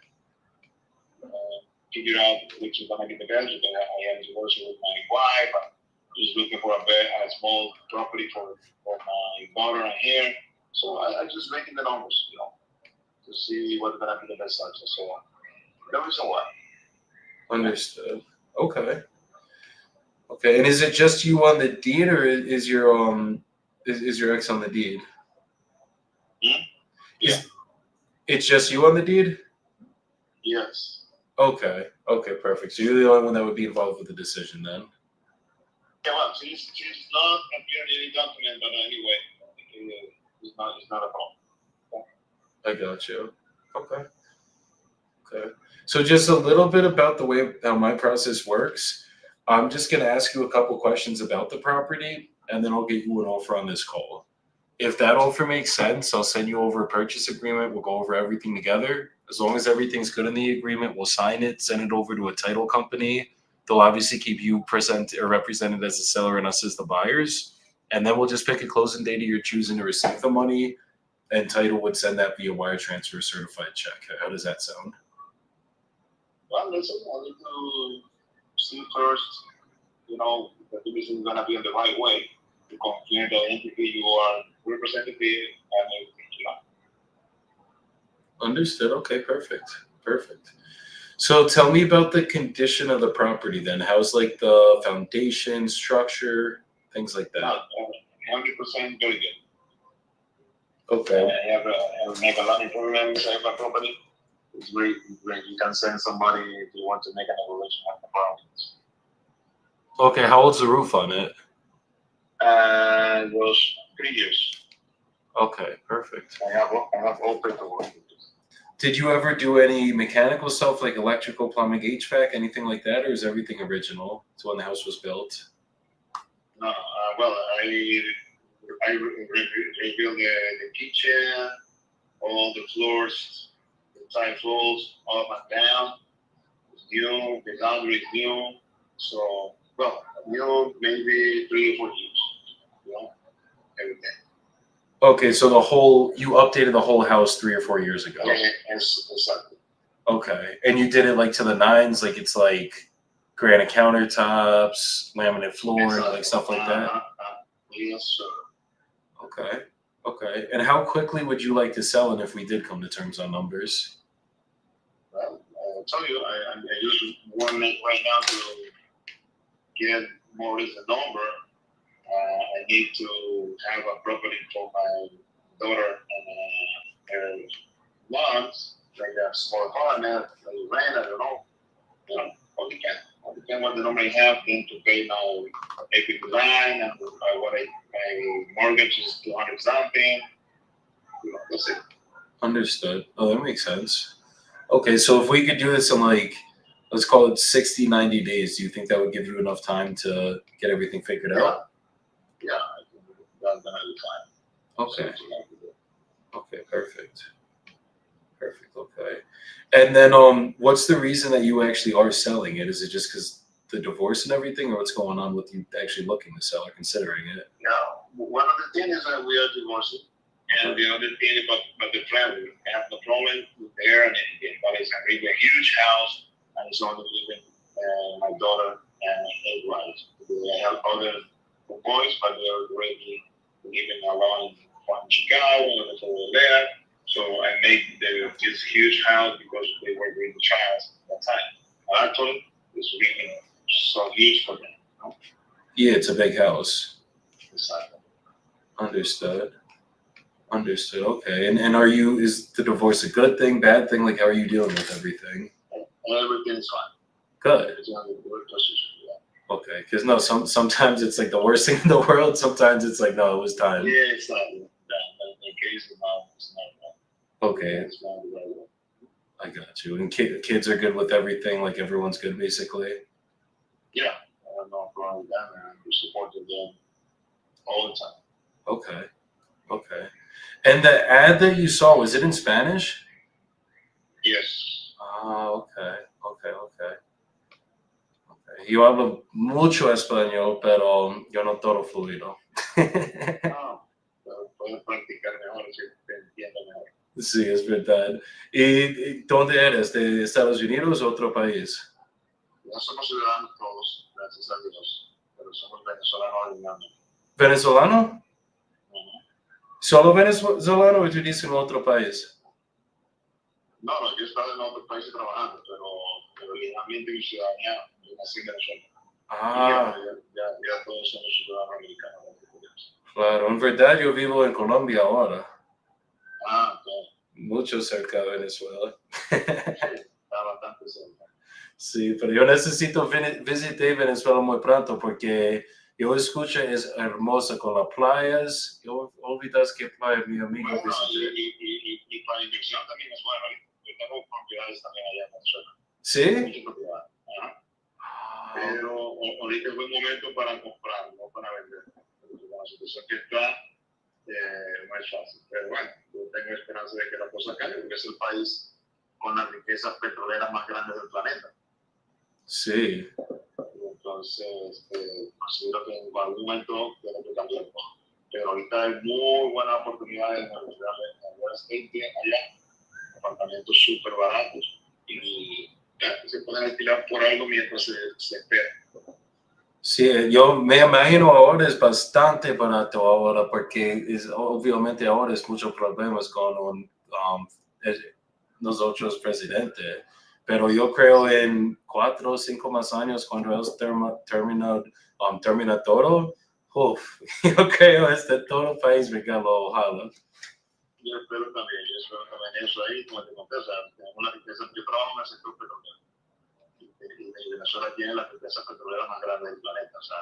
E: Figure out which is going to be the best. Because I am divorcing with my wife. I'm just looking for a small property for my daughter and here. So I just making the numbers, to see what's going to be the best option. So that was a while.
A: Understood. Okay. Okay. And is it just you on the deed, or is your ex on the deed?
E: Yeah.
A: It's just you on the deed?
E: Yes.
A: Okay. Okay, perfect. So you're the only one that would be involved with the decision then?
E: Yeah, well, she's not appearing any document, but anyway, it's not a problem.
A: I got you. Okay. Okay. So just a little bit about the way how my process works. I'm just going to ask you a couple questions about the property, and then I'll get you an offer on this call. If that offer makes sense, I'll send you over a purchase agreement. We'll go over everything together. As long as everything's good in the agreement, we'll sign it, send it over to a title company. They'll obviously keep you represented as the seller and us as the buyers. And then we'll just pick a closing date of your choosing to receive the money, and title would send that via wire transfer certified check. How does that sound?
E: Well, listen, I need to see first, that the business is going to be in the right way to confirm the entity you are representing and everything,
A: Understood. Okay, perfect. Perfect. So tell me about the condition of the property then. How's like the foundation, structure, things like that?
E: 100% very good.
A: Okay.
E: I have made a lot of improvements. I have a property. It's great. You can send somebody if you want to make an evaluation of the property.
A: Okay, how old's the roof on it?
E: It was 3 years.
A: Okay, perfect.
E: I have open to work.
A: Did you ever do any mechanical stuff like electrical, plumbing, HVAC, anything like that, or is everything original to when the house was built?
E: No, well, I rebuilt the kitchen, all the floors, the tile floors, up and down. It's new, the laundry is new. So, well, new maybe 3 or 4 years, everything.
A: Okay, so you updated the whole house 3 or 4 years ago.
E: Yeah, exactly.
A: Okay, and you did it like to the nines, like it's like granite countertops, laminate floor,
E: Exactly.
A: like stuff like that?
E: Yes, sir.
A: Okay. Okay. And how quickly would you like to sell it if we did come to terms on numbers?
E: Well, I'll tell you, I use one right now to get more or less a number. I need to have a property for my daughter and her moms, like a small apartment, like rent, I don't know. You know, all depend what the number I have, then to pay my equity line and my mortgage is 200 something. You know, that's it.
A: Understood. Oh, that makes sense. Okay, so if we could do this in like, let's call it 60, 90 days, do you think that would give you enough time to get everything figured out?
E: Yeah, I think that's gonna be fine.
A: Okay.
E: Something like that.
A: Okay, perfect. Perfect. Okay. And then what's the reason that you actually are selling it? Is it just because the divorce and everything, or what's going on with you actually looking to sell or considering it?
E: Yeah, one of the things is that we are divorcing. And the other thing about the family, I have no problem with there and anything, but it's a huge house and it's only living my daughter and his wife. I have other boys, but they are already living alone in Chicago and over there. So I made this huge house because they were with the child at that time. And actually, it's really so huge for them. You know?
A: Yeah, it's a big house.
E: Exactly.
A: Understood. Understood. Okay. And is the divorce a good thing, bad thing? Like, how are you dealing with everything?
E: Everything is fine.
A: Good.
E: It's in a good position. Yeah.
A: Okay. Because no, sometimes it's like the worst thing in the world. Sometimes it's like, no, it was time.
E: Yeah, exactly. The case is not
A: Okay.
E: it's not the right way.
A: I got you. And kids are good with everything. Like everyone's good, basically.
E: Yeah, I have no problem with that, and we supported them all the time.
A: Okay. Okay. And the ad that you saw, was it in Spanish?
E: Yes.
A: Ah, okay. Okay. Okay. Okay. Yo hablo mucho español, pero yo no todo fluido.
E: No, pero puedes practicar mejor si te entiendo mejor.
A: Sí, es verdad. ¿Y dónde eres? ¿De Estados Unidos o otro país?
E: No somos ciudadanos todos, gracias a Dios, pero somos venezolanos originalmente.
A: ¿Venezolano? ¿Solo venezolano o tú dices en otro país?
E: No, yo he estado en otros países trabajando, pero originalmente mi ciudadanía, yo nací en Venezuela.
A: Ah,
E: Ya todos somos ciudadanos americanos.
A: claro. En verdad yo vivo en Colombia ahora.
E: Ah, ok.
A: Mucho cerca de Venezuela.
E: Está bastante cerca.
A: Sí, pero yo necesito visitar Venezuela muy pronto porque yo escucho es hermosa con las playas. Yo olvidas que playa mi amigo
E: Bueno,
A: visité.
E: y para inversión también es bueno. Yo tengo propiedades también allá en Venezuela.
A: ¿Sí?
E: Muchas propiedades. Ajá.
A: Ah,
E: Pero ahorita es buen momento para comprar, no para vender. La situación que está no es fácil. Pero bueno, yo tengo esperanza de que la cosa cambie porque es el país con las riquezas petroleras más grandes del planeta.
A: sí.
E: Entonces, considero que en algún momento tiene que cambiar todo. Pero ahorita hay muy buenas oportunidades en el real estate allá, apartamentos súper baratos y se pueden alquilar por algo mientras se espera.
A: Sí, yo me imagino ahora es bastante barato ahora porque obviamente ahora es muchos problemas con nosotros presidentes. Pero yo creo en 4 o 5 más años cuando él termina todo, yo creo todo el país regalo, ojalá.
E: Yo espero también eso ahí, como te conté, o sea, tenemos una riqueza, yo trabajo en el sector petrolero y Venezuela tiene las riquezas petroleras más grandes del planeta, o sea,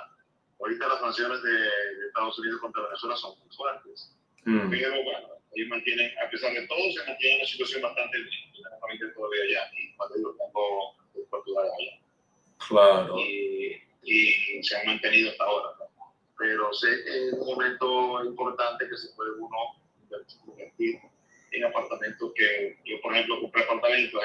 E: ahorita las sanciones de Estados Unidos contra Venezuela son muy fuertes, pero bueno, ellos mantienen, a pesar de todo, se mantiene una situación bastante bien, tenemos familia todavía allá, y cuando yo tengo propiedades allá.
A: Claro.
E: Y se han mantenido hasta ahora, ¿no? Pero sé que es un momento importante que se puede uno invertir en apartamentos que yo, por ejemplo, compré apartamentos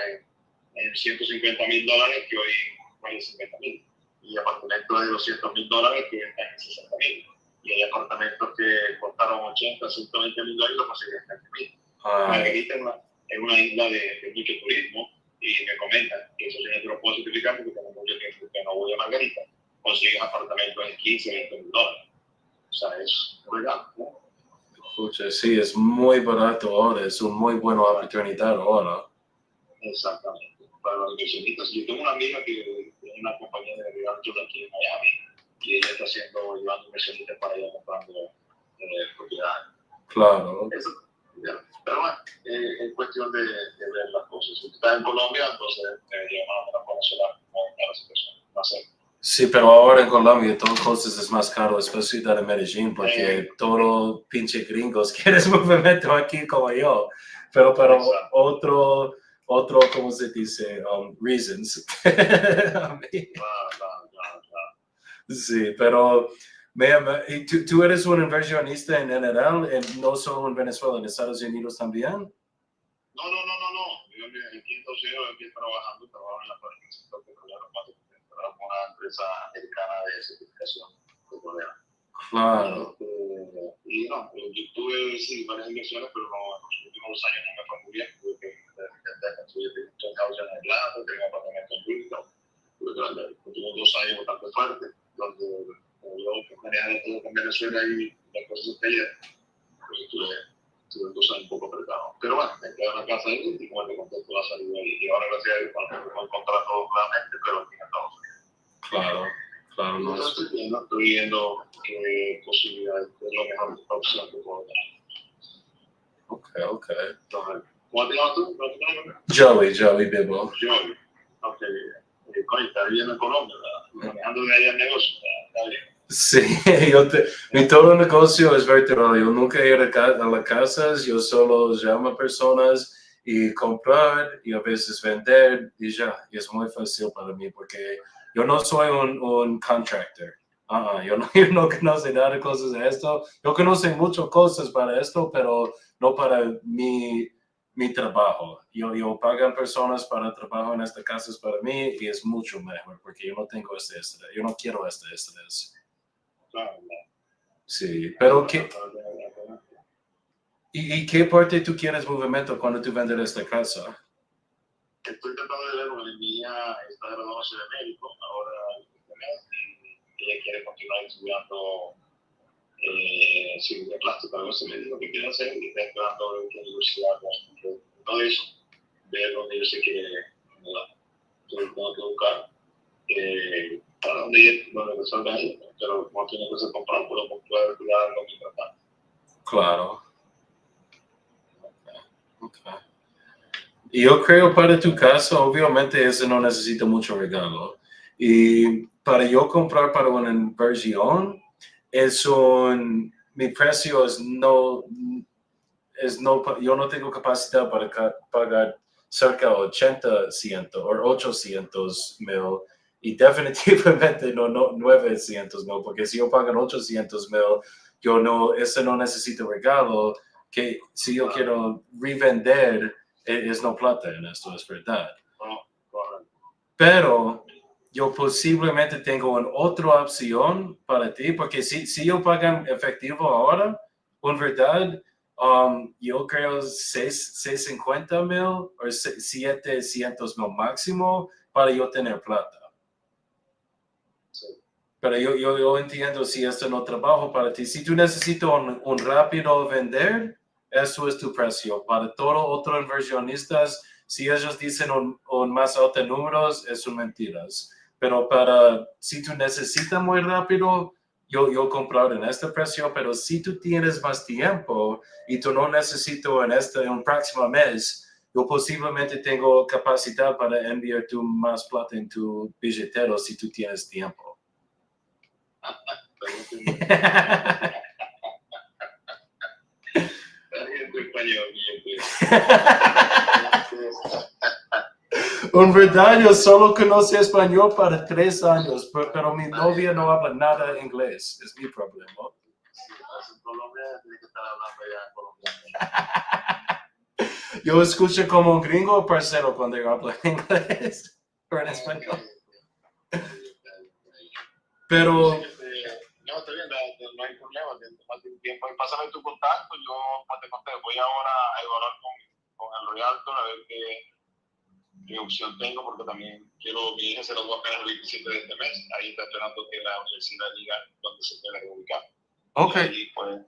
E: en $150,000 que hoy valen $50,000 y apartamentos de $200,000 que están en $60,000 y hay apartamentos que costaron $80,000, $120,000 y los consiguen en $30,000. Margarita es una isla de mucho turismo y me comentan que eso tiene otro puedo certificar porque tengo mucho tiempo que no voy a Margarita, consigues apartamentos en $15,000, $20,000. O sea, es un regalo, ¿no?
A: Escucha, sí, es muy barato ahora, es una muy buena oportunidad ahora.
E: Exactamente. Para los inversionistas. Yo tengo una amiga que tiene una compañía de realtor aquí en Miami y ella está llevando inversionistas para allá comprando propiedades.
A: Claro.
E: Eso, ya. Pero bueno, es cuestión de ver las cosas. Si estás en Colombia, entonces debería más o menos conocer la situación. No sé.
A: Sí, pero ahora en Colombia todo cosas es más caro, especialmente en Medellín, porque todos pinche gringos quieren movimiento aquí como yo. Pero otro, ¿cómo se dice? Reasons. Sí, pero ¿y tú eres un inversionista en general, no solo en Venezuela, en Estados Unidos también?
E: No. Yo aquí en Estados Unidos estoy trabajo en la parte del sector petrolero, trabajo con una empresa americana de certificación petrolera.
A: Claro.
E: Y no, yo tuve sí varias inversiones, pero no, en los últimos 2 años no me fue muy bien. Tuve que construir un house en Atlanta, tengo un apartamento en Houston. Tuve 2 años bastante fuertes, donde yo manejaba todo con Venezuela y las cosas se caían. Pues tuve 2 años un poco apretados. Pero bueno, me quedé en la casa ahí y como te conté toda la salida y ahora gracias a Dios no contrato nuevamente, pero aquí en Estados Unidos.
A: Claro. No
E: estoy viendo qué posibilidades es la mejor opción que puedo tener.
A: Ok.
E: Entonces, ¿cómo te llamas tú?
A: Joey Bebo.
E: Joey. Ok. Coño, está viviendo en Colombia, ¿verdad? Manejando de allá el negocio, está bien.
A: Sí, mi todo negocio es virtual. Yo nunca he ido a las casas, yo solo llamo a personas y comprar y a veces vender y ya. Y es muy fácil para mí porque yo no soy un contractor. Yo no conozco nada de cosas de esto. Yo conozco muchas cosas para esto, pero no para mi trabajo. Yo pagan personas para trabajar en esta casa para mí y es mucho mejor porque yo no tengo este estrés. Yo no quiero este estrés.
E: Claro.
A: Sí, pero ¿y qué parte tú quieres movimiento cuando tú vendes esta casa?
E: Estoy tratando de ver, porque mi hija está graduándose de médico ahora este mes y ella quiere continuar estudiando cirugía plástica, algo así me dijo que quiere hacer y está esperando en qué universidad, no de eso, ver dónde ella se quiere mudar. Entonces tengo que buscar para donde resolver ahí, pero como tiene que ser comprado, podemos poder cuidar algo mientras tanto.
A: Claro. Okay. Y yo creo para tu casa, obviamente eso no necesita mucho regalo. Y para yo comprar para una inversión, mi precio yo no tengo capacidad para pagar cerca de 80 o 800,000 y definitivamente no 900,000, porque si yo pago 800,000, eso no necesito regalo, que si yo quiero revender, es no plata en esto, es verdad. Pero yo posiblemente tengo una otra opción para ti, porque si yo pago en efectivo ahora, en verdad, yo creo 650,000 o 700,000 máximo para yo tener plata.
E: Sí.
A: Pero yo entiendo si esto no trabaja para ti. Si tú necesitas un rápido vender, eso es tu precio. Para todos otros inversionistas, si ellos dicen un más alto números, son mentiras. Pero si tú necesitas muy rápido, yo comprar en este precio. Pero si tú tienes más tiempo y tú no necesitas en un próximo mes, yo posiblemente tengo capacidad para enviar tu más plata en tu billetero si tú tienes tiempo. En verdad, yo solo conozco español para 3 años, pero mi novia no habla nada de inglés. Es mi problema.
E: En Colombia tiene que estar hablando ya colombiano.
A: Yo escucho como un gringo parcero cuando yo hablo inglés o en español. Pero
E: no, está bien, no hay problema. Tiempo. Pásame tu contacto, yo te conté. Voy ahora a evaluar con el Realtor a ver qué opción tengo, porque también mi hija se lo voy a apenas el 27 de este mes. Ahí está esperando que la universidad diga dónde se puede reubicar.
A: Ok.
E: Y allí, pues,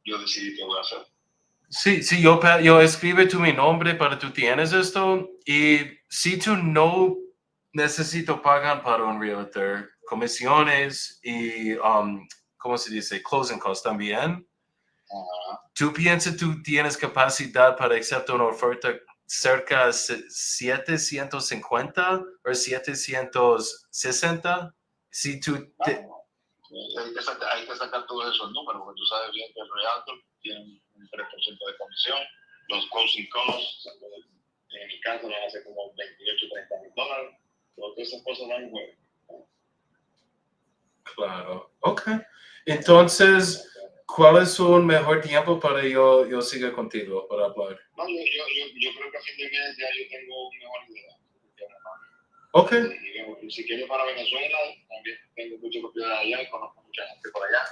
E: yo decidí qué voy a hacer.
A: Sí, sí, yo escribe tu mi nombre para tú tienes esto y si tú no necesito pagar para un realtor, comisiones y, ¿cómo se dice? Closing costs también. ¿Tú piensas tú tienes capacidad para aceptar una oferta cerca de 750 o 760? Si tú
E: Hay que sacar todos esos números, porque tú sabes bien que el realtor tiene un 3% de comisión, los closing costs, en mi caso van a ser como 28, 30 mil dólares, todas esas cosas van en juego.
A: Claro, ok. Entonces, ¿cuál es un mejor tiempo para yo siga contigo para hablar?
E: No, yo creo que a fin de mes ya yo tengo una mejor idea.
A: Ok,
E: Y si quieres para Venezuela, también tengo mucha propiedad allá y conozco mucha gente por allá.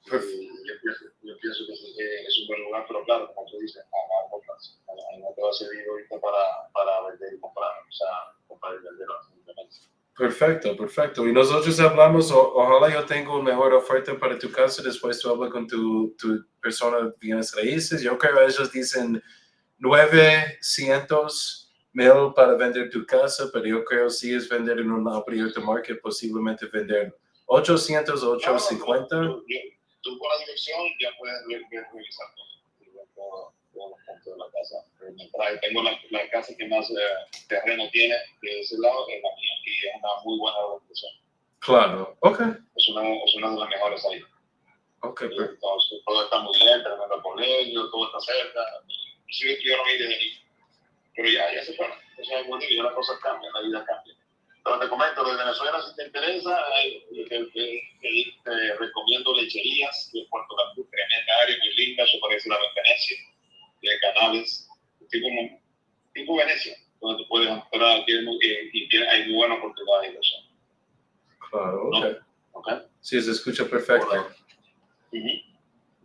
E: Yo pienso que es un buen lugar, pero claro, como tú dices, a largo plazo. No te va a servir ahorita para vender y comprar, o sea, comprar y vender simplemente.
A: perfecto, perfecto. Y nosotros hablamos, ojalá yo tenga una mejor oferta para tu casa, después tú hablas con tu persona de bienes raíces. Yo creo que ellos dicen 900,000 para vender tu casa, pero yo creo si es vender en un abierto market, posiblemente vender 800, 850.
E: Tú con la dirección ya puedes revisar todo los puntos de la casa. Tengo la casa que más terreno tiene de ese lado, es la mía, y es una muy buena ubicación.
A: Claro, ok.
E: Es una de las mejores ahí.
A: Ok,
E: Entonces, todo está muy bien, terminando el colegio, todo está cerca. Sí, yo no vi desde ahí. Pero ya se fueron. Eso es bueno, ya las cosas cambian, la vida cambia. Pero te comento, de Venezuela, si te interesa, te recomiendo lecherías de Puerto La Cruz, tremenda área, muy linda, eso parece la Venecia, de canales, tipo Venecia, donde tú puedes entrar, hay muy buena oportunidad de inversión.
A: claro, ok.
E: ¿No? ¿Okay?
A: Sí, se escucha perfecto.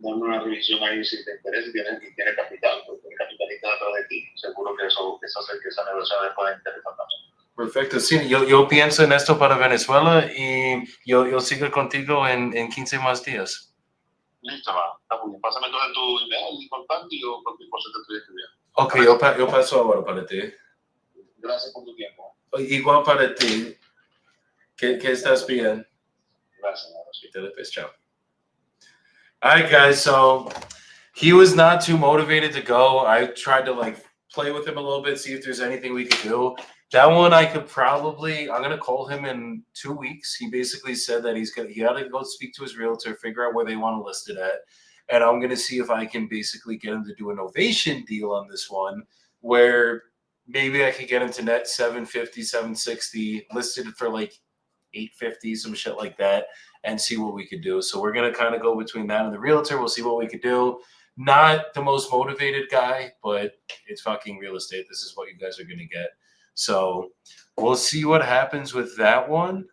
E: Dame una revisión ahí si te interesa y tiene capital, porque tiene capitalista detrás de ti. Seguro que eso hace que esa negociación les pueda interesar también.
A: Perfecto, sí, yo pienso en esto para Venezuela y yo sigo contigo en 15 más días.
E: Listo, va. Está muy bien. Pásame entonces tu email y contacto y yo cualquier cosa te estoy escribiendo.
A: Ok, yo paso ahora para ti.
E: Gracias por tu tiempo.
A: Igual para ti. Que estás bien.
E: Gracias, Mauro.
A: Ciao. All right, guys, so he was not too motivated to go. I tried to play with him a little bit, see if there's anything we could do. That one I could probably. I'm gonna call him in 2 weeks. He basically said that he got to go speak to his realtor, figure out where they want to list it at, and I'm gonna see if I can basically get him to do an ovation deal on this one, where maybe I could get him to net 750, 760, listed for like 850, some shit like that, and see what we could do. So we're gonna kind of go between that and the realtor. We'll see what we could do. Not the most motivated guy, but it's fucking real estate. This is what you guys are gonna get. So we'll see what happens with that one.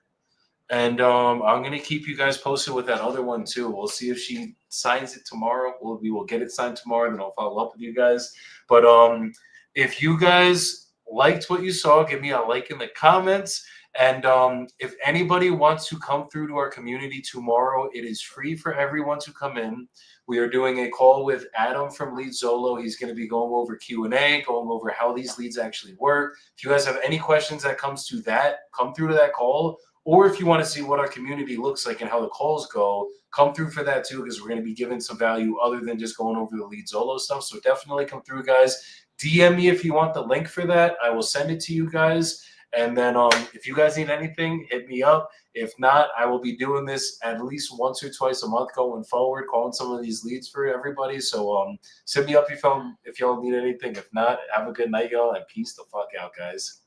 A: And I'm gonna keep you guys posted with that other one too. We'll see if she signs it tomorrow. We will get it signed tomorrow, then I'll follow up with you guys. But if you guys liked what you saw, give me a like in the comments. And if anybody wants to come through to our community tomorrow, it is free for everyone to come in. We are doing a call with Adam from Lead Zolo. He's going to be going over Q&A, going over how these leads actually work. If you guys have any questions that comes to that, come through to that call. Or if you want to see what our community looks like and how the calls go, come through for that too, because we're going to be giving some value other than just going over the Lead Zolo stuff. So definitely come through, guys. DM me if you want the link for that. I will send it to you guys. And then if you guys need anything, hit me up. If not, I will be doing this at least once or twice a month going forward, calling some of these leads for everybody. So send me up if y'all need anything. If not, have a good night, y'all, and peace the fuck out, guys.